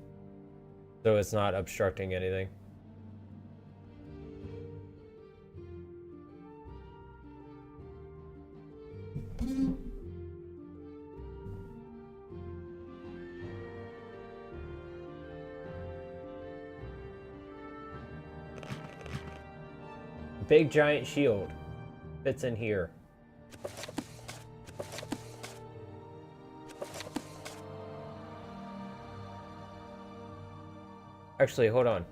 So it's not obstructing anything. Big giant shield fits in here. Actually, hold on.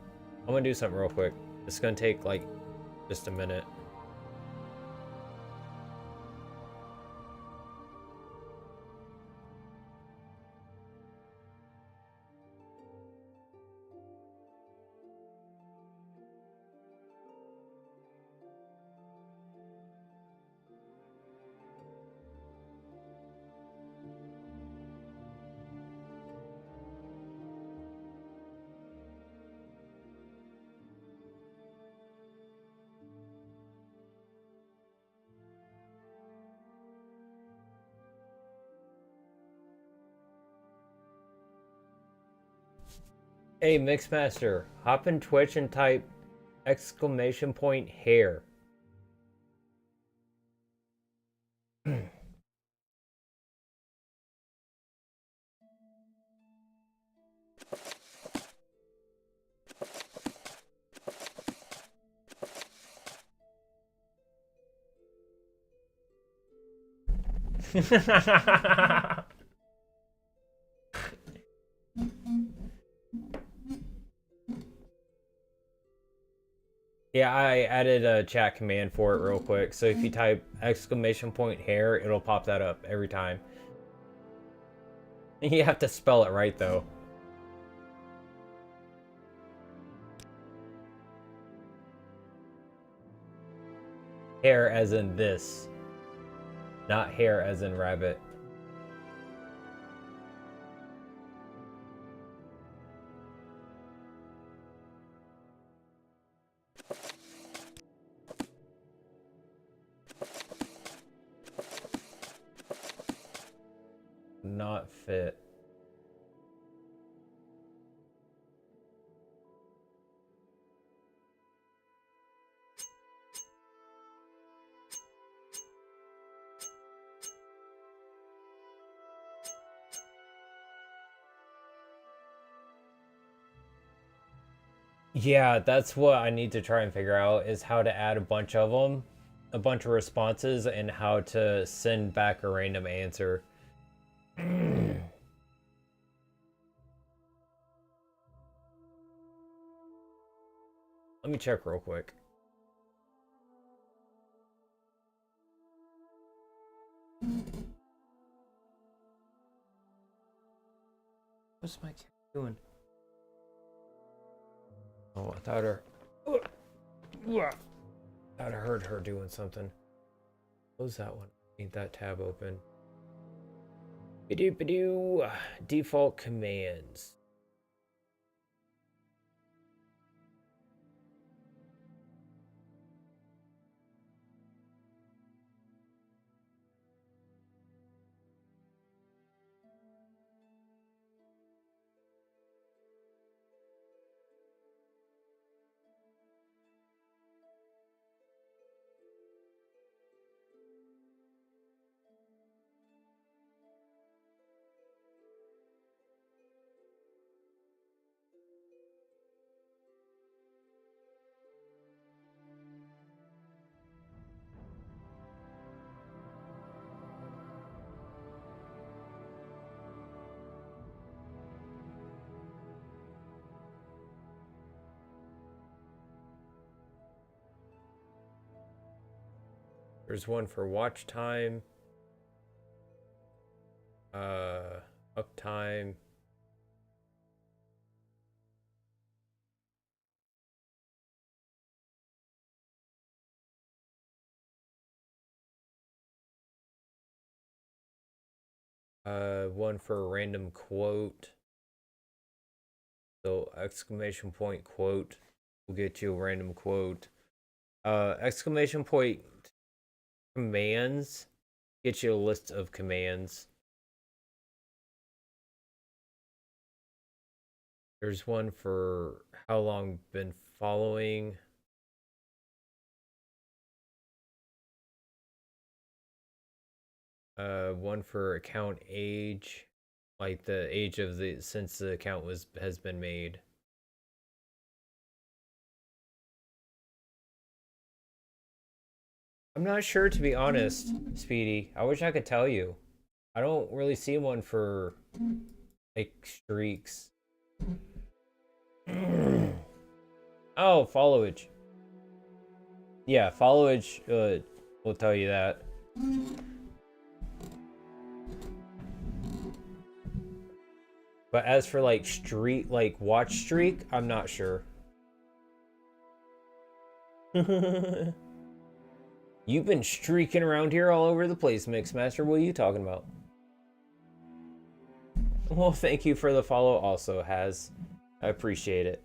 I'm gonna do something real quick. It's gonna take like just a minute. Hey, Mixmaster, hop in Twitch and type !hair. Yeah, I added a chat command for it real quick. So if you type !hair, it'll pop that up every time. You have to spell it right, though. Hair as in this. Not hair as in rabbit. Not fit. Yeah, that's what I need to try and figure out, is how to add a bunch of them, a bunch of responses, and how to send back a random answer. Let me check real quick. What's my cat doing? Oh, I thought I heard her doing something. Close that one. Need that tab open. Ba-doo. Default commands. There's one for watch time, uptime. One for a random quote. So exclamation point quote will get you a random quote. Exclamation point commands get you a list of commands. There's one for how long been following. One for account age, like the age of the since the account has been made. I'm not sure, to be honest, Speedy. I wish I could tell you. I don't really see one for like streaks. Oh, followage. Yeah, followage will tell you that. But as for like watch streak, I'm not sure. You've been streaking around here all over the place, Mixmaster. What are you talking about? Well, thank you for the follow also, Haz. I appreciate it.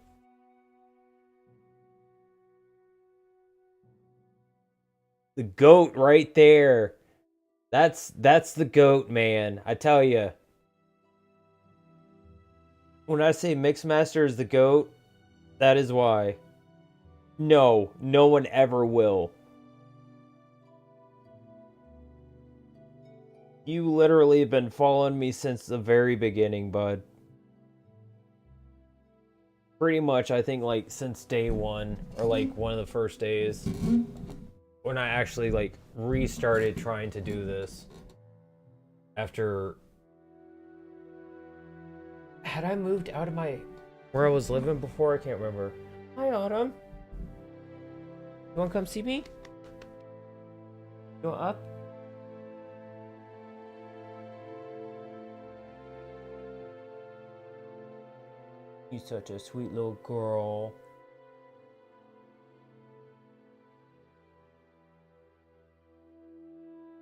The goat right there. That's the goat, man. I tell you. When I say Mixmaster is the GOAT, that is why. No, no one ever will. You literally have been following me since the very beginning, bud. Pretty much, I think, like, since day one, or, like, one of the first days. When I actually, like, restarted trying to do this. After... Had I moved out of where I was living before? I can't remember. Hi, Autumn. You wanna come see me? You want up? You're such a sweet little girl.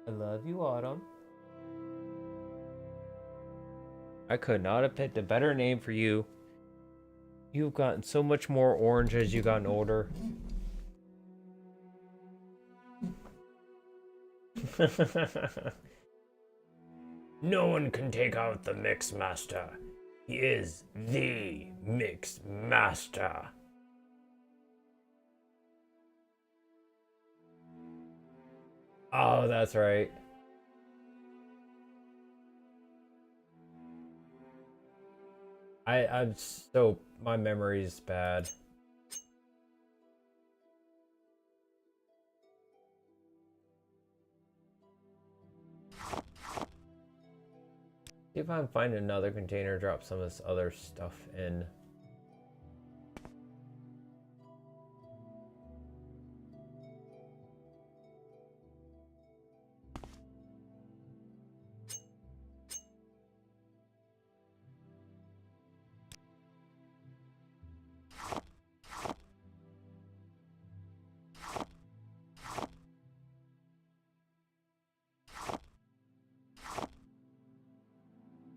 I love you, Autumn. I could not have picked a better name for you. You've gotten so much more orange as you've gotten older. No one can take out the Mix Master. He is the Mix Master. Oh, that's right. I'm so... my memory is bad. See if I can find another container, drop some of this other stuff in.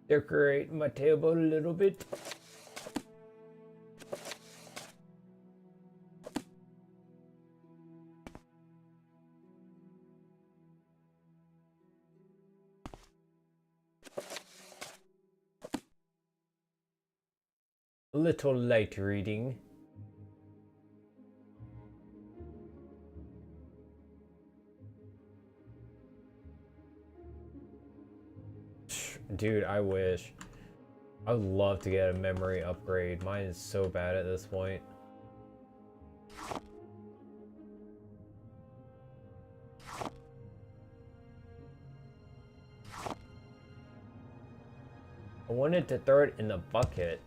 Decorate my table a little bit. A little light reading. Dude, I wish. I would love to get a memory upgrade. Mine is so bad at this point. I wanted to throw it in the bucket.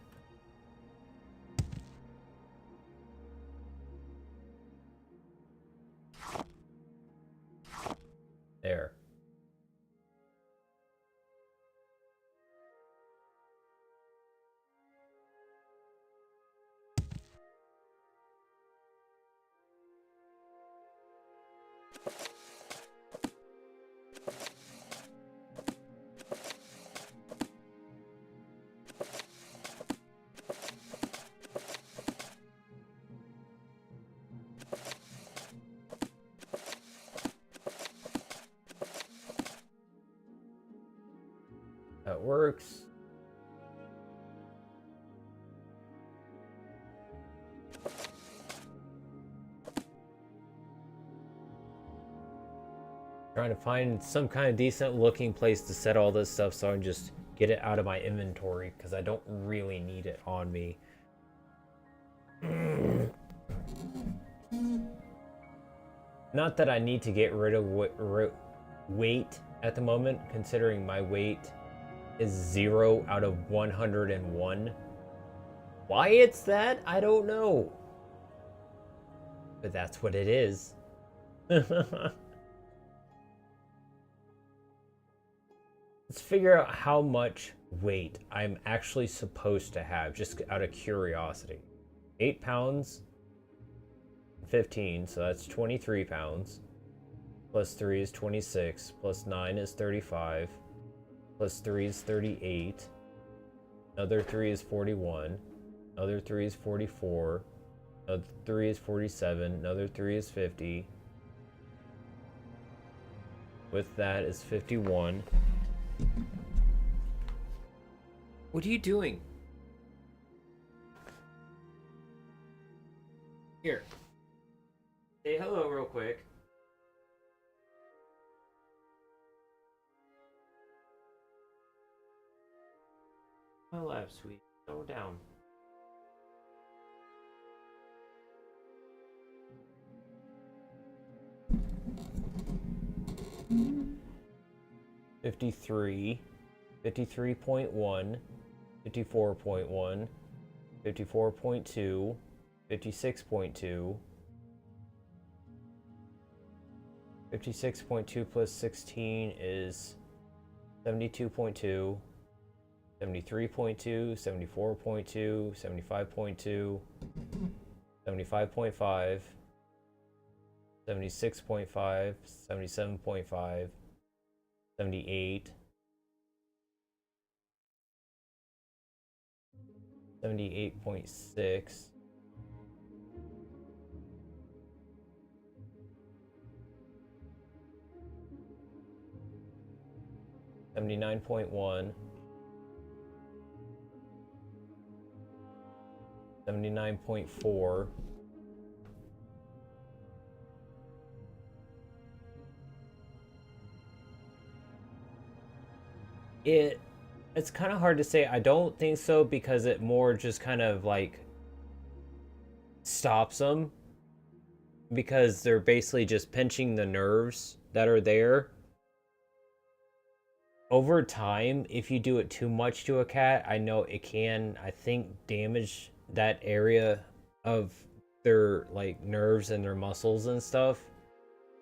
There. That works. Trying to find some kind of decent looking place to set all this stuff so I can just get it out of my inventory because I don't really need it on me. Not that I need to get rid of weight at the moment, considering my weight is 0 out of 101. Why it's that, I don't know. But that's what it is. Let's figure out how much weight I'm actually supposed to have, just out of curiosity. 8 pounds, 15, so that's 23 pounds. Plus 3 is 26, plus 9 is 35, plus 3 is 38, another 3 is 41, another 3 is 44, another 3 is 47, another 3 is 50. With that is 51. What are you doing? quick. My lab suite. Go down. $53, 53.1, 54.1, 54.2, 56.2, 56.2 plus 16 is 72.2, 73.2, 74.2, 75.2, 75.5, 76.5, 77.5, 78, 78.6, 79.1, 79.4, it's kind of hard to say. I don't think so, because it more just kind of like stops them, because they're basically just pinching the nerves that are there. Over time, if you do it too much to a cat, I know it can, I think, damage that area of their like nerves and their muscles and stuff.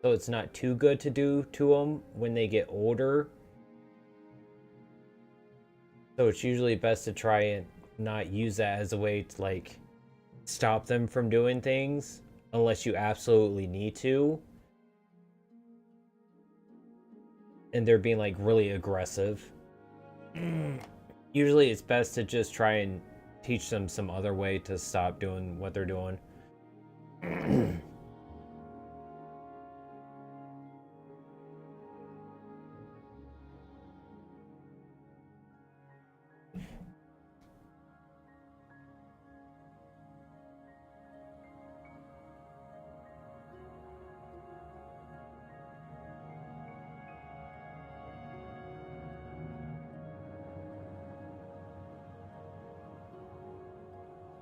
So it's not too good to do to them when they get older. So it's usually best to try and not use that as a way to like stop them from doing things unless you absolutely need to. And they're being like really aggressive. Usually it's best to just try and teach them some other way to stop doing what they're doing.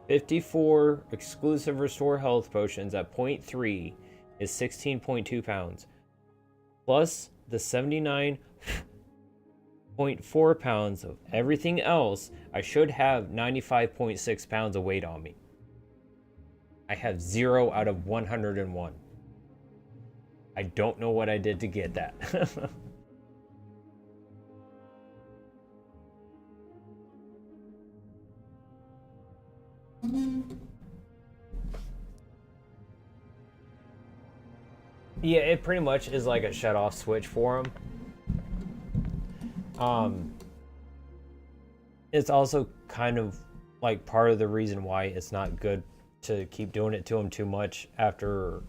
54 exclusive restore health potions at 0.3 is 16.2 pounds. Plus the 79.4 pounds of everything else, I should have 95.6 pounds of weight on me. I have 0 out of 101. I don't know what I did to get that. Yeah, it pretty much is like a shut-off switch for them. It's also kind of like part of the reason why it's not good to keep doing it to them too much after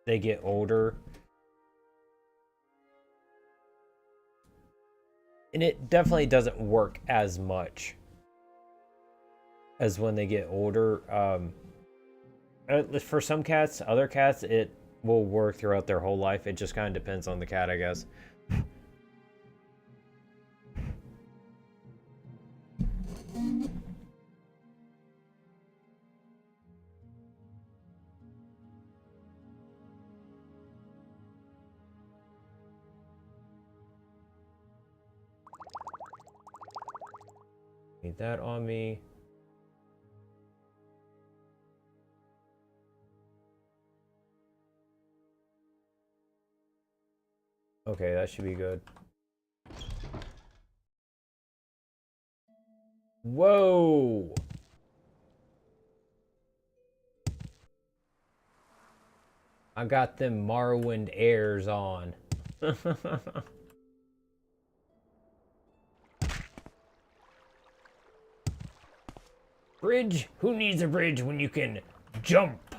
they get older. And it definitely doesn't work as much as when they get older. For some cats, other cats, it will work throughout their whole life. It just kind of depends on the cat, I guess. Need that on me. Okay, that should be good. Whoa! I got them Morrowind airs on. Bridge? Who needs a bridge when you can jump?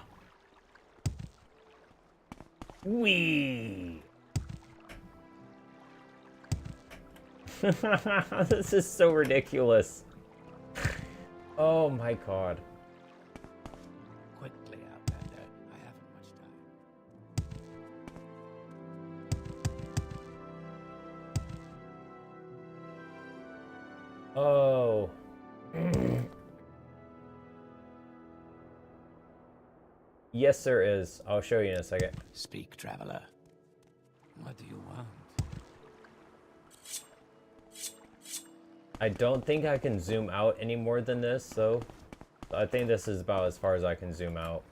Wee! This is so ridiculous. Oh my god. Quickly, Outlander. I haven't much time. Oh. Yes, there is. I'll show you in a second. Speak, traveler. What do you want? I don't think I can zoom out any more than this, so I think this is about as far as I can zoom out.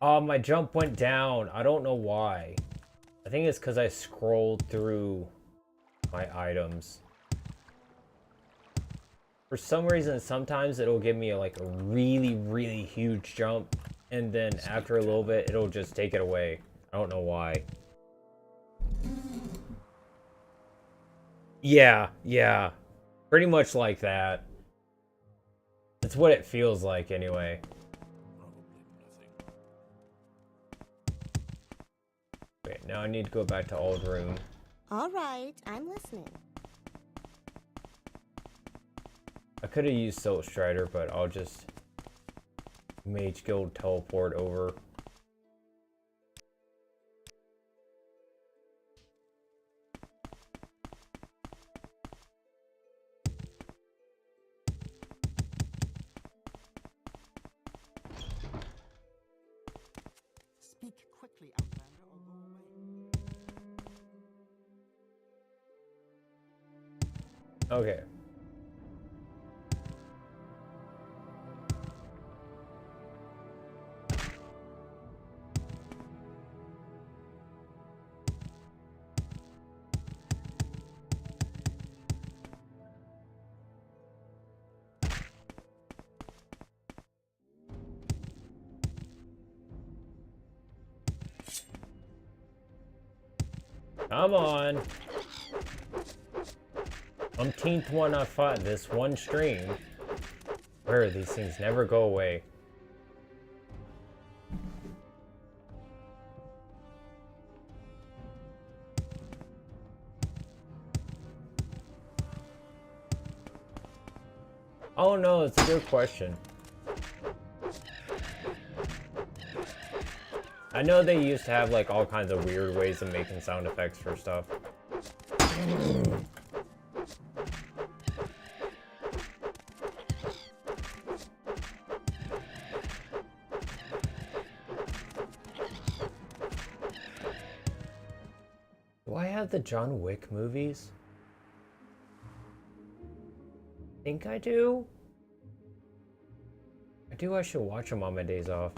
Oh, my jump went down. I don't know why. I think it's because I scrolled through my items. For some reason, sometimes it'll give me like a really, really huge jump. And then after a little bit, it'll just take it away. I don't know why. Yeah. Pretty much like that. That's what it feels like anyway. Wait, now I need to go back to old room. All right, I'm listening. I could have used Silt Strider, but I'll just Mage Guild teleport over. Speak quickly, Outlander, or go away. Okay. Come on. Umpteenth one I fought this one stream. Where these things never go away. Oh no, it's a good question. I know they used to have like all kinds of weird ways of making sound effects for stuff. Do I have the John Wick movies? I think I do. I do. I should watch them on my days off.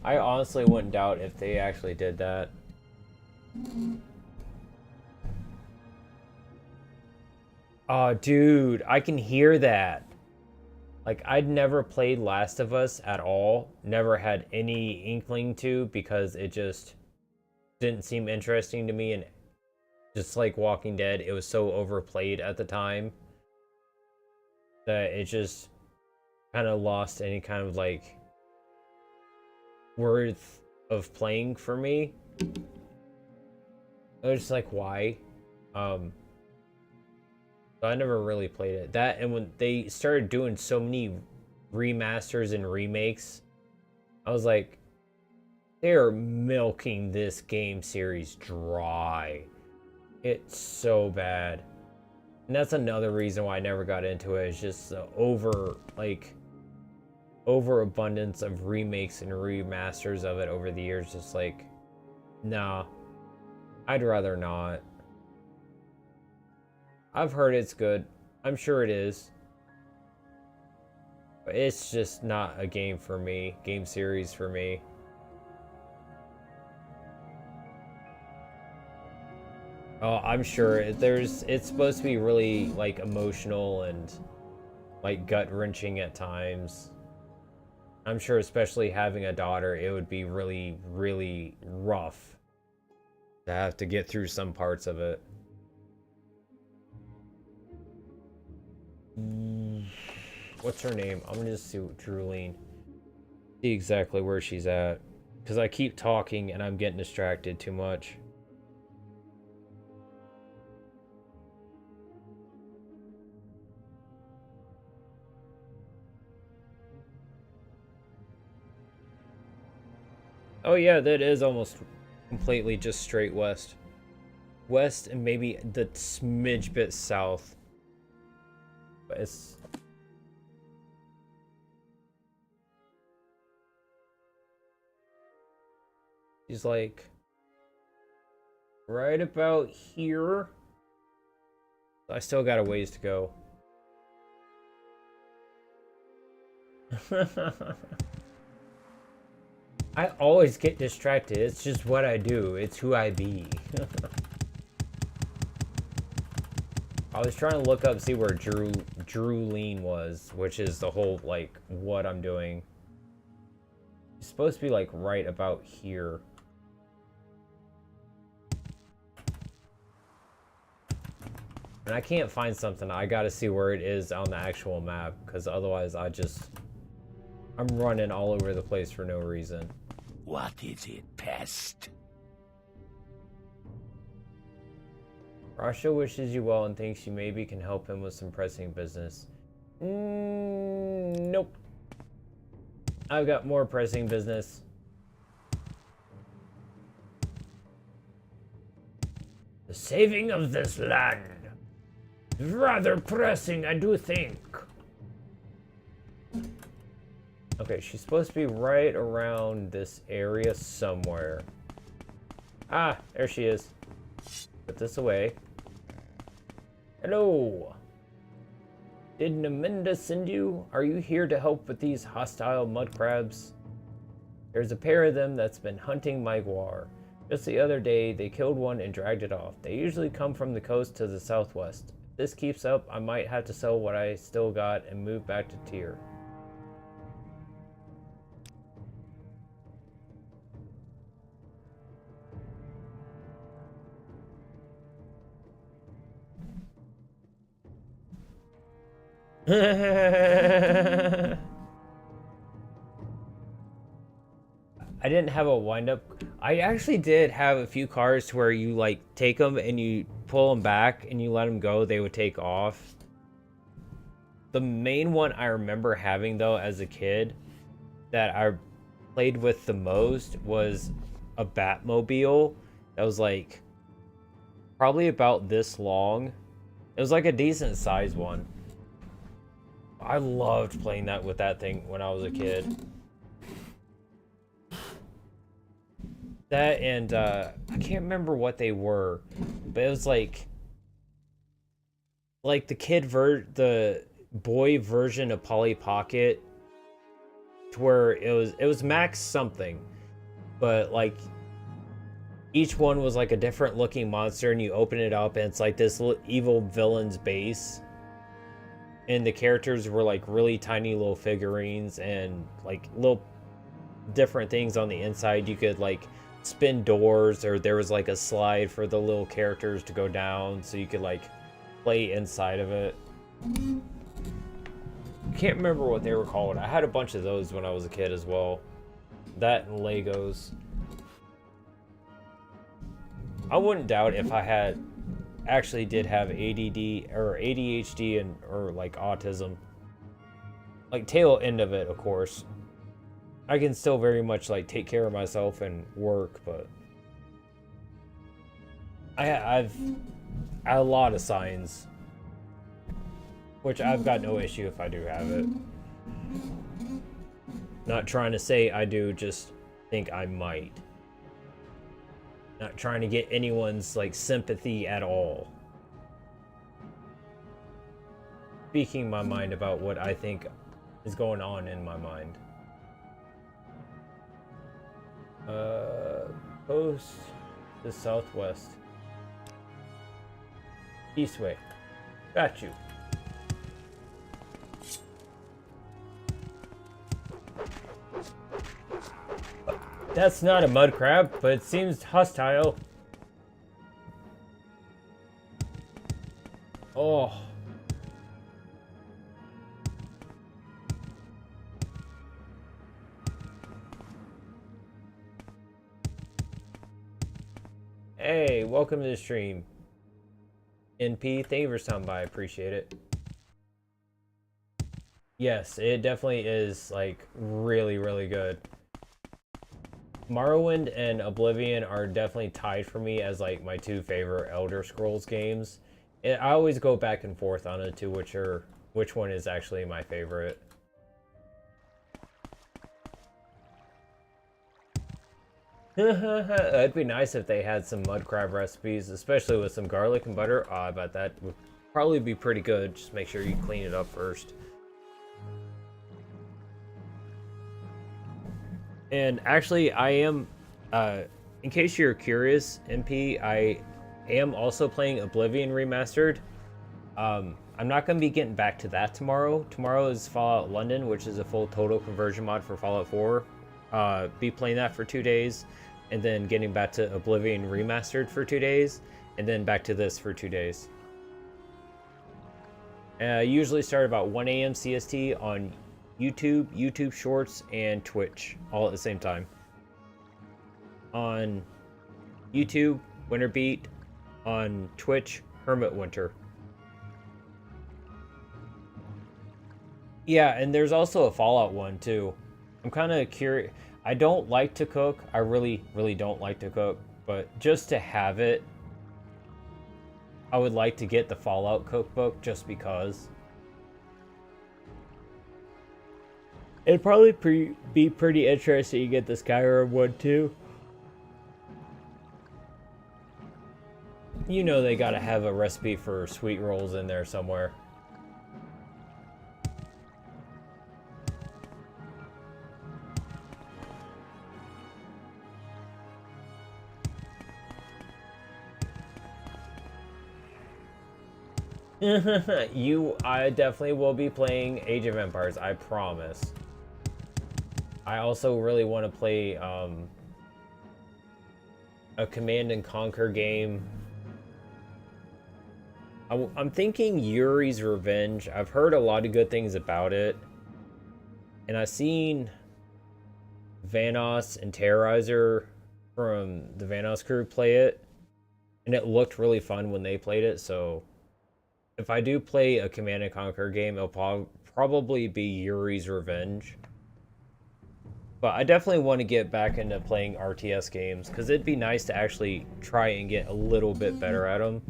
I honestly wouldn't doubt if they actually did that. Oh, dude, I can hear that. Like, I'd never played Last of Us at all. Never had any inkling to, because it just didn't seem interesting to me. And just like Walking Dead, it was so overplayed at the time that it just kind of lost any kind of like worth of playing for me. I was just like, why? So I never really played it. That, and when they started doing so many remasters and remakes, I was like, they're milking this game series dry. It's so bad. And that's another reason why I never got into it. It's just the overabundance of remakes and remasters of it over the years. Just like, nah, I'd rather not. I've heard it's good. I'm sure it is. But it's just not a game for me. Game series for me. Oh, I'm sure it's supposed to be really like emotional and like gut-wrenching at times. I'm sure, especially having a daughter, it would be really, really rough I have to get through some parts of it. What's her name? I'm gonna just see Drewline. See exactly where she's at. Because I keep talking and I'm getting distracted too much. Oh yeah, that is almost completely just straight west. West and maybe the smidge bit south. But it's... She's like... right about here. I still got a ways to go. I always get distracted. It's just what I do. It's who I be. I was trying to look up, see where Drewline was, which is the whole, like, what I'm doing. It's supposed to be, like, right about here. And I can't find something. I gotta see where it is on the actual map, because otherwise I'm running all over the place for no reason. What is it, pest? Rasha wishes you well and thinks you maybe can help him with some pressing business. Nope. I've got more pressing business. The saving of this land is rather pressing, I do think. Okay, she's supposed to be right around this area somewhere. Ah, there she is. Put this away. Hello. Did Naminda send you? Are you here to help with these hostile mud crabs? There's a pair of them that's been hunting Maguire. Just the other day, they killed one and dragged it off. They usually come from the coast to the southwest. If this keeps up, I might have to sell what I still got and move back to Tyr. I didn't have a wind-up. I actually did have a few cars to where you like take them and you pull them back and you let them go, they would take off. The main one I remember having though as a kid that I played with the most was a Batmobile that was like probably about this long. It was like a decent sized one. I loved playing that with that thing when I was a kid. That and I can't remember what they were, but it was like the boy version of Polly Pocket, to where it was Max something, but like each one was like a different looking monster, and you open it up and it's like this evil villain's base. And the characters were like really tiny little figurines and like little different things on the inside. You could like spin doors, or there was like a slide for the little characters to go down so you could like play inside of it. Can't remember what they were called. I had a bunch of those when I was a kid as well. That and Legos. I wouldn't doubt if I actually did have ADD or ADHD or like autism. Like tail end of it, of course. I can still very much like take care of myself and work, but I've a lot of signs, which I've got no issue if I do have it. Not trying to say I do, just think I might. Not trying to get anyone's like sympathy at all. Speaking my mind about what I think is going on in my mind. Coast to southwest. Eastway. Got you. That's not a mud crab, but it seems hostile. Oh. Hey, welcome to the stream. NP, thank you for stopping by. I appreciate it. Yes, it definitely is, like, really, really good. Morrowind and Oblivion are definitely tied for me as, like, my two favorite Elder Scrolls games. I always go back and forth on it, too, which one is actually my favorite. It'd be nice if they had some mud crab recipes, especially with some garlic and butter. Oh, I bet that would probably be pretty good. Just make sure you clean it up first. And actually, I am, in case you're curious, MP, I am also playing Oblivion Remastered. I'm not going to be getting back to that tomorrow. Tomorrow is Fallout London, which is a full total conversion mod for Fallout 4. Be playing that for 2 days, and then getting back to Oblivion Remastered for 2 days, and then back to this for 2 days. I usually start about 1 a.m. CST on YouTube, YouTube Shorts, and Twitch, all at the same time. On YouTube, Winterbeat. On Twitch, Hermit Winter. Yeah, and there's also a Fallout one, too. I'm kind of curious. I don't like to cook. I really, really don't like to cook. But just to have it, I would like to get the Fallout cookbook just because. It'd probably be pretty interesting to get the Skyrim one, too. You know they gotta have a recipe for sweet rolls in there somewhere. I definitely will be playing Age of Empires, I promise. I also really want to play a Command and Conquer game. I'm thinking Yuri's Revenge. I've heard a lot of good things about it. And I've seen Vanoss and Terrorizer from the Vanoss crew play it. And it looked really fun when they played it, so if I do play a Command and Conquer game, it'll probably be Yuri's Revenge. But I definitely want to get back into playing RTS games, because it'd be nice to actually try and get a little bit better at them.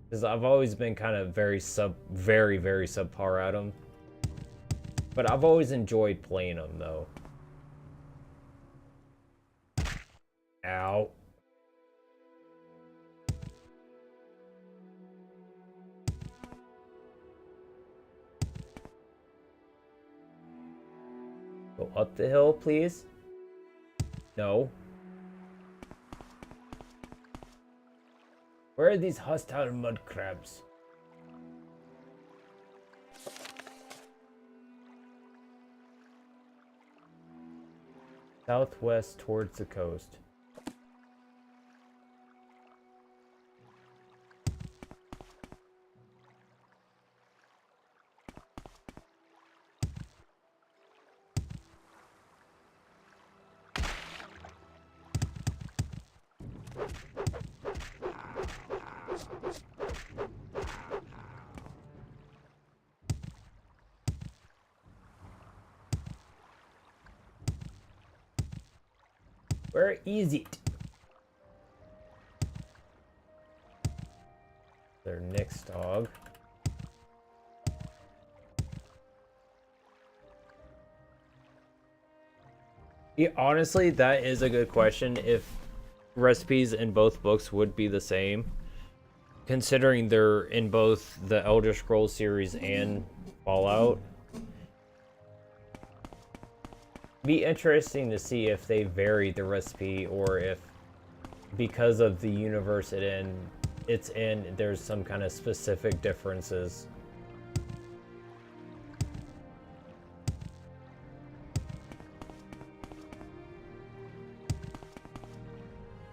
Because I've always been kind of very subpar at them. But I've always enjoyed playing them, though. Ow. Go up the hill, please. No. Where are these hostile mud crabs? Southwest towards the coast. Where is it? Their next dog. Yeah, honestly, that is a good question. If recipes in both books would be the same, considering they're in both the Elder Scrolls series and Fallout. Be interesting to see if they vary the recipe, or if because of the universe it's in there's some kind of specific differences.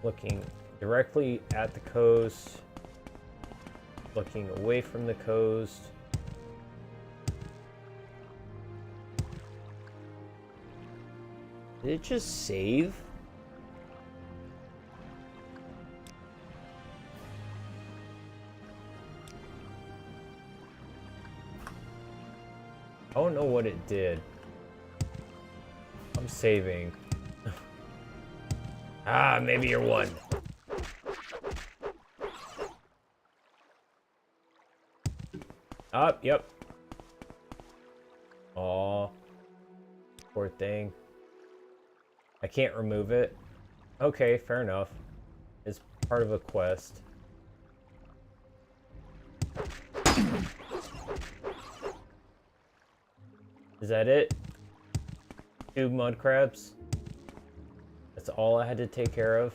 Looking directly at the coast. looking away from the coast. Did it just save? I don't know what it did. I'm saving. Ah, maybe you're one. Up, yep. Aw. Poor thing. I can't remove it. Okay, fair enough. It's part of a quest. Is that it? 2 mud crabs? That's all I had to take care of?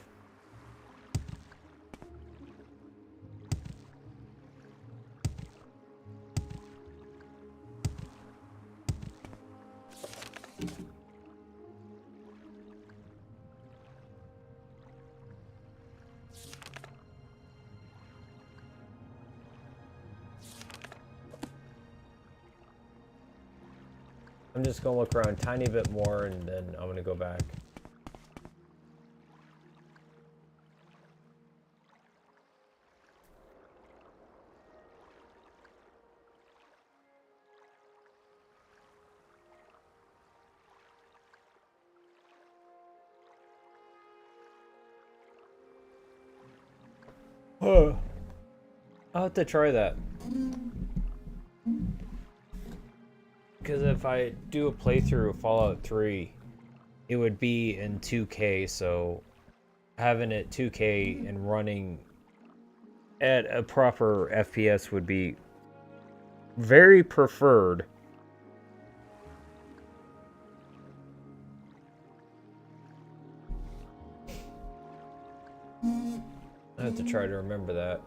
I'm just gonna look around a tiny bit more and then I'm gonna go back. I'll have to try that. Because if I do a playthrough of Fallout 3, it would be in 2K, so having it 2K and running at a proper FPS would be very preferred. I have to try to remember that.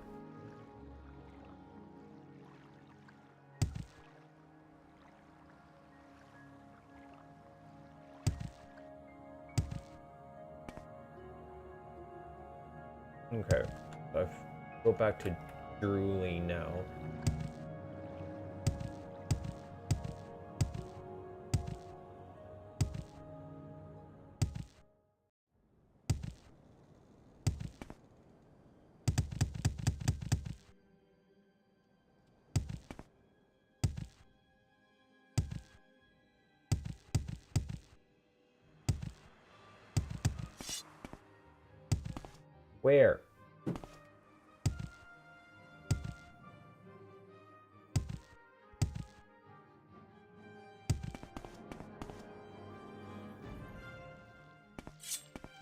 Okay, so I go back to drooling now. Where?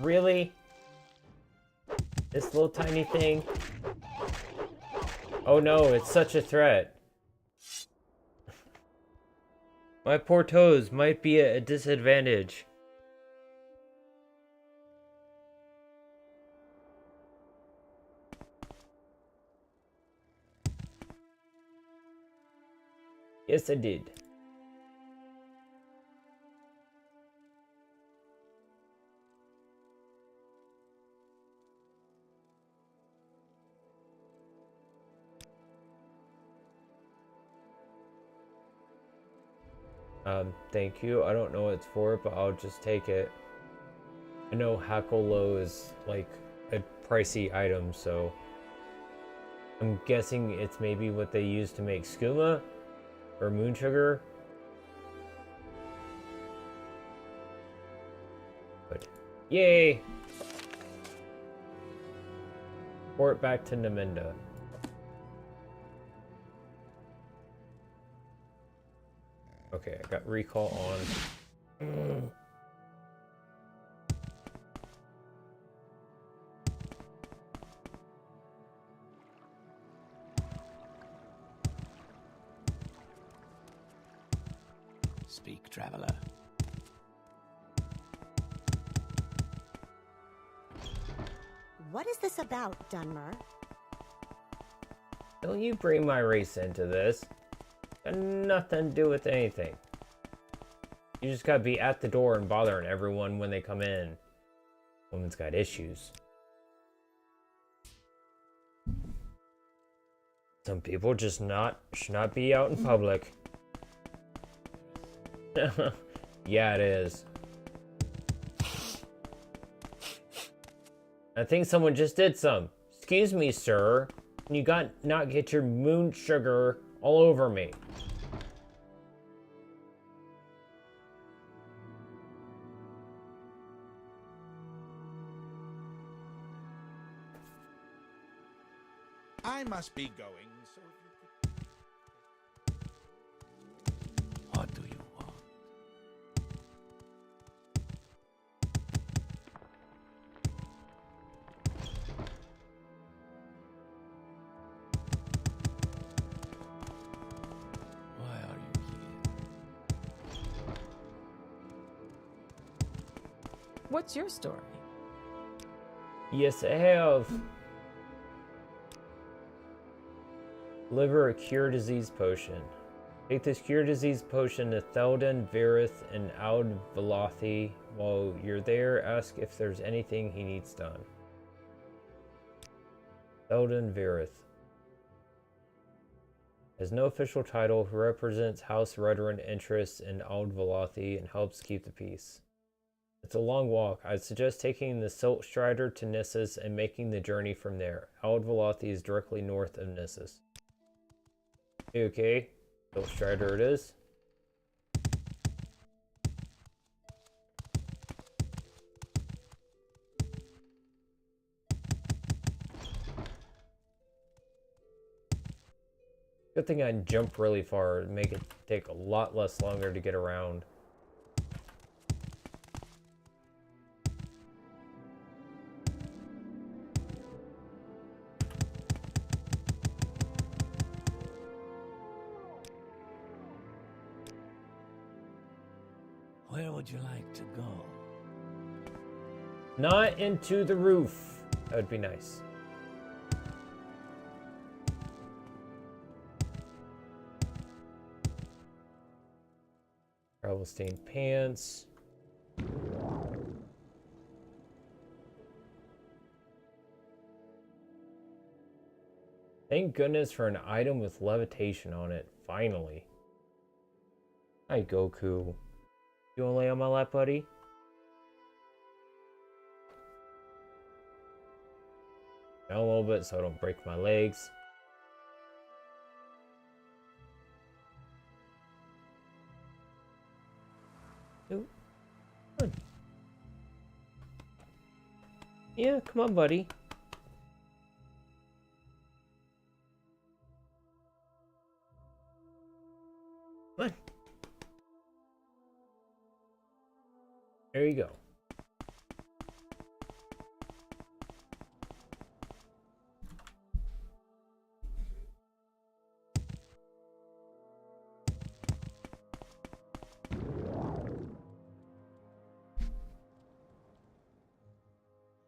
Really? This little tiny thing? Oh no, it's such a threat. My poor toes might be at a disadvantage. Yes, I did. Thank you. I don't know what it's for, but I'll just take it. I know Hackle is like a pricey item, so I'm guessing it's maybe what they use to make skooma or moon sugar. But yay! Port back to Naminda. Okay, I got recall on. Speak, traveler. What is this about, Dunmer? Don't you bring my race into this. Got nothing to do with anything. You just gotta be at the door and bothering everyone when they come in. Woman's got issues. Some people just should not be out in public. Yeah, it is. I think someone just did some. Excuse me, sir. You not get your moon sugar all over me. I must be going, so if you could... What do you want? Why are you here? What's your story? Yes, I have. Deliver a cure disease potion. Take this cure disease potion to Thelden, Varith, and Aud Velothi. While you're there, ask if there's anything he needs done. Thelden, Varith. Has no official title, who represents House Redoran interests in Aud Velothi and helps keep the peace. It's a long walk. I'd suggest taking the Silt Strider to Nissus and making the journey from there. Aud Velothi is directly north of Nissus. Okay, Silt Strider it is. Good thing I jump really far to make it take a lot less longer to get around. Where would you like to go? Not into the roof. That would be nice. Travel stained pants. Thank goodness for an item with levitation on it, finally. Hi, Goku. You wanna lay on my lap, buddy? Down a little bit so I don't break my legs. Ooh. Come on. Yeah, come on, buddy. Come on. There you go.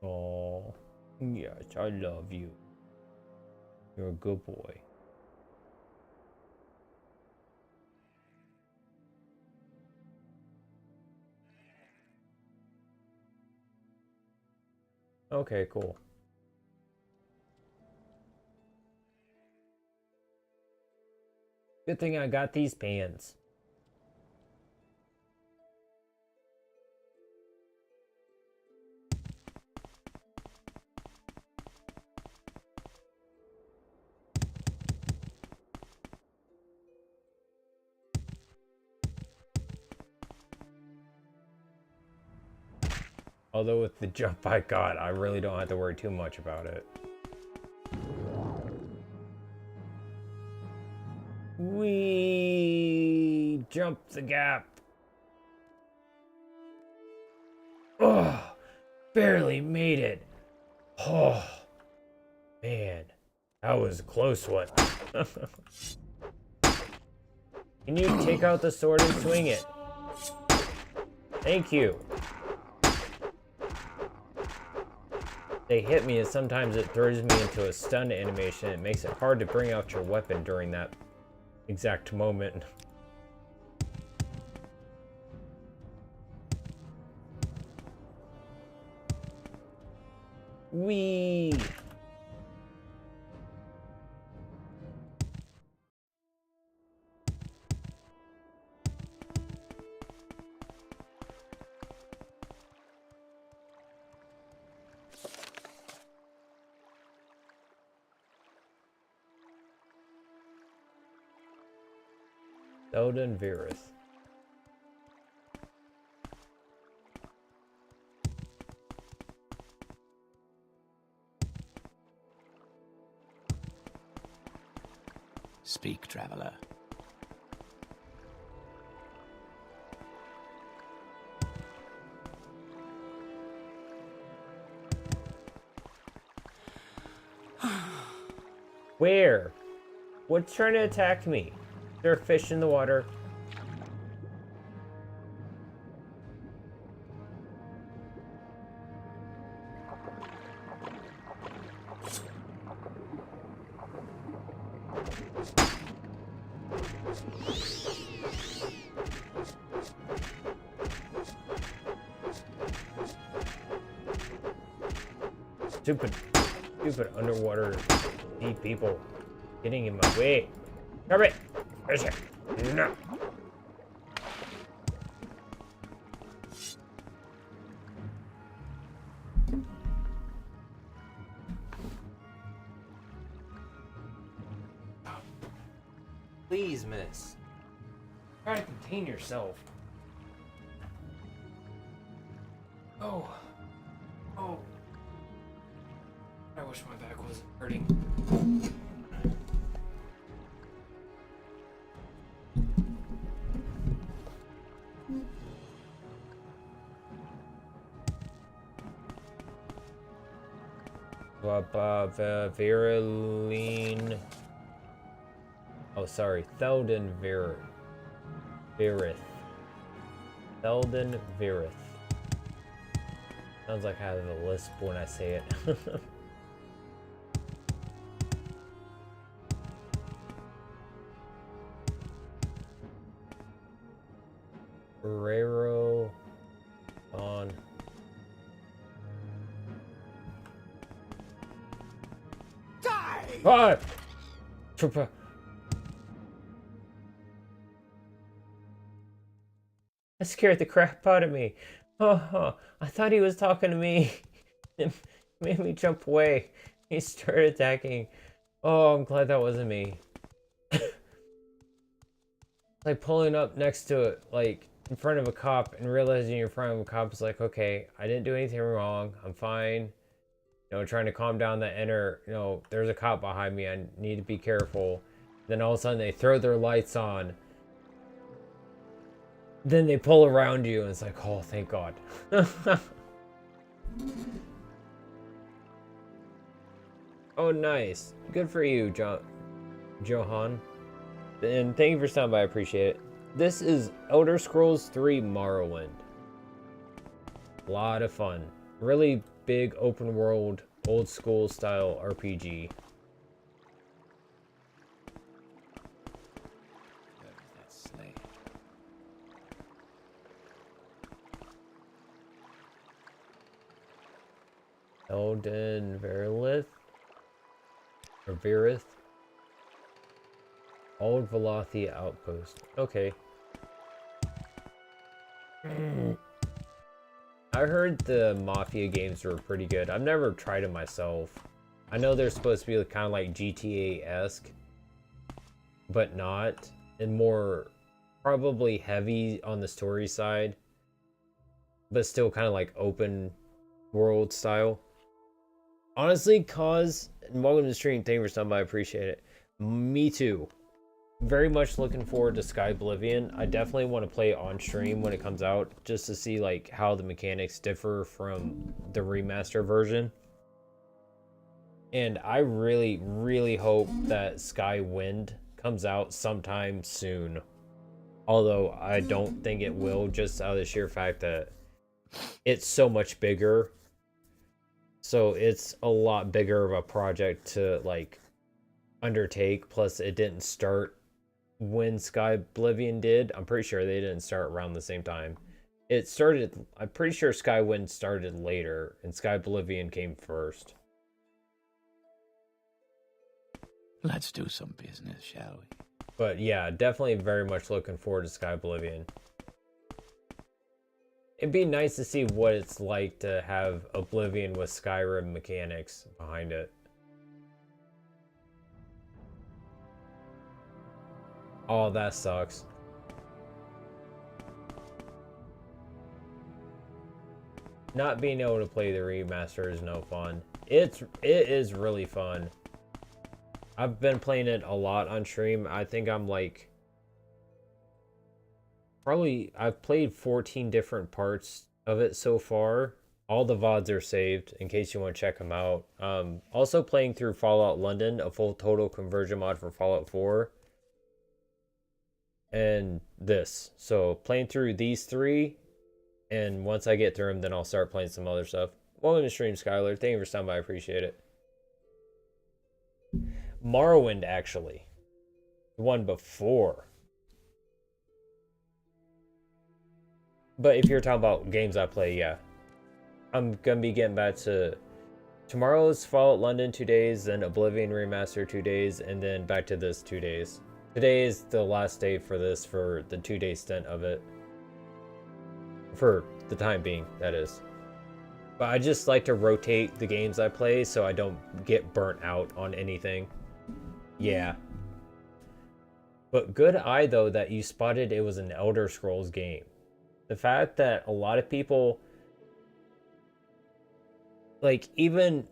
Oh, yes, I love you. You're a good boy. Okay, cool. Good thing I got these pans. Although with the jump I got, I really don't have to worry too much about it. We jump the gap. Oh, barely made it. Oh, man, that was a close one. Can you take out the sword and swing it? Thank you. They hit me and sometimes it throws me into a stun animation. It makes it hard to bring out your weapon during that exact moment. Whee! Eldon Virus. Speak, traveler. Where? What's trying to attack me? There are fish in the water. Stupid underwater sea people getting in my way. Stop it! No. Please, miss. Try to contain yourself. Oh. I wish my back wasn't hurting. Viriline. Oh, sorry. Theldon Virith. Theldon Virith. Sounds like I have a lisp when I say it. Guerrero on. Die! Ah! That scared the crap out of me. Oh, I thought he was talking to me. It made me jump away. He started attacking. Oh, I'm glad that wasn't me. Like pulling up next to it, like in front of a cop, and realizing you're in front of a cop is like, okay, I didn't do anything wrong. I'm fine. You know, trying to calm down the inner, you know, there's a cop behind me. I need to be careful. Then all of a sudden they throw their lights on. Then they pull around you, and it's like, oh, thank God. Oh, nice. Good for you, Johan. And thank you for stopping by. I appreciate it. This is Elder Scrolls 3 Morrowind. A lot of fun. Really big open world, old school style RPG. That slave. Eldon Virith? Or Virith? Old Velothi Outpost. Okay. I heard the Mafia games were pretty good. I've never tried them myself. I know they're supposed to be kind of like GTA-esque, but not. And more probably heavy on the story side, but still kind of like open world style. Honestly, and welcome to the stream. Thank you for stopping by. I appreciate it. Me too. Very much looking forward to Sky Oblivion. I definitely want to play it on stream when it comes out, just to see like how the mechanics differ from the remaster version. And I really, really hope that Sky Wind comes out sometime soon. Although I don't think it will, just out of the sheer fact that it's so much bigger. So it's a lot bigger of a project to like undertake. Plus it didn't start when Sky Oblivion did. I'm pretty sure they didn't start around the same time. It started, I'm pretty sure Skywind started later and Sky Oblivion came first. Let's do some business, shall we? But yeah, definitely very much looking forward to Sky Oblivion. It'd be nice to see what it's like to have Oblivion with Skyrim mechanics behind it. Oh, that sucks. not being able to play the remaster is no fun. It is really fun. I've been playing it a lot on stream. I think I'm like I've played 14 different parts of it so far. All the VODs are saved in case you want to check them out. Also playing through Fallout London, a full total conversion mod for Fallout 4. And this. So playing through these three, and once I get through them, then I'll start playing some other stuff. Welcome to stream, Skylar. Thank you for stopping by. I appreciate it. Morrowind, actually. The one before. But if you're talking about games I play, yeah. I'm going to be getting back to... Tomorrow's Fallout London 2 days, then Oblivion Remaster 2 days, and then back to this 2 days. Today is the last day for this, for the 2-day stint of it. For the time being, that is. But I just like to rotate the games I play so I don't get burnt out on anything. Yeah. But good eye, though, that you spotted it was an Elder Scrolls game. The fact that a lot of people, like, even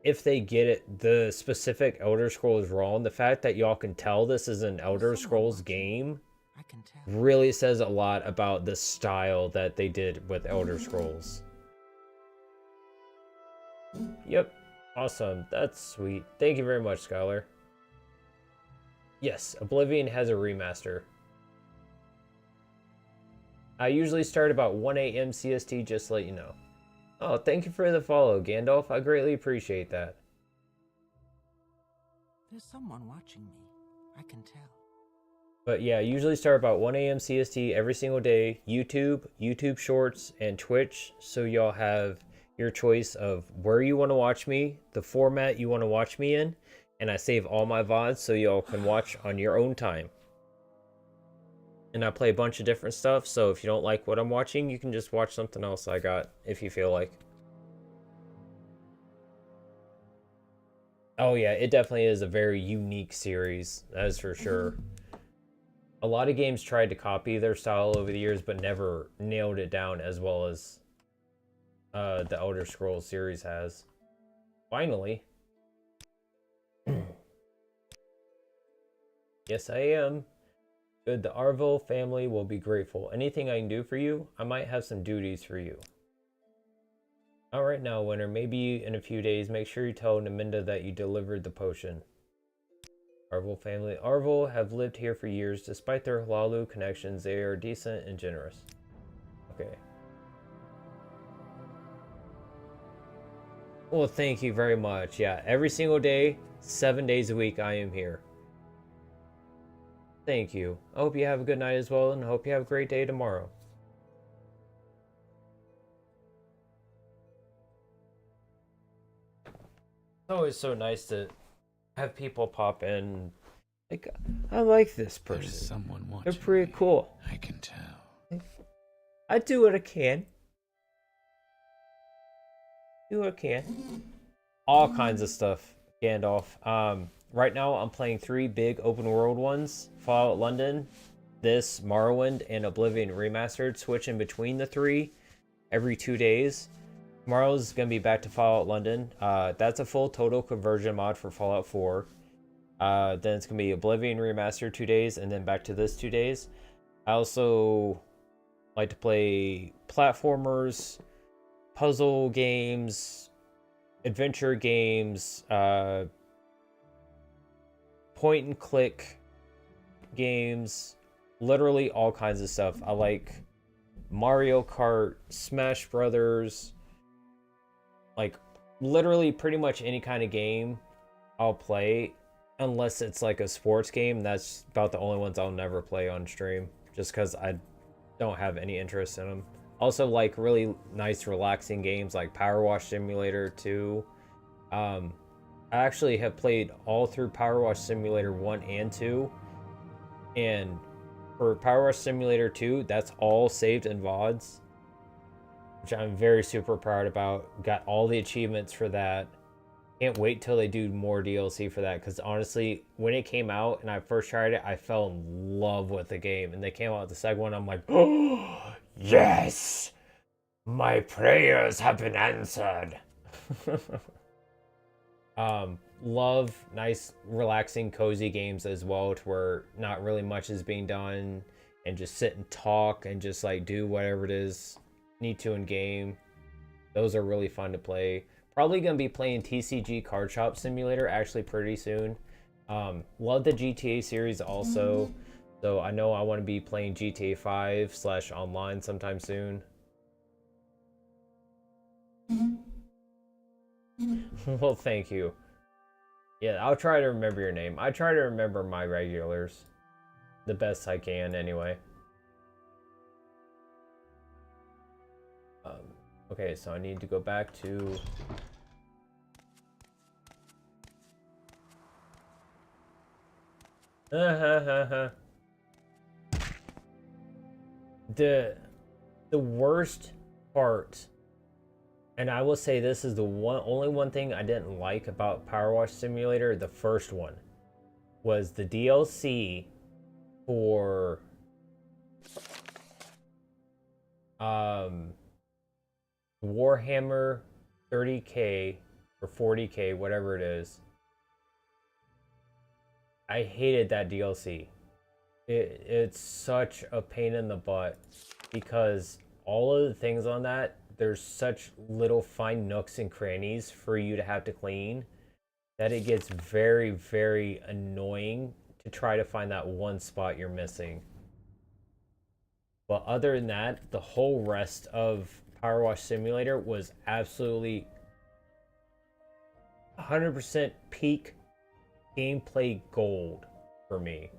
if they get it, the specific Elder Scrolls wrong, the fact that y'all can tell this is an Elder Scrolls game I can tell. really says a lot about the style that they did with Elder Scrolls. Yep. Awesome. That's sweet. Thank you very much, Skylar. Yes, Oblivion has a remaster. I usually start about 1 a.m. CST, just to let you know. Oh, thank you for the follow, Gandalf. I greatly appreciate that. There's someone watching me. I can tell. But yeah, I usually start about 1 a.m. CST every single day. YouTube Shorts, and Twitch. So y'all have your choice of where you want to watch me, the format you want to watch me in. And I save all my VODs so y'all can watch on your own time. And I play a bunch of different stuff, so if you don't like what I'm watching, you can just watch something else I got, if you feel like. Oh yeah, it definitely is a very unique series, that is for sure. A lot of games tried to copy their style over the years, but never nailed it down as well as the Elder Scrolls series has. Finally. Yes, I am. Good, the Arville family will be grateful. Anything I can do for you? I might have some duties for you. Not right now, Winter. Maybe in a few days. Make sure you tell Naminda that you delivered the potion. Arville family. Arville have lived here for years. Despite their Hlalu connections, they are decent and generous. Okay. Well, thank you very much. Yeah, every single day, 7 days a week, I am here. Thank you. I hope you have a good night as well, and I hope you have a great day tomorrow. It's always so nice to have people pop in. Like, I like this person. There's someone watching. They're pretty cool. I can tell. I do what I can. Do what I can. All kinds of stuff, Gandalf. Right now, I'm playing 3 big open world ones. Fallout London, this, Morrowind, and Oblivion Remastered. Switching between the 3 every 2 days. Tomorrow's going to be back to Fallout London. That's a full total conversion mod for Fallout 4. Then it's going to be Oblivion Remastered 2 days, and then back to this 2 days. I also like to play platformers, puzzle games, adventure games, point and click games, literally all kinds of stuff. I like Mario Kart, Smash Brothers, like literally pretty much any kind of game I'll play, unless it's like a sports game. That's about the only ones I'll never play on stream, just because I don't have any interest in them. Also like really nice relaxing games like Power Wash Simulator 2. I actually have played all through Power Wash Simulator 1 and 2. And for Power Wash Simulator 2, that's all saved in VODs, which I'm very super proud about. Got all the achievements for that. Can't wait till they do more DLC for that, because honestly, when it came out and I first tried it, I fell in love with the game. And they came out with the second one, I'm like, oh, yes! My prayers have been answered. Love nice, relaxing, cozy games as well, to where not really much is being done, and just sit and talk and just like do whatever it is need to in game. Those are really fun to play. Probably gonna be playing TCG Card Shop Simulator actually pretty soon. Love the GTA series also, so I know I want to be playing GTA 5 / online sometime soon. Well, thank you. Yeah, I'll try to remember your name. I try to remember my regulars the best I can anyway. Okay, so I need to go back to... The worst part, and I will say this is the only one thing I didn't like about Power Wash Simulator, the first one, was the DLC for Warhammer 30K or 40K, whatever it is. I hated that DLC. It's such a pain in the butt, because all of the things on that, there's such little fine nooks and crannies for you to have to clean, that it gets very, very annoying to try to find that one spot you're missing. But other than that, the whole rest of Power Wash Simulator was absolutely 100% peak gameplay gold for me.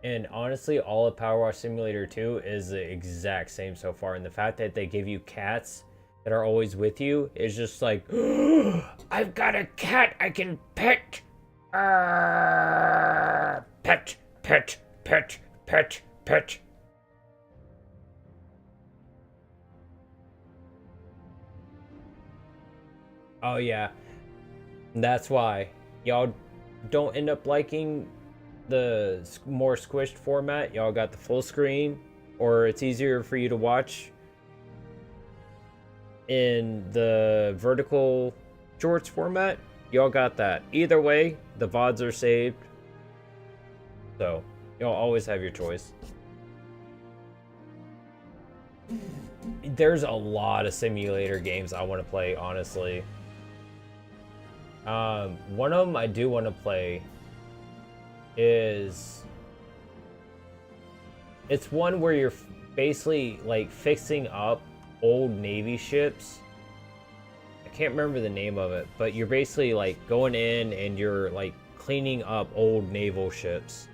And honestly, all of Power Wash Simulator 2 is the exact same so far. And the fact that they give you cats that are always with you is just like, I've got a cat I can pet. Pet, pet, pet, pet, pet. Oh yeah, that's why y'all don't end up liking the more squished format. Y'all got the full screen, or it's easier for you to watch in the vertical shorts format. Y'all got that. Either way, the VODs are saved, so y'all always have your choice. There's a lot of simulator games I want to play, honestly. One of them I do want to play is, it's one where you're basically like fixing up old Navy ships. I can't remember the name of it, but you're basically like going in and you're like cleaning up old naval ships.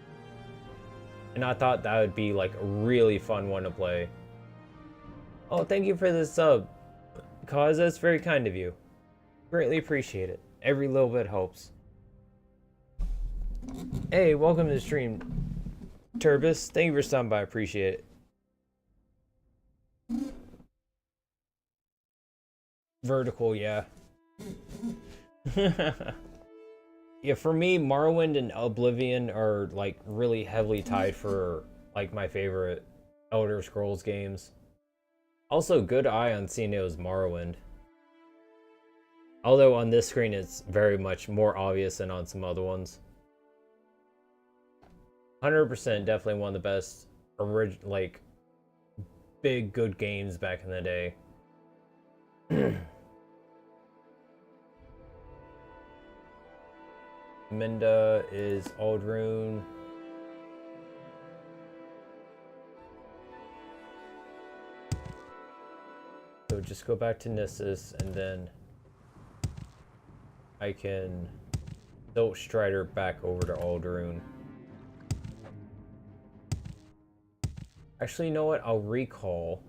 And I thought that would be like a really fun one to play. Oh, thank you for the sub, cause that's very kind of you. Greatly appreciate it. Every little bit helps. Hey, welcome to the stream, Turbis. Thank you for stopping by. Appreciate it. Vertical, yeah. Yeah, for me, Morrowind and Oblivion are like really heavily tied for like my favorite Elder Scrolls games. Also, good eye on seeing it was Morrowind. Although on this screen it's very much more obvious than on some other ones. 100% definitely one of the best like big good games back in the day. Minda is Aldrune. So just go back to Nissus, and then I can tilt Strider back over to Aldrune. Actually, you know what? I'll recall.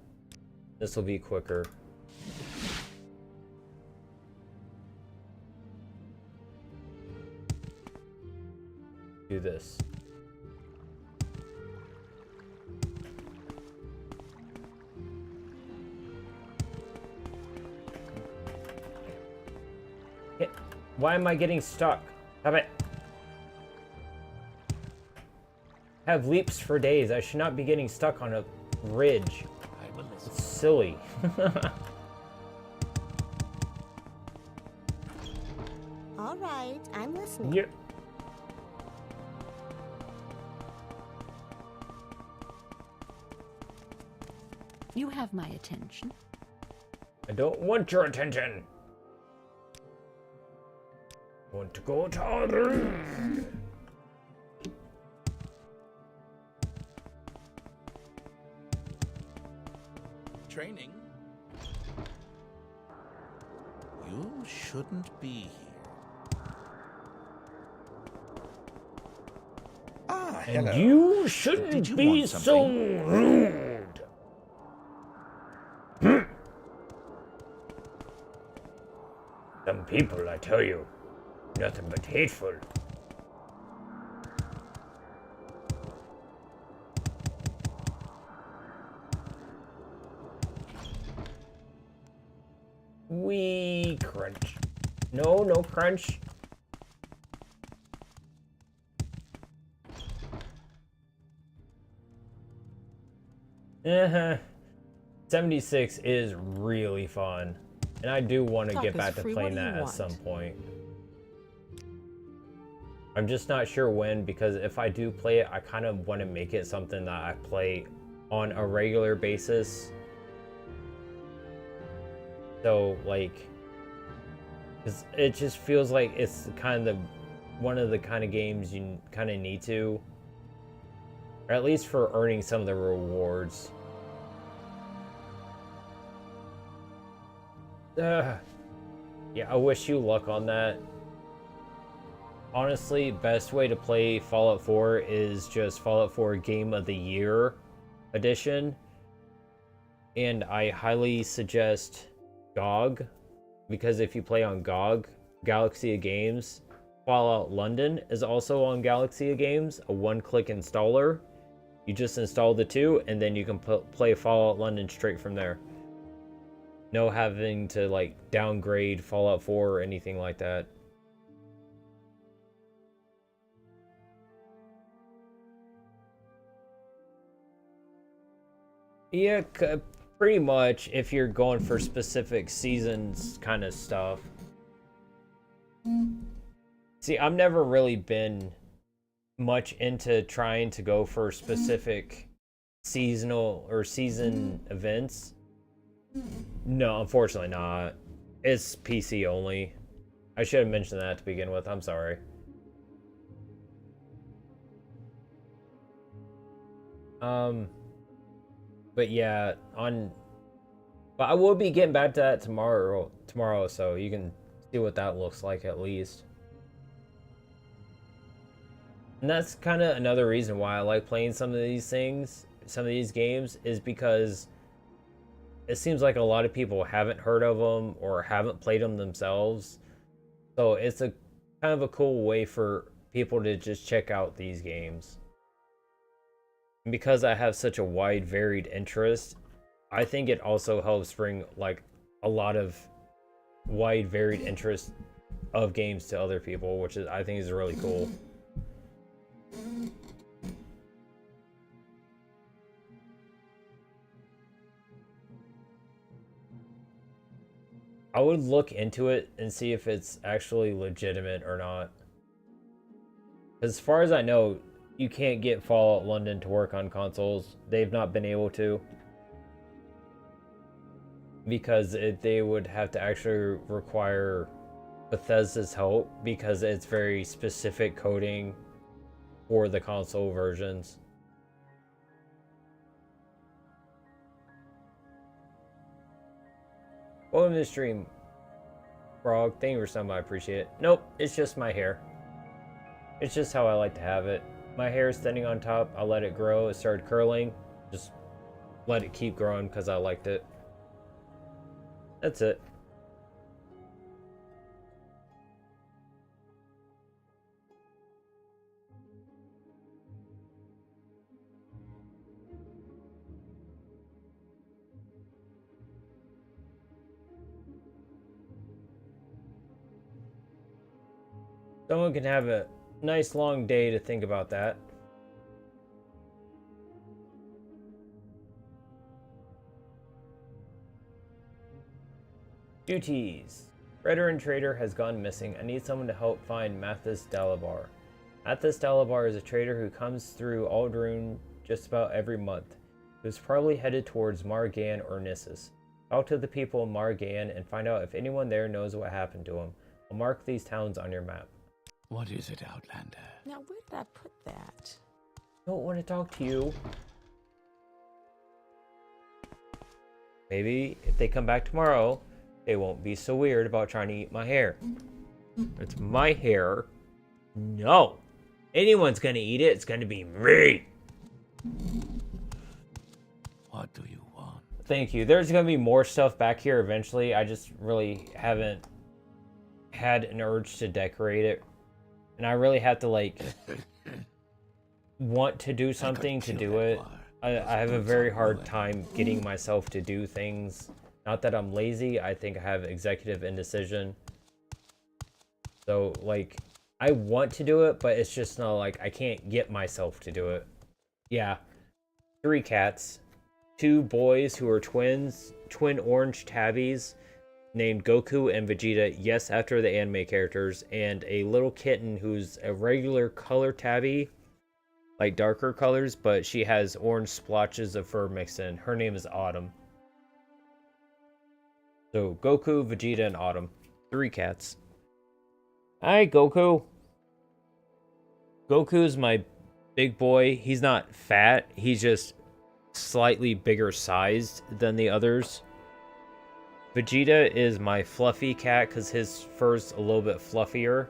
This will be quicker. Do this. Why am I getting stuck? Stop it. Have leaps for days. I should not be getting stuck on a ridge. I will live. It's silly. All right, I'm listening. Yeah. You have my attention. I don't want your attention. I want to go to others. Training? You shouldn't be here. Ah, hello. And you Did shouldn't you be want so something? rude. Some people, I tell you, nothing but hateful. We crunch. No crunch. Uh-huh. 76 is really fun. And I do want to Talk get is back to free. playing What do you that at want? some point. I'm just not sure when, because if I do play it, I kind of want to make it something that I play on a regular basis. So, like, 'cause it just feels like it's kind of one of the kind of games you kind of need to, or at least for earning some of the rewards. Yeah, I wish you luck on that. Honestly, best way to play Fallout 4 is just Fallout 4 Game of the Year edition. And I highly suggest GOG, because if you play on GOG, Galaxy of Games, Fallout London is also on Galaxy of Games, a one-click installer. You just install the two, and then you can play Fallout London straight from there. No having to, like, downgrade Fallout 4 or anything like that. Yeah, pretty much if you're going for specific seasons kind of stuff. See, I've never really been much into trying to go for specific seasonal or season events. No, unfortunately not. It's PC only. I should have mentioned that to begin with. I'm sorry. But yeah, but I will be getting back to that tomorrow, so you can see what that looks like at least. And that's kind of another reason why I like playing some of these things, some of these games, is because it seems like a lot of people haven't heard of them or haven't played them themselves. So it's a kind of a cool way for people to just check out these games. And because I have such a wide, varied interest, I think it also helps bring like a lot of wide, varied interest of games to other people, which is, I think, is really cool. I would look into it and see if it's actually legitimate or not. As far as I know, you can't get Fallout London to work on consoles. They've not been able to. Because they would have to actually require Bethesda's help, because it's very specific coding for the console versions. Welcome to the stream, Frog. Thank you for something, I appreciate it. Nope, it's just my hair. It's just how I like to have it. My hair is thinning on top. I'll let it grow. It started curling. Just let it keep growing because I liked it. That's it. Someone can have a nice long day to think about that. Duties. Veteran trader has gone missing. I need someone to help find Mathis Dalabar. Mathis Dalabar is a trader who comes through Aldrune just about every month. He was probably headed towards Margan or Nissus. Talk to the people in Margan and find out if anyone there knows what happened to him. I'll mark these towns on your map. What is it, Outlander? Now, where did I put that? Don't want to talk to you. Maybe if they come back tomorrow, they won't be so weird about trying to eat my hair. It's my hair. No. Anyone's gonna eat it, it's gonna be me. What do you want? Thank you. There's gonna be more stuff back here eventually. I just really haven't had an urge to decorate it. And I really have to, like, want to do something to do it. I have a very hard time getting myself to do things. Not that I'm lazy, I think I have executive indecision. So, like, I want to do it, but it's just not like I can't get myself to do it. Yeah. 3 cats. 2 boys who are twins. Twin orange tabbies named Goku and Vegeta, yes, after the anime characters. And a little kitten who's a regular color tabby. Like darker colors, but she has orange splotches of fur mixed in. Her name is Autumn. So, Goku, Vegeta, and Autumn. 3 cats. Hi, Goku. Goku's my big boy. He's not fat. He's just slightly bigger sized than the others. Vegeta is my fluffy cat because his fur's a little bit fluffier.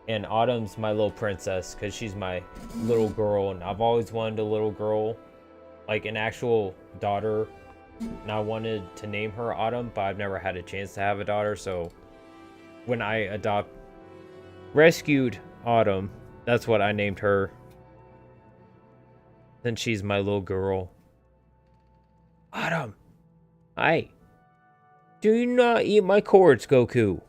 And Autumn's my little princess because she's my little girl. And I've always wanted a little girl. Like an actual daughter. And I wanted to name her Autumn, but I've never had a chance to have a daughter. So when I rescued Autumn, that's what I named her. Since she's my little girl. Autumn! Hi! Do you not eat my cords, Goku?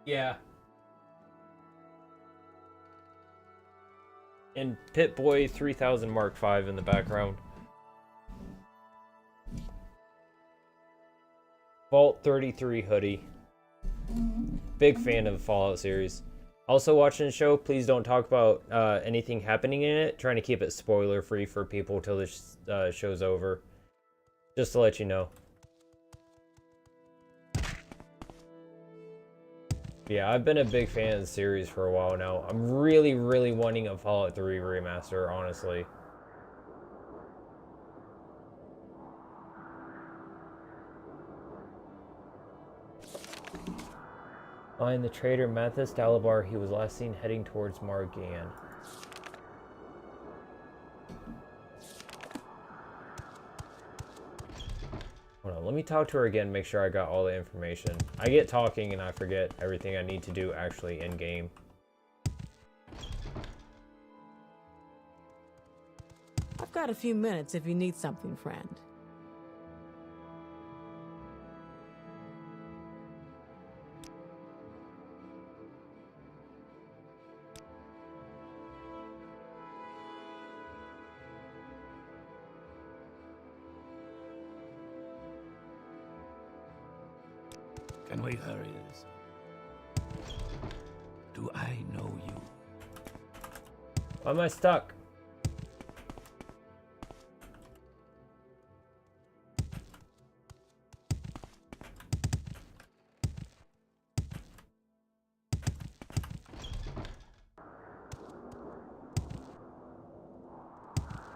Yeah. And Pit-Boy 3000 Mark V in the background. Vault 33 hoodie. Big fan of the Fallout series. Also watching the show, please don't talk about anything happening in it. Trying to keep it spoiler free for people till the show's over. Just to let you know. Yeah, I've been a big fan of the series for a while now. I'm really, really wanting a Fallout 3 remaster, honestly. Find the trader Mathis Dalabar. He was last seen heading towards Margan. Hold on, let me talk to her again, make sure I got all the information. I get talking and I forget everything I need to do actually in game. I've got a few minutes if you need something, friend. Can we hurry this? Do I know you? Why am I stuck?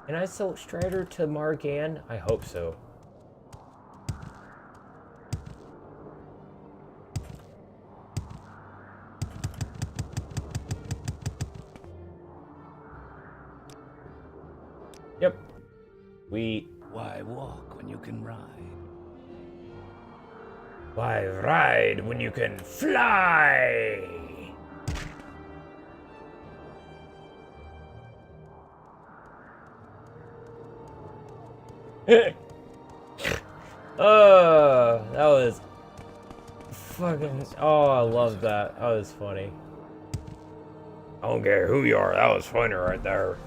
Can I sell Strider to Margan? I hope so. Yep. Why walk when you can ride? Why ride when you can fly? Oh, that was fucking. Oh, I love that. That was funny. I don't care who you are. That was funny right there.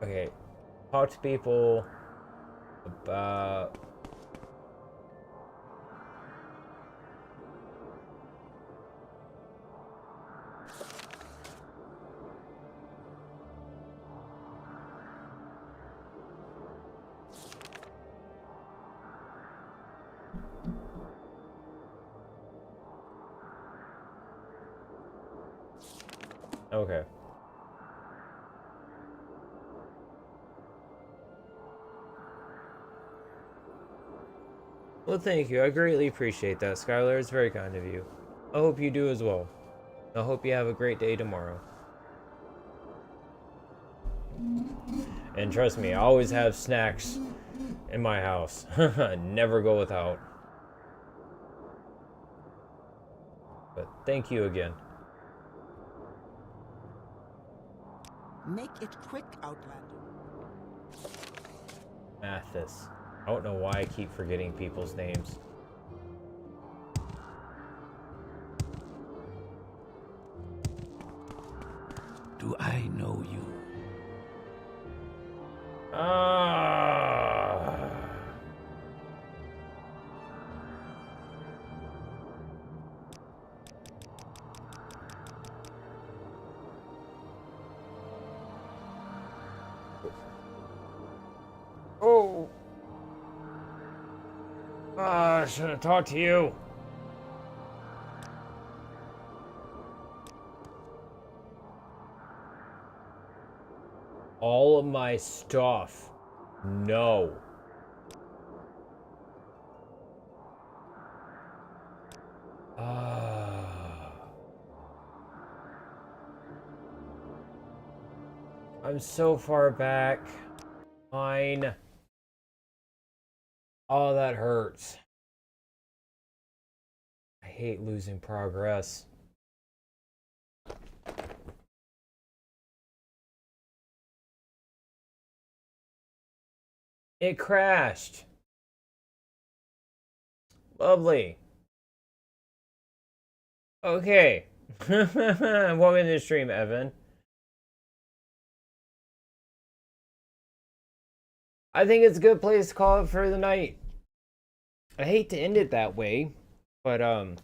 Okay. Talk to people about... Okay. Well, thank you. I greatly appreciate that, Skylar. It's very kind of you. I hope you do as well. I hope you have a great day tomorrow. And trust me, I always have snacks in my house. Never go without. But thank you again. Make it quick, Outlander. Mathis. I don't know why I keep forgetting people's names. Do I know you? Oh. I shouldn't have talked to you. All of my stuff. No. I'm so far back. Fine. Oh, that hurts. I hate losing progress. It crashed. Lovely. Okay. Welcome to the stream, Evan. I think it's a good place to call it for the night. I hate to end it that way, but I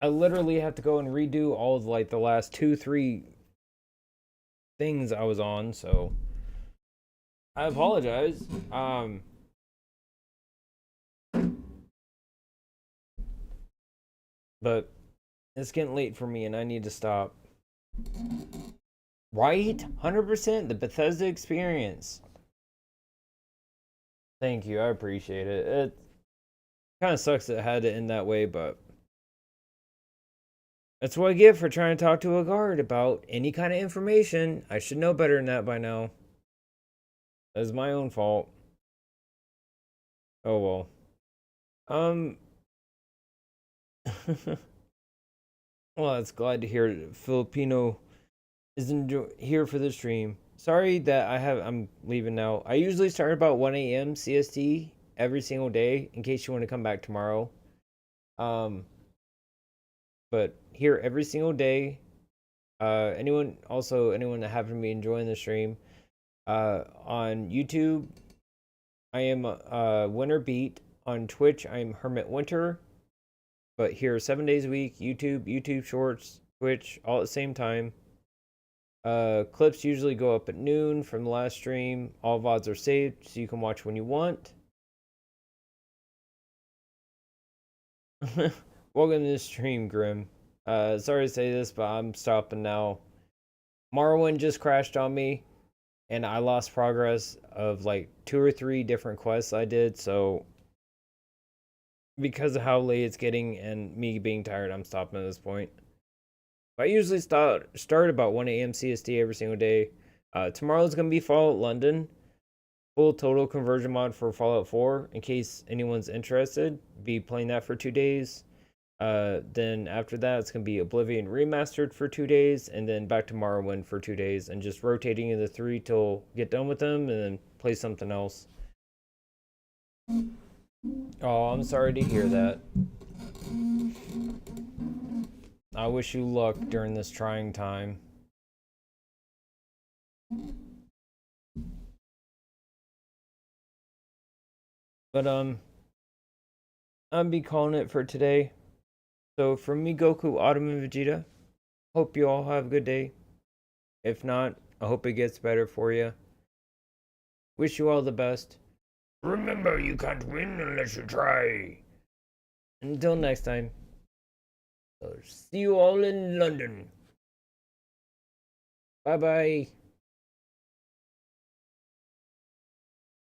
literally have to go and redo all of like the last 2-3 things I was on, so I apologize. But it's getting late for me and I need to stop. Right? 100% the Bethesda experience. Thank you, I appreciate it. It kind of sucks that it had to end that way, but that's what I get for trying to talk to a guard about any kind of information. I should know better than that by now. That's my own fault. Oh well. Well, that's glad to hear Filipino is here for the stream. Sorry that I'm leaving now. I usually start about 1 a.m. CST every single day in case you want to come back tomorrow. But here every single day. Anyone that happened to be enjoying the stream, on YouTube, I am Winter Beat. On Twitch, I am Hermit Winter. But here 7 days a week, YouTube Shorts, Twitch, all at the same time. Clips usually go up at noon from the last stream. All VODs are saved, so you can watch when you want. Welcome to the stream, Grim. Sorry to say this, but I'm stopping now. Morrowind just crashed on me, and I lost progress of like 2 or 3 different quests I did, so because of how late it's getting and me being tired, I'm stopping at this point. I usually start about 1 a.m. CST every single day. Tomorrow's going to be Fallout London. Full total conversion mod for Fallout 4, in case anyone's interested. Be playing that for 2 days. Then after that, it's going to be Oblivion Remastered for 2 days, and then back to Morrowind for 2 days, and just rotating in the 3 till get done with them, and then play something else. Oh, I'm sorry to hear that. I wish you luck during this trying time. But, I'll be calling it for today. So, from me, Goku, Autumn, and Vegeta, hope you all have a good day. If not, I hope it gets better for you. Wish you all the best. Remember, you can't win unless you try. Until next time, I'll see you all in London. Bye-bye.